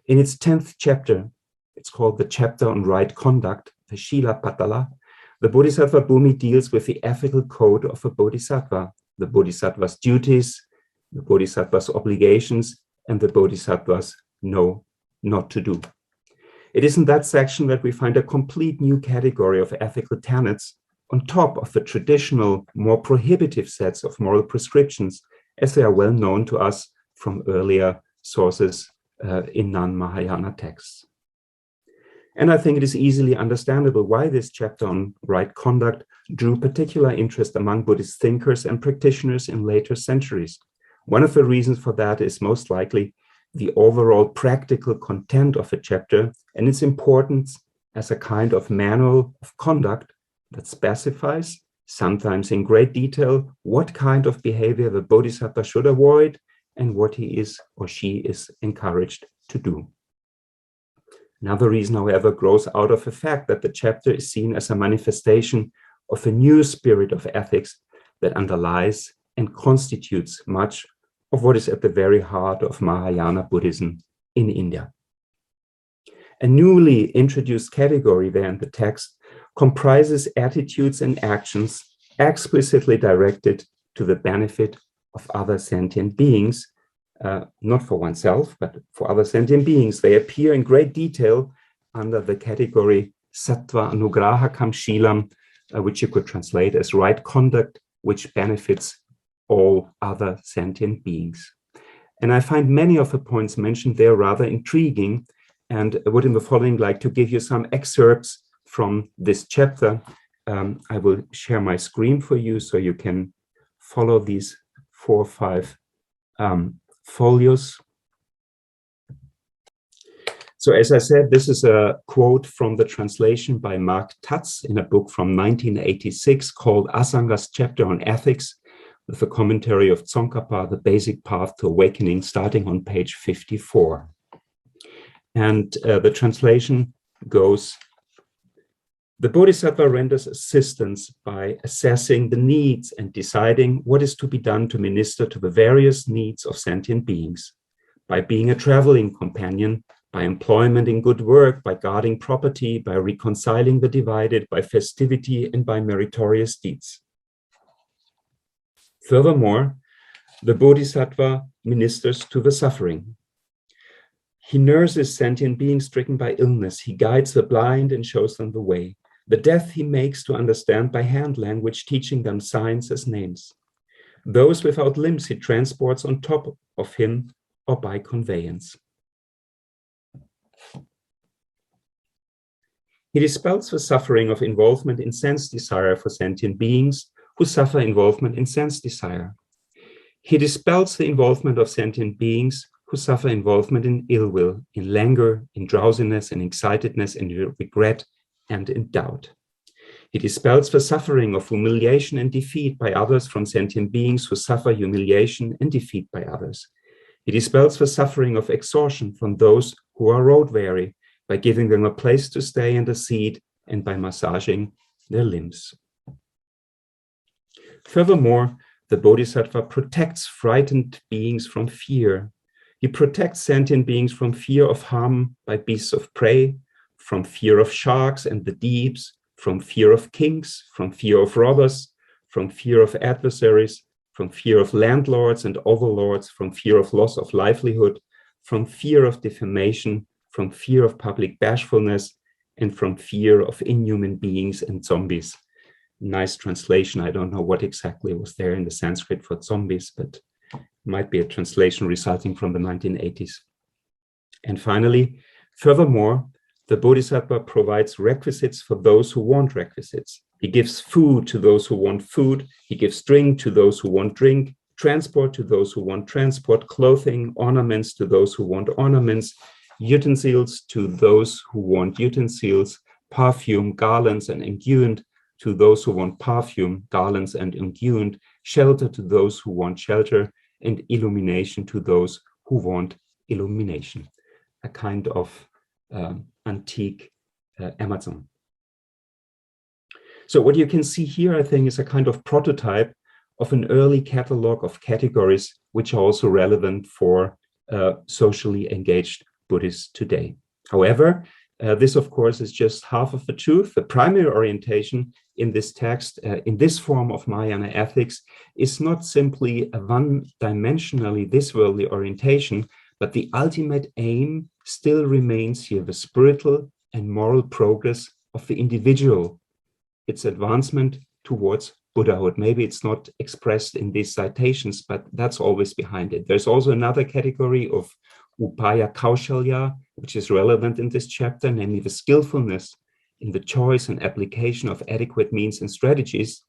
In its 10th chapter, it's called the chapter on right conduct, the Shila Patala, the Bodhisattvabhūmi deals with the ethical code of a bodhisattva, the bodhisattva's duties, the bodhisattva's obligations, and the bodhisattva's know not to do. It is in that section that we find a complete new category of ethical tenets on top of the traditional, more prohibitive sets of moral prescriptions, as they are well known to us from earlier sources in non-Mahayana texts. And I think it is easily understandable why this chapter on right conduct drew particular interest among Buddhist thinkers and practitioners in later centuries. One of the reasons for that is most likely the overall practical content of the chapter and its importance as a kind of manual of conduct that specifies, sometimes in great detail, what kind of behavior the bodhisattva should avoid and what he is or she is encouraged to do. Another reason, however, grows out of the fact that the chapter is seen as a manifestation of a new spirit of ethics that underlies and constitutes much of what is at the very heart of Mahayana Buddhism in India. A newly introduced category there in the text comprises attitudes and actions explicitly directed to the benefit of other sentient beings, not for oneself, but for other sentient beings. They appear in great detail under the category Sattva Anugrahakam Shilam, which you could translate as right conduct, which benefits all other sentient beings. And I find many of the points mentioned there rather intriguing, and I would in the following like to give you some excerpts from this chapter. I will share my screen for you so you can follow these 4 or 5 folios. So as I said, this is a quote from the translation by Mark Tutz in a book from 1986 called Asanga's Chapter on Ethics, with a commentary of Tsongkhapa, The Basic Path to Awakening, starting on page 54. And the translation goes, the Bodhisattva renders assistance by assessing the needs and deciding what is to be done to minister to the various needs of sentient beings, by being a traveling companion, by employment in good work, by guarding property, by reconciling the divided, by festivity, and by meritorious deeds. Furthermore, the Bodhisattva ministers to the suffering. He nurses sentient beings stricken by illness. He guides the blind and shows them the way. The deaf he makes to understand by hand language, teaching them signs as names. Those without limbs he transports on top of him or by conveyance. He dispels the suffering of involvement in sense desire for sentient beings who suffer involvement in sense desire. He dispels the involvement of sentient beings who suffer involvement in ill will, in languor, in drowsiness, in excitedness, in regret, and in doubt. He dispels the suffering of humiliation and defeat by others from sentient beings who suffer humiliation and defeat by others. He dispels the suffering of exhaustion from those who are road-weary by giving them a place to stay and a seat, and by massaging their limbs. Furthermore, the Bodhisattva protects frightened beings from fear. He protects sentient beings from fear of harm by beasts of prey, from fear of sharks and the deeps, from fear of kings, from fear of robbers, from fear of adversaries, from fear of landlords and overlords, from fear of loss of livelihood, from fear of defamation, from fear of public bashfulness, and from fear of inhuman beings and zombies. Nice translation. I don't know what exactly was there in the Sanskrit for zombies, but it might be a translation resulting from the 1980s. And finally, furthermore, the Bodhisattva provides requisites for those who want requisites. He gives food to those who want food. He gives drink to those who want drink, transport to those who want transport, clothing, ornaments to those who want ornaments, utensils to those who want utensils, perfume, garlands, and unguent to those who want perfume, garlands, and unguent, shelter to those who want shelter, and illumination to those who want illumination. A kind of antique Amazon. So what you can see here, I think, is a kind of prototype of an early catalog of categories which are also relevant for socially engaged Buddhists today. However, this, of course, is just half of the truth. The primary orientation in this text, in this form of Mahayana ethics, is not simply a one-dimensionally this worldly orientation, but the ultimate aim still remains here the spiritual and moral progress of the individual, its advancement towards Buddhahood. Maybe it's not expressed in these citations, but that's always behind it. There's also another category of upaya kaushalya, which is relevant in this chapter, namely the skillfulness in the choice and application of adequate means and strategies,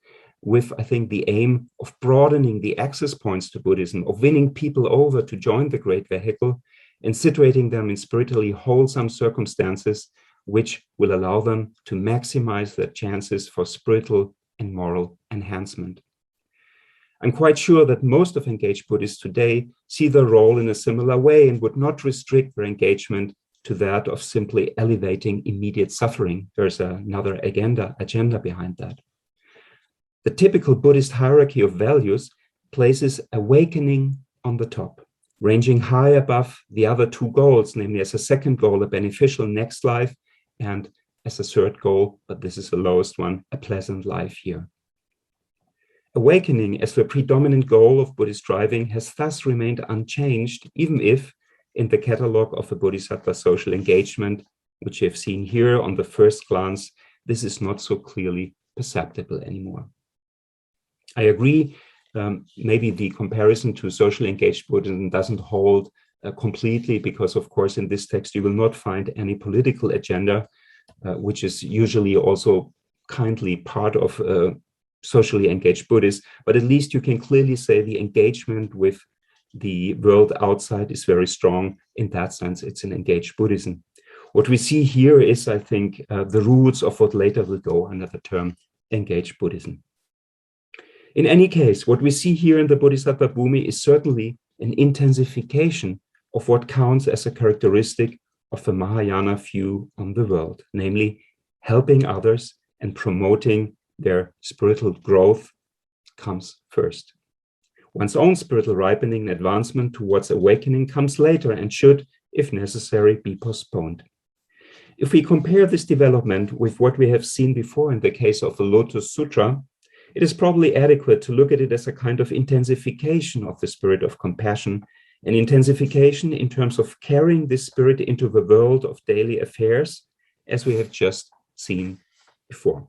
with, I think, the aim of broadening the access points to Buddhism, of winning people over to join the great vehicle, and situating them in spiritually wholesome circumstances, which will allow them to maximize their chances for spiritual and moral enhancement. I'm quite sure that most of engaged Buddhists today see their role in a similar way and would not restrict their engagement to that of simply elevating immediate suffering. There's another agenda behind that. The typical Buddhist hierarchy of values places awakening on the top, ranging high above the other two goals, namely as a second goal, a beneficial next life, and as a third goal, but this is the lowest one, a pleasant life here. Awakening as the predominant goal of Buddhist striving has thus remained unchanged, even if in the catalogue of the Bodhisattva social engagement, which you have seen here on the first glance, this is not so clearly perceptible anymore. I agree, maybe the comparison to socially engaged Buddhism doesn't hold completely, because of course in this text you will not find any political agenda, which is usually also kindly part of socially engaged Buddhists, but at least you can clearly say the engagement with the world outside is very strong. In that sense, it's an engaged Buddhism. What we see here is, I think, the roots of what later will go under the term engaged Buddhism. In any case, what we see here in the Bodhisattvabhūmi is certainly an intensification of what counts as a characteristic of the Mahayana view on the world, namely helping others and promoting their spiritual growth comes first. One's own spiritual ripening and advancement towards awakening comes later and should, if necessary, be postponed. If we compare this development with what we have seen before in the case of the Lotus Sutra, it is probably adequate to look at it as a kind of intensification of the spirit of compassion, an intensification in terms of carrying this spirit into the world of daily affairs, as we have just seen before.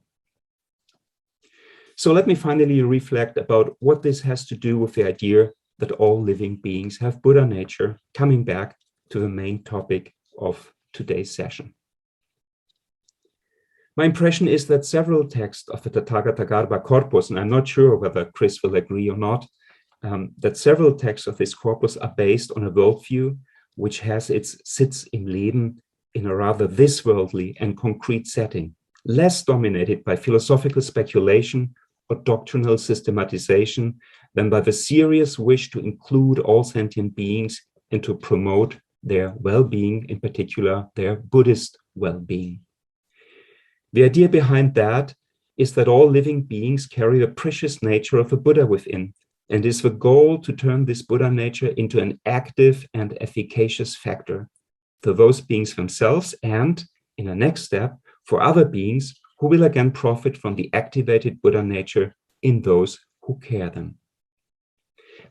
So let me finally reflect about what this has to do with the idea that all living beings have Buddha nature, coming back to the main topic of today's session. My impression is that several texts of the Tathāgatagarbha corpus, and I'm not sure whether Chris will agree or not, that several texts of this corpus are based on a worldview which has its Sitz im Leben in a rather this-worldly and concrete setting, less dominated by philosophical speculation or doctrinal systematization than by the serious wish to include all sentient beings and to promote their well-being, in particular their Buddhist well-being. The idea behind that is that all living beings carry the precious nature of a Buddha within, and is the goal to turn this Buddha nature into an active and efficacious factor for those beings themselves and, in a next step, for other beings who will again profit from the activated Buddha nature in those who care them.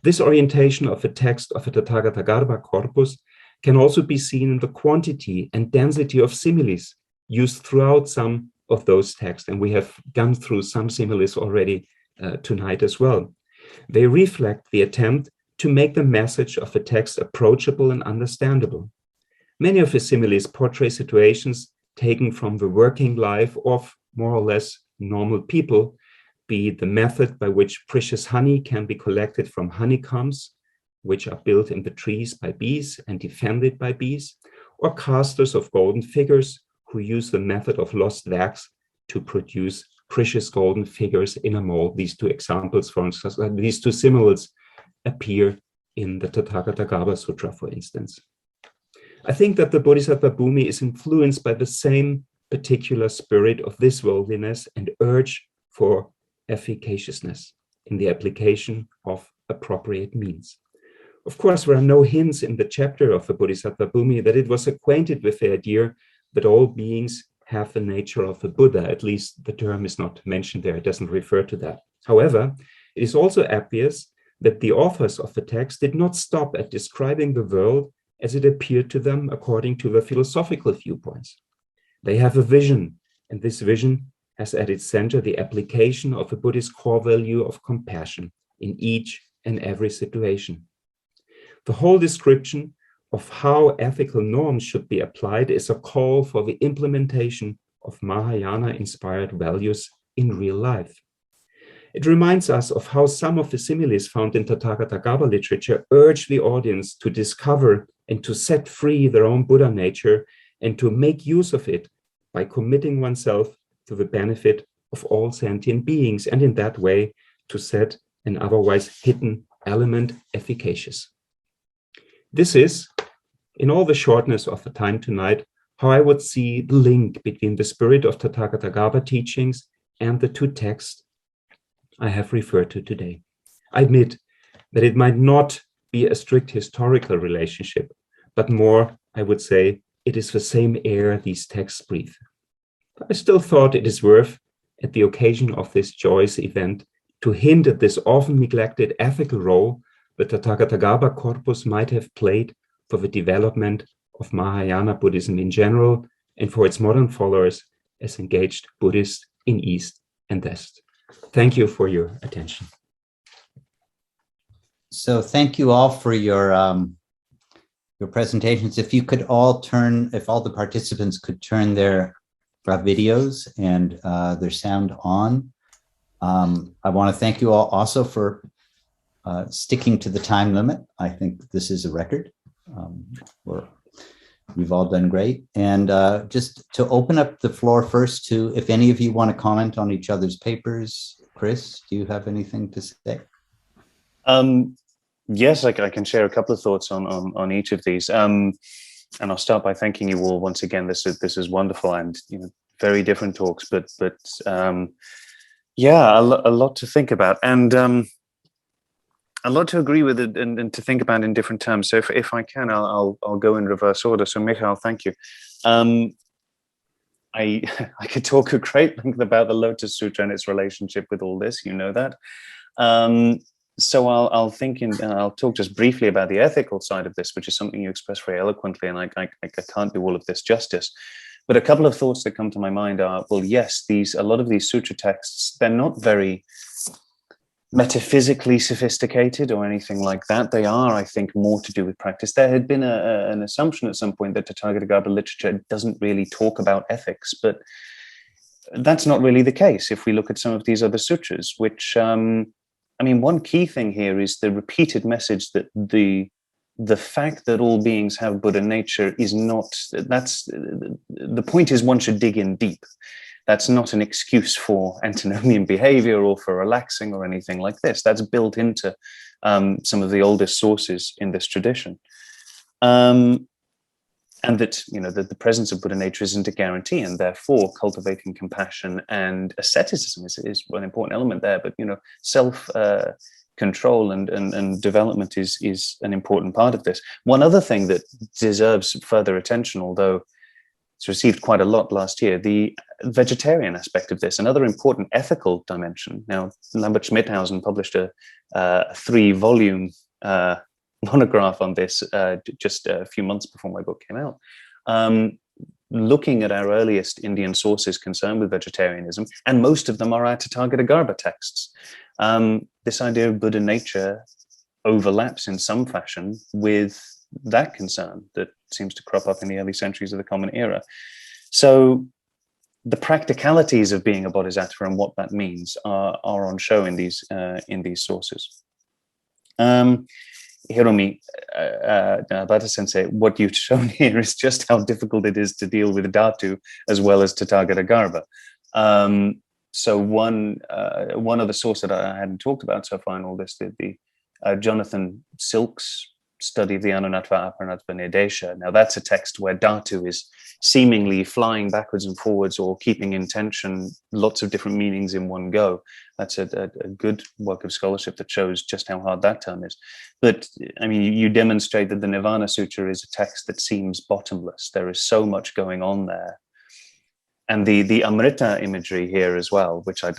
This orientation of the text of the Tathāgatagarbha corpus can also be seen in the quantity and density of similes used throughout some of those texts, and we have gone through some similes already tonight as well. They reflect the attempt to make the message of the text approachable and understandable. Many of the similes portray situations taken from the working life of more or less normal people, be the method by which precious honey can be collected from honeycombs, which are built in the trees by bees and defended by bees, or casters of golden figures who use the method of lost wax to produce precious golden figures in a mold. These two examples, for instance, these two similes appear in the Tathāgatagarbha Sutra, for instance. I think that the Bodhisattvabhūmi is influenced by the same particular spirit of this worldliness and urge for efficaciousness in the application of appropriate means. Of course, there are no hints in the chapter of the Bodhisattvabhūmi that it was acquainted with the idea that all beings have the nature of a Buddha. At least the term is not mentioned there. It doesn't refer to that. However, it is also obvious that the authors of the text did not stop at describing the world as it appeared to them according to their philosophical viewpoints. They have a vision, and this vision has at its center the application of a Buddhist core value of compassion in each and every situation. The whole description of how ethical norms should be applied is a call for the implementation of Mahayana-inspired values in real life. It reminds us of how some of the similes found in Tathāgatagarbha literature urge the audience to discover and to set free their own Buddha nature and to make use of it by committing oneself to the benefit of all sentient beings, and in that way to set an otherwise hidden element efficacious. This is, in all the shortness of the time tonight, how I would see the link between the spirit of Tathāgatagarbha teachings and the two texts I have referred to today. I admit that it might not be a strict historical relationship, but more, I would say, it is the same air these texts breathe. But I still thought it is worth, at the occasion of this joyous event, to hint at this often neglected ethical role that the Tathāgatagarbha corpus might have played for the development of Mahayana Buddhism in general and for its modern followers as engaged Buddhists in East and West. Thank you for your attention. So thank you all for your presentations. If you could all if all the participants could turn their videos and their sound on. I want to thank you all also for sticking to the time limit. I think this is a record. We've all done great. And just to open up the floor first to, if any of you want to comment on each other's papers. Chris, do you have anything to say? Yes, I can share a couple of thoughts on each of these. And I'll start by thanking you all once again. This is wonderful, and very different talks, but yeah, a lot to think about, and a lot to agree with, and to think about in different terms. So if I can, I'll go in reverse order. So Michael, thank you. I could talk at great length about the Lotus Sutra and its relationship with all this. You know that. So I'll talk just briefly about the ethical side of this, which is something you express very eloquently, and I can't do all of this justice. But a couple of thoughts that come to my mind are, well, yes, a lot of these sutra texts, they're not very metaphysically sophisticated or anything like that. They are, I think, more to do with practice. There had been an assumption at some point that Tathāgatagarbha literature doesn't really talk about ethics, but that's not really the case if we look at some of these other sutras, which, I mean, one key thing here is the repeated message that the fact that all beings have Buddha nature is not, the point is one should dig in deep. That's not an excuse for antinomian behavior or for relaxing or anything like this. That's built into some of the oldest sources in this tradition. And that, that the presence of Buddha nature isn't a guarantee, and therefore cultivating compassion and asceticism is an important element there. But, self control and development is an important part of this. One other thing that deserves further attention, although it's received quite a lot last year, the vegetarian aspect of this, another important ethical dimension. Now, Lambert Schmidhausen published a 3-volume monograph on this just a few months before my book came out, looking at our earliest Indian sources concerned with vegetarianism, and most of them are our Tathāgatagarbha texts. This idea of Buddha nature overlaps in some fashion with that concern that seems to crop up in the early centuries of the Common Era. So the practicalities of being a bodhisattva and what that means are on show in these sources. Hiromi, Habata sensei, what you've shown here is just how difficult it is to deal with dhatu as well as Tathāgatagarbha. So one other source that I hadn't talked about so far in all this, the Jonathan Silk's study of the Anunnatva Aparanatva Nirdesha. Now that's a text where dhatu is seemingly flying backwards and forwards or keeping in tension lots of different meanings in one go. That's a good work of scholarship that shows just how hard that term is. But I mean, you demonstrate that the Nirvana Sutra is a text that seems bottomless. There is so much going on there. And the Amrita imagery here as well, which I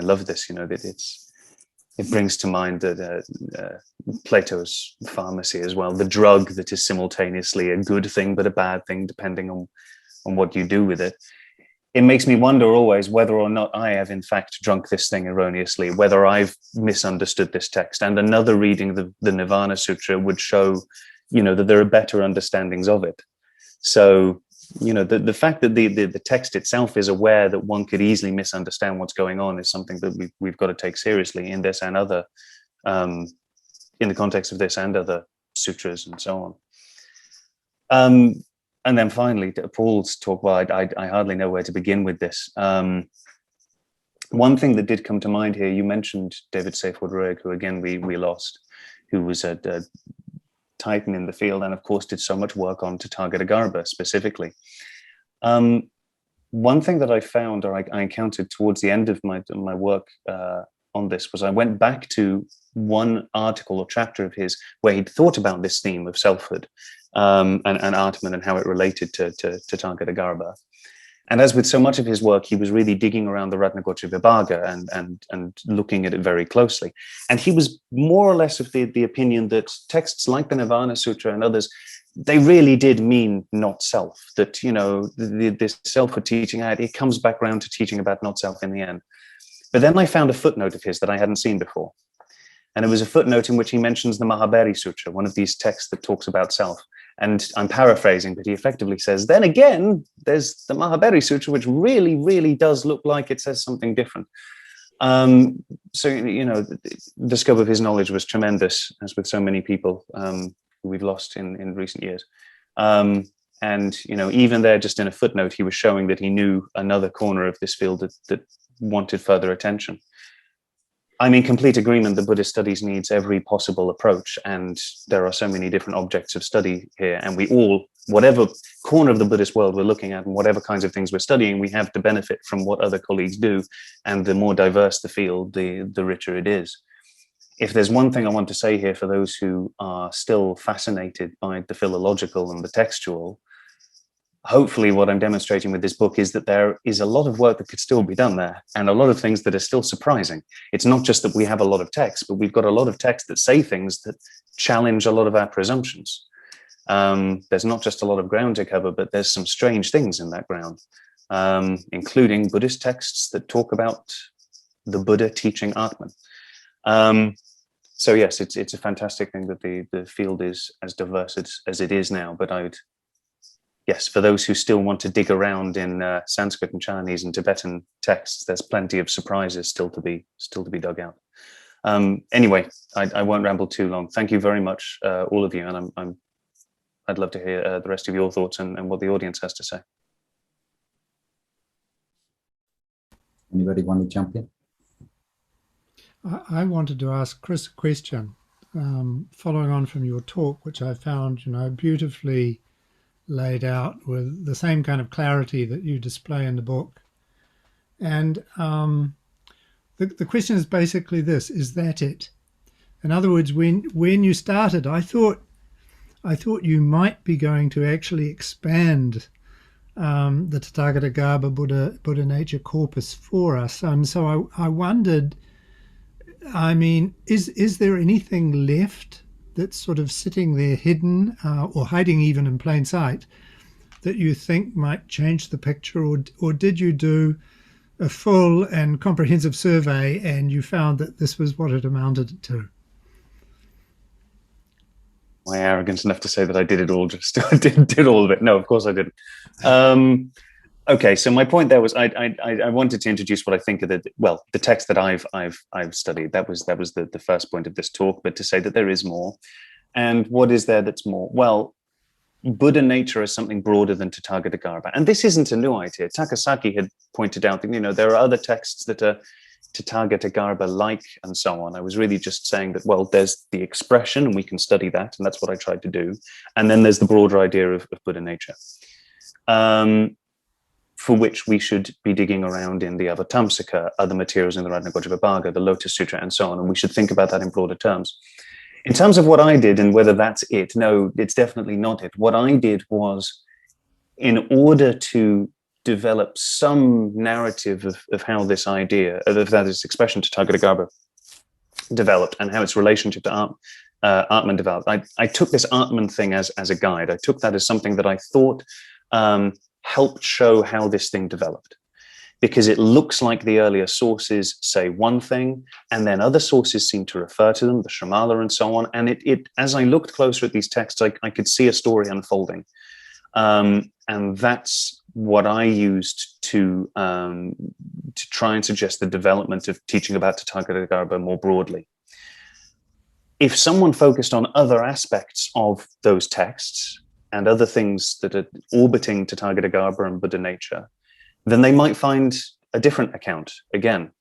love this, you know, that it brings to mind Plato's pharmacy as well, the drug that is simultaneously a good thing but a bad thing, depending on what you do with it. It makes me wonder always whether or not I have in fact drunk this thing erroneously, whether I've misunderstood this text. And another reading of the Nirvana Sutra would show, you know, that there are better understandings of it. So, you know, the fact that the text itself is aware that one could easily misunderstand what's going on is something that we've got to take seriously in this and other, in the context of this and other sutras and so on. And then finally, Paul's talk, well, I hardly know where to begin with this. One thing that did come to mind here, you mentioned David Seyfried-Ruegg, who again we lost, who was a titan in the field and of course did so much work on Tathāgatagarbha specifically. One thing that I found, or I encountered towards the end of my work on this, was I went back to one article or chapter of his where he'd thought about this theme of selfhood and Ātman and how it related to Tathāgatagarbha. And as with so much of his work, he was really digging around the Ratnagotra Vibhaga and looking at it very closely. And he was more or less of the opinion that texts like the Nirvana Sutra and others, they really did mean not self, that, you know, this selfhood teaching, it comes back around to teaching about not self in the end. But then I found a footnote of his that I hadn't seen before. And it was a footnote in which he mentions the Mahabharata Sutra, one of these texts that talks about self. And I'm paraphrasing, but he effectively says, then again, there's the Mahabharata Sutra, which really, really does look like it says something different. So, you know, the scope of his knowledge was tremendous, as with so many people who we've lost in recent years. And, you know, even there, just in a footnote, he was showing that he knew another corner of this field that wanted further attention. I'm in complete agreement that Buddhist studies needs every possible approach, and there are so many different objects of study here, and we all, whatever corner of the Buddhist world we're looking at and whatever kinds of things we're studying, we have to benefit from what other colleagues do, and the more diverse the field, the richer it is. If there's one thing I want to say here for those who are still fascinated by the philological and the textual, hopefully what I'm demonstrating with this book is that there is a lot of work that could still be done there and a lot of things that are still surprising. It's not just that we have a lot of text, but we've got a lot of text that say things that challenge a lot of our presumptions. There's not just a lot of ground to cover, but there's some strange things in that ground, including Buddhist texts that talk about the Buddha teaching Ātman. So yes, it's a fantastic thing that the field is as diverse as it is now, but yes, for those who still want to dig around in Sanskrit and Chinese and Tibetan texts, there's plenty of surprises still to be dug out. Anyway, I won't ramble too long. Thank you very much, all of you, and I'd love to hear the rest of your thoughts and what the audience has to say. Anybody want to jump in? I wanted to ask Chris a question, following on from your talk, which I found, you know, beautifully laid out with the same kind of clarity that you display in the book. And the question is basically this: is that it? In other words, when you started, I thought you might be going to actually expand the Tathāgatagarbha Buddha nature corpus for us. And so I wondered, I mean, is there anything left that's sort of sitting there hidden or hiding even in plain sight that you think might change the picture, or did you do a full and comprehensive survey and you found that this was what it amounted to? My arrogance enough to say that I did it all, did all of it. No, of course I didn't. Okay, so my point there was I wanted to introduce what I think of the text that I've studied. That was the first point of this talk, but to say that there is more. And what is there that's more? Well, Buddha nature is something broader than Tathāgatagarbha. And this isn't a new idea. Takasaki had pointed out that, you know, there are other texts that are Tathāgatagarbha-like and so on. I was really just saying that, well, there's the expression and we can study that, and that's what I tried to do. And then there's the broader idea of Buddha nature, for which we should be digging around in the Avatamsaka, other materials in the Ratnagojavibhaga, the Lotus Sutra, and so on. And we should think about that in broader terms. In terms of what I did and whether that's it, no, it's definitely not it. What I did was, in order to develop some narrative of how this idea, of that this expression Tathāgatagarbha developed and how its relationship to Ātman developed, I took this Ātman thing as a guide. I took that as something that I thought helped show how this thing developed. Because it looks like the earlier sources say one thing, and then other sources seem to refer to them, the Shamala and so on. And it as I looked closer at these texts, I could see a story unfolding. And that's what I used to try and suggest the development of teaching about Tathāgatagarbha more broadly. If someone focused on other aspects of those texts and other things that are orbiting Tathāgatagarbha and Buddha nature, then they might find a different account again.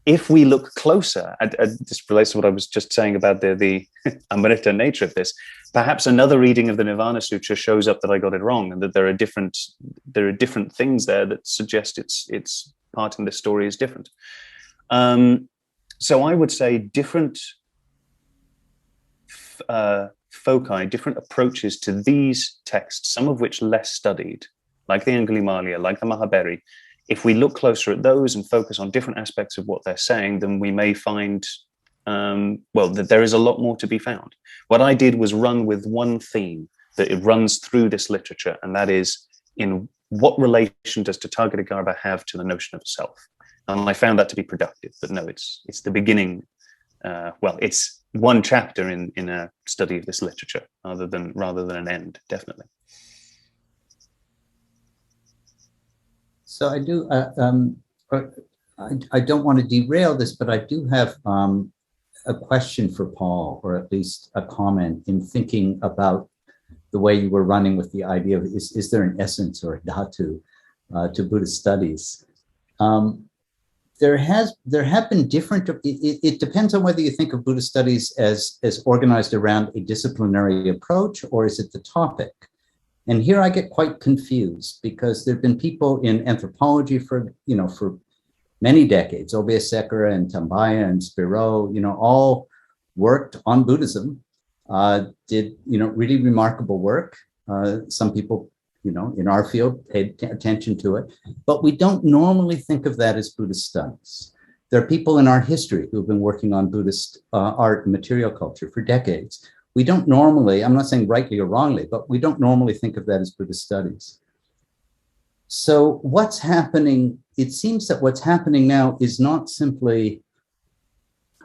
If we look closer, this relates to what I was just saying about the Amrita nature of this, perhaps another reading of the Nirvana Sutra shows up that I got it wrong, and that there are different things there that suggest its part in this story is different. So I would say different foci, different approaches to these texts, some of which less studied, like the Angulimalaya, like the Mahabharata. If we look closer at those and focus on different aspects of what they're saying, then we may find, that there is a lot more to be found. What I did was run with one theme that it runs through this literature, and that is, in what relation does Tathāgatagarbha have to the notion of self? And I found that to be productive. But no, it's the beginning. It's one chapter in a study of this literature, rather than an end, definitely. So I do, I don't want to derail this, but I do have a question for Paul, or at least a comment in thinking about the way you were running with the idea of, is there an essence or a dhatu to Buddhist studies? There have been different, it depends on whether you think of Buddhist studies as organized around a disciplinary approach, or is it the topic? And here I get quite confused, because there've been people in anthropology for many decades, Obeyesekera and Tambaya and Spiro, all worked on Buddhism, did, really remarkable work. Some people, in our field paid attention to it, but we don't normally think of that as Buddhist studies. There are people in our history who've been working on Buddhist art and material culture for decades. We don't normally, I'm not saying rightly or wrongly, but we don't normally think of that as Buddhist studies. So what's happening, it seems that what's happening now is not simply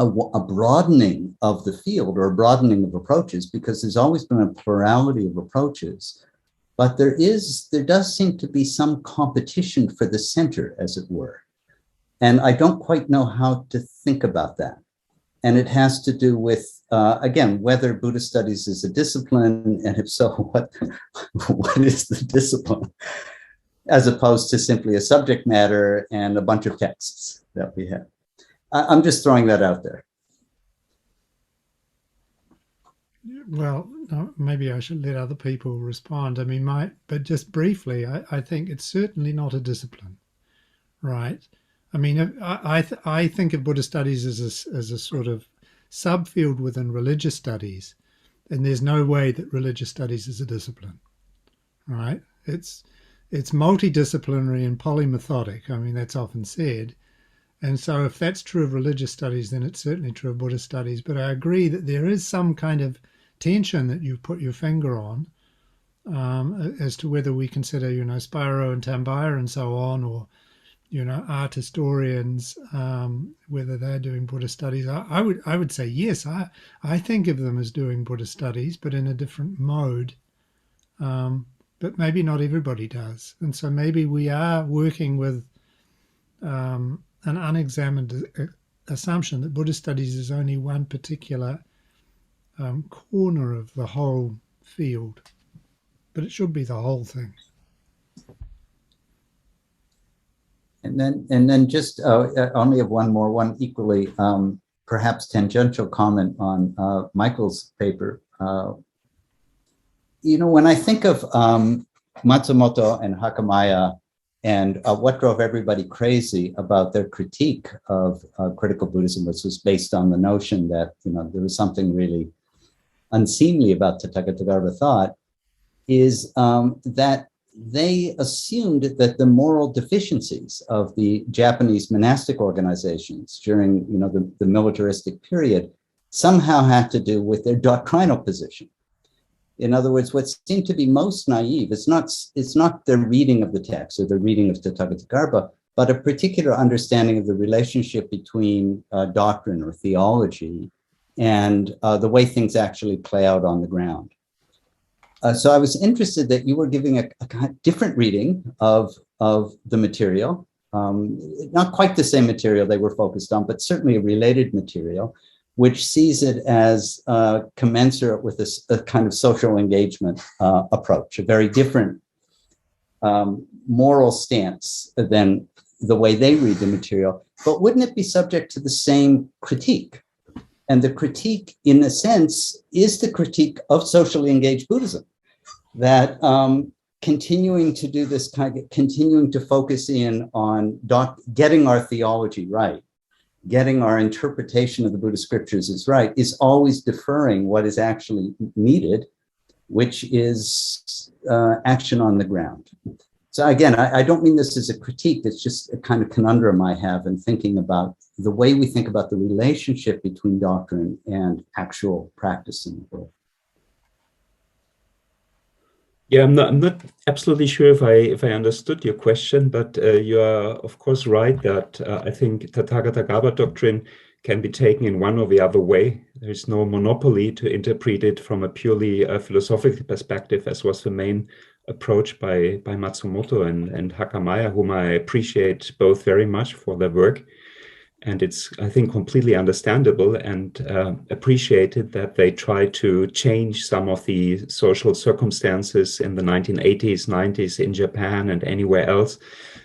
a broadening of the field or a broadening of approaches, because there's always been a plurality of approaches, but there does seem to be some competition for the center, as it were. And I don't quite know how to think about that. And it has to do with, again, whether Buddhist studies is a discipline, and if so, what is the discipline, as opposed to simply a subject matter and a bunch of texts that we have. I'm just throwing that out there. Well, no, maybe I should let other people respond. I mean, but just briefly, I think it's certainly not a discipline, right? I mean, I think of Buddhist studies as a sort of subfield within religious studies, and there's no way that religious studies is a discipline, right? It's multidisciplinary and polymethodic. I mean, that's often said. And so if that's true of religious studies, then it's certainly true of Buddhist studies. But I agree that there is some kind of tension that you put your finger on as to whether we consider, Spiro and Tambaya and so on, or art historians, whether they're doing Buddhist studies. I would say yes. I think of them as doing Buddhist studies, but in a different mode. But but maybe not everybody does. And so maybe we are working with an unexamined assumption that Buddhist studies is only one particular corner of the whole field, but it should be the whole thing. And then just I only have one equally perhaps tangential comment on Michael's paper. When I think of Matsumoto and Hakamaya and what drove everybody crazy about their critique of critical Buddhism, which was based on the notion that there was something really unseemly about Tathāgatagarbha thought, is that they assumed that the moral deficiencies of the Japanese monastic organizations during the militaristic period somehow had to do with their doctrinal position. In other words, what seemed to be most naive is not their reading of the text or the reading of Tathāgatagarbha, but a particular understanding of the relationship between doctrine or theology and the way things actually play out on the ground. So I was interested that you were giving a kind of different reading of the material, not quite the same material they were focused on, but certainly a related material, which sees it as commensurate with a kind of social engagement approach, a very different moral stance than the way they read the material. But wouldn't it be subject to the same critique? And the critique, in a sense, is the critique of socially engaged Buddhism, that continuing to do this continuing to focus in on getting our theology right, getting our interpretation of the Buddhist scriptures is right, is always deferring what is actually needed, which is action on the ground. So again, I don't mean this as a critique, it's just a kind of conundrum I have in thinking about the way we think about the relationship between doctrine and actual practice in the world. Yeah, I'm not absolutely sure if I understood your question, but you are of course right that I think Tathāgatagarbha doctrine can be taken in one or the other way. There is no monopoly to interpret it from a purely philosophical perspective, as was the main approach by Matsumoto and Hakamaya, whom I appreciate both very much for their work. And it's, I think, completely understandable and appreciated that they try to change some of the social circumstances in the 1980s, 90s in Japan and anywhere else.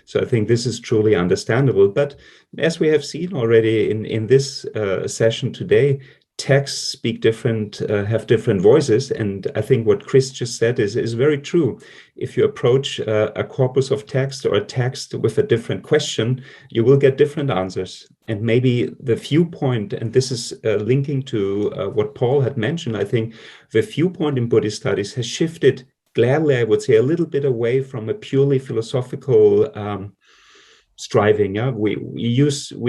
So I think this is truly understandable. But as we have seen already in this session today, texts speak different, have different voices. And I think what Chris just said is very true. If you approach a corpus of text or a text with a different question, you will get different answers. And maybe the viewpoint, and this is linking to what Paul had mentioned, I think the viewpoint in Buddhist studies has shifted gladly, I would say, a little bit away from a purely philosophical striving. Yeah, we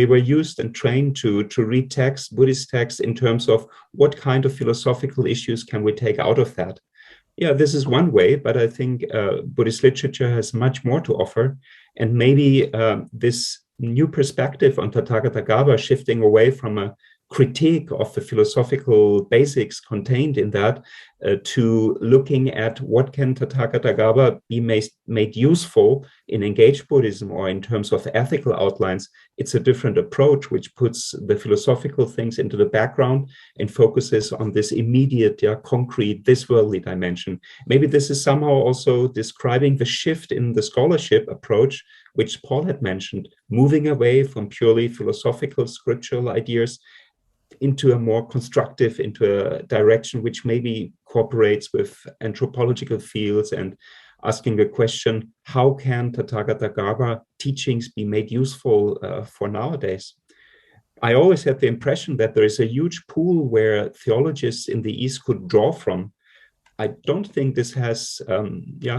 were used and trained to read text, Buddhist text, in terms of what kind of philosophical issues can we take out of that. Yeah, this is one way, but I think Buddhist literature has much more to offer, and maybe this new perspective on Tathāgatagarbha, shifting away from a critique of the philosophical basics contained in that to looking at what can Tathāgatagarbha be made useful in engaged Buddhism or in terms of ethical outlines. It's a different approach which puts the philosophical things into the background and focuses on this immediate, concrete, this worldly dimension. Maybe this is somehow also describing the shift in the scholarship approach, which Paul had mentioned, moving away from purely philosophical scriptural ideas into a more constructive, into a direction which maybe cooperates with anthropological fields and asking the question, how can Tathāgatagarbha teachings be made useful for nowadays? I always had the impression that there is a huge pool where theologists in the East could draw from. I don't think this has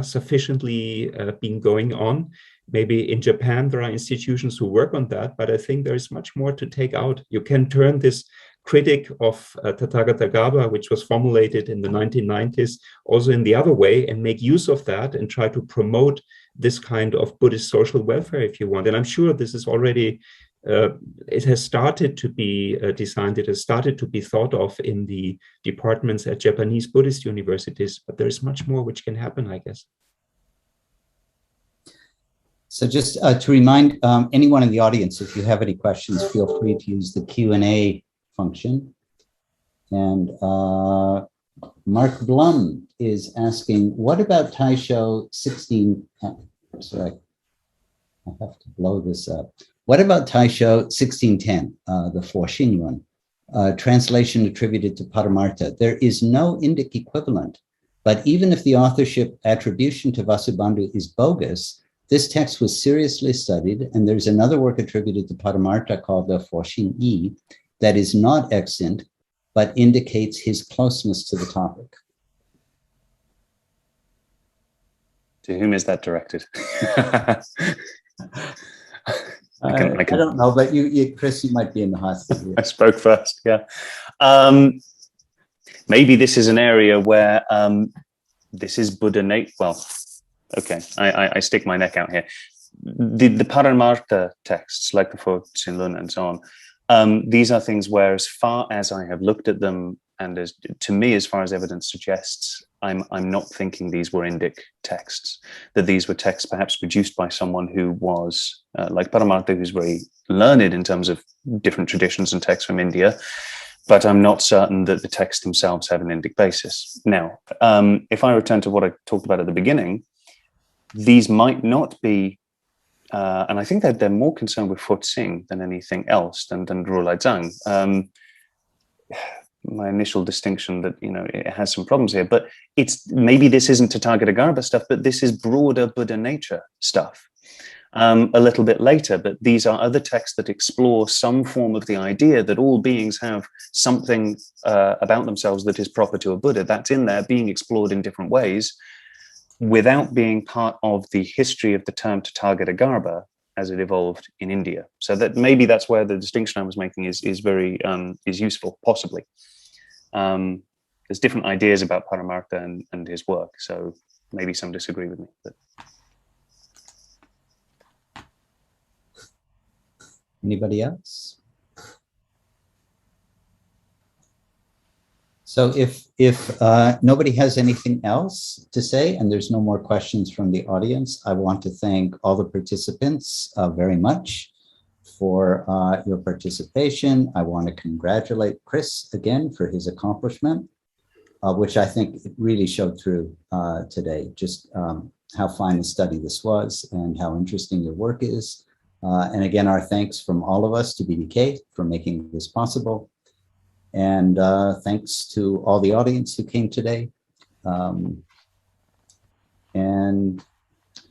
sufficiently been going on. Maybe in Japan, there are institutions who work on that, but I think there is much more to take out. You can turn this critic of Tathāgatagarbha, which was formulated in the 1990s, also in the other way and make use of that and try to promote this kind of Buddhist social welfare, if you want. And I'm sure this is already, it has started to be designed, it has started to be thought of in the departments at Japanese Buddhist universities, but there is much more which can happen, I guess. So just to remind anyone in the audience, if you have any questions, feel free to use the Q&A function. And Mark Blum is asking, what about Taisho 16? Sorry, I have to blow this up. What about Taisho 1610, the Four Shinyon, translation attributed to Paramartha? There is no Indic equivalent, but even if the authorship attribution to Vasubandhu is bogus, this text was seriously studied, and there's another work attributed to Paramartha called the Foshin Yi that is not extant, but indicates his closeness to the topic. To whom is that directed? I don't know, but you, Chris, you might be in the hot seat. I spoke first, yeah. Maybe this is an area where this is Buddha nature. Well, okay, I stick my neck out here. The Paramartha texts, like the Four Sinlun and so on, these are things where, as far as I have looked at them, and as to me, as far as evidence suggests, I'm not thinking these were Indic texts, that these were texts perhaps produced by someone who was, like Paramartha, who's very learned in terms of different traditions and texts from India, but I'm not certain that the texts themselves have an Indic basis. Now, if I return to what I talked about at the beginning, these might not be, and I think that they're more concerned with Futsing than anything else, than Rulai Zhang. My initial distinction that, you know, it has some problems here, but it's maybe this isn't Tathāgatagarbha stuff, but this is broader Buddha nature stuff. A little bit later, but these are other texts that explore some form of the idea that all beings have something about themselves that is proper to a Buddha. That's in there, being explored in different ways, without being part of the history of the term Tathāgatagarbha as it evolved in India. So that maybe that's where the distinction I was making is very is useful, possibly. There's different ideas about Paramartha and his work, so maybe some disagree with me. But. Anybody else? So if nobody has anything else to say and there's no more questions from the audience, I want to thank all the participants very much for your participation. I want to congratulate Chris again for his accomplishment, which I think really showed through today, just how fine a study this was and how interesting your work is. And again, our thanks from all of us to BDK for making this possible. And thanks to all the audience who came today. And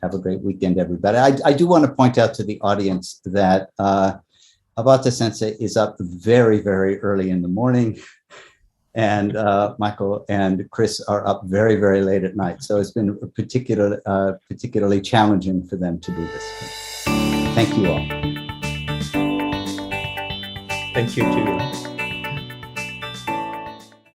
have a great weekend, everybody. I do want to point out to the audience that Habata Sensei is up very, very early in the morning. And Michael and Chris are up very, very late at night. So it's been particularly challenging for them to do this. Thank you all. Thank you too.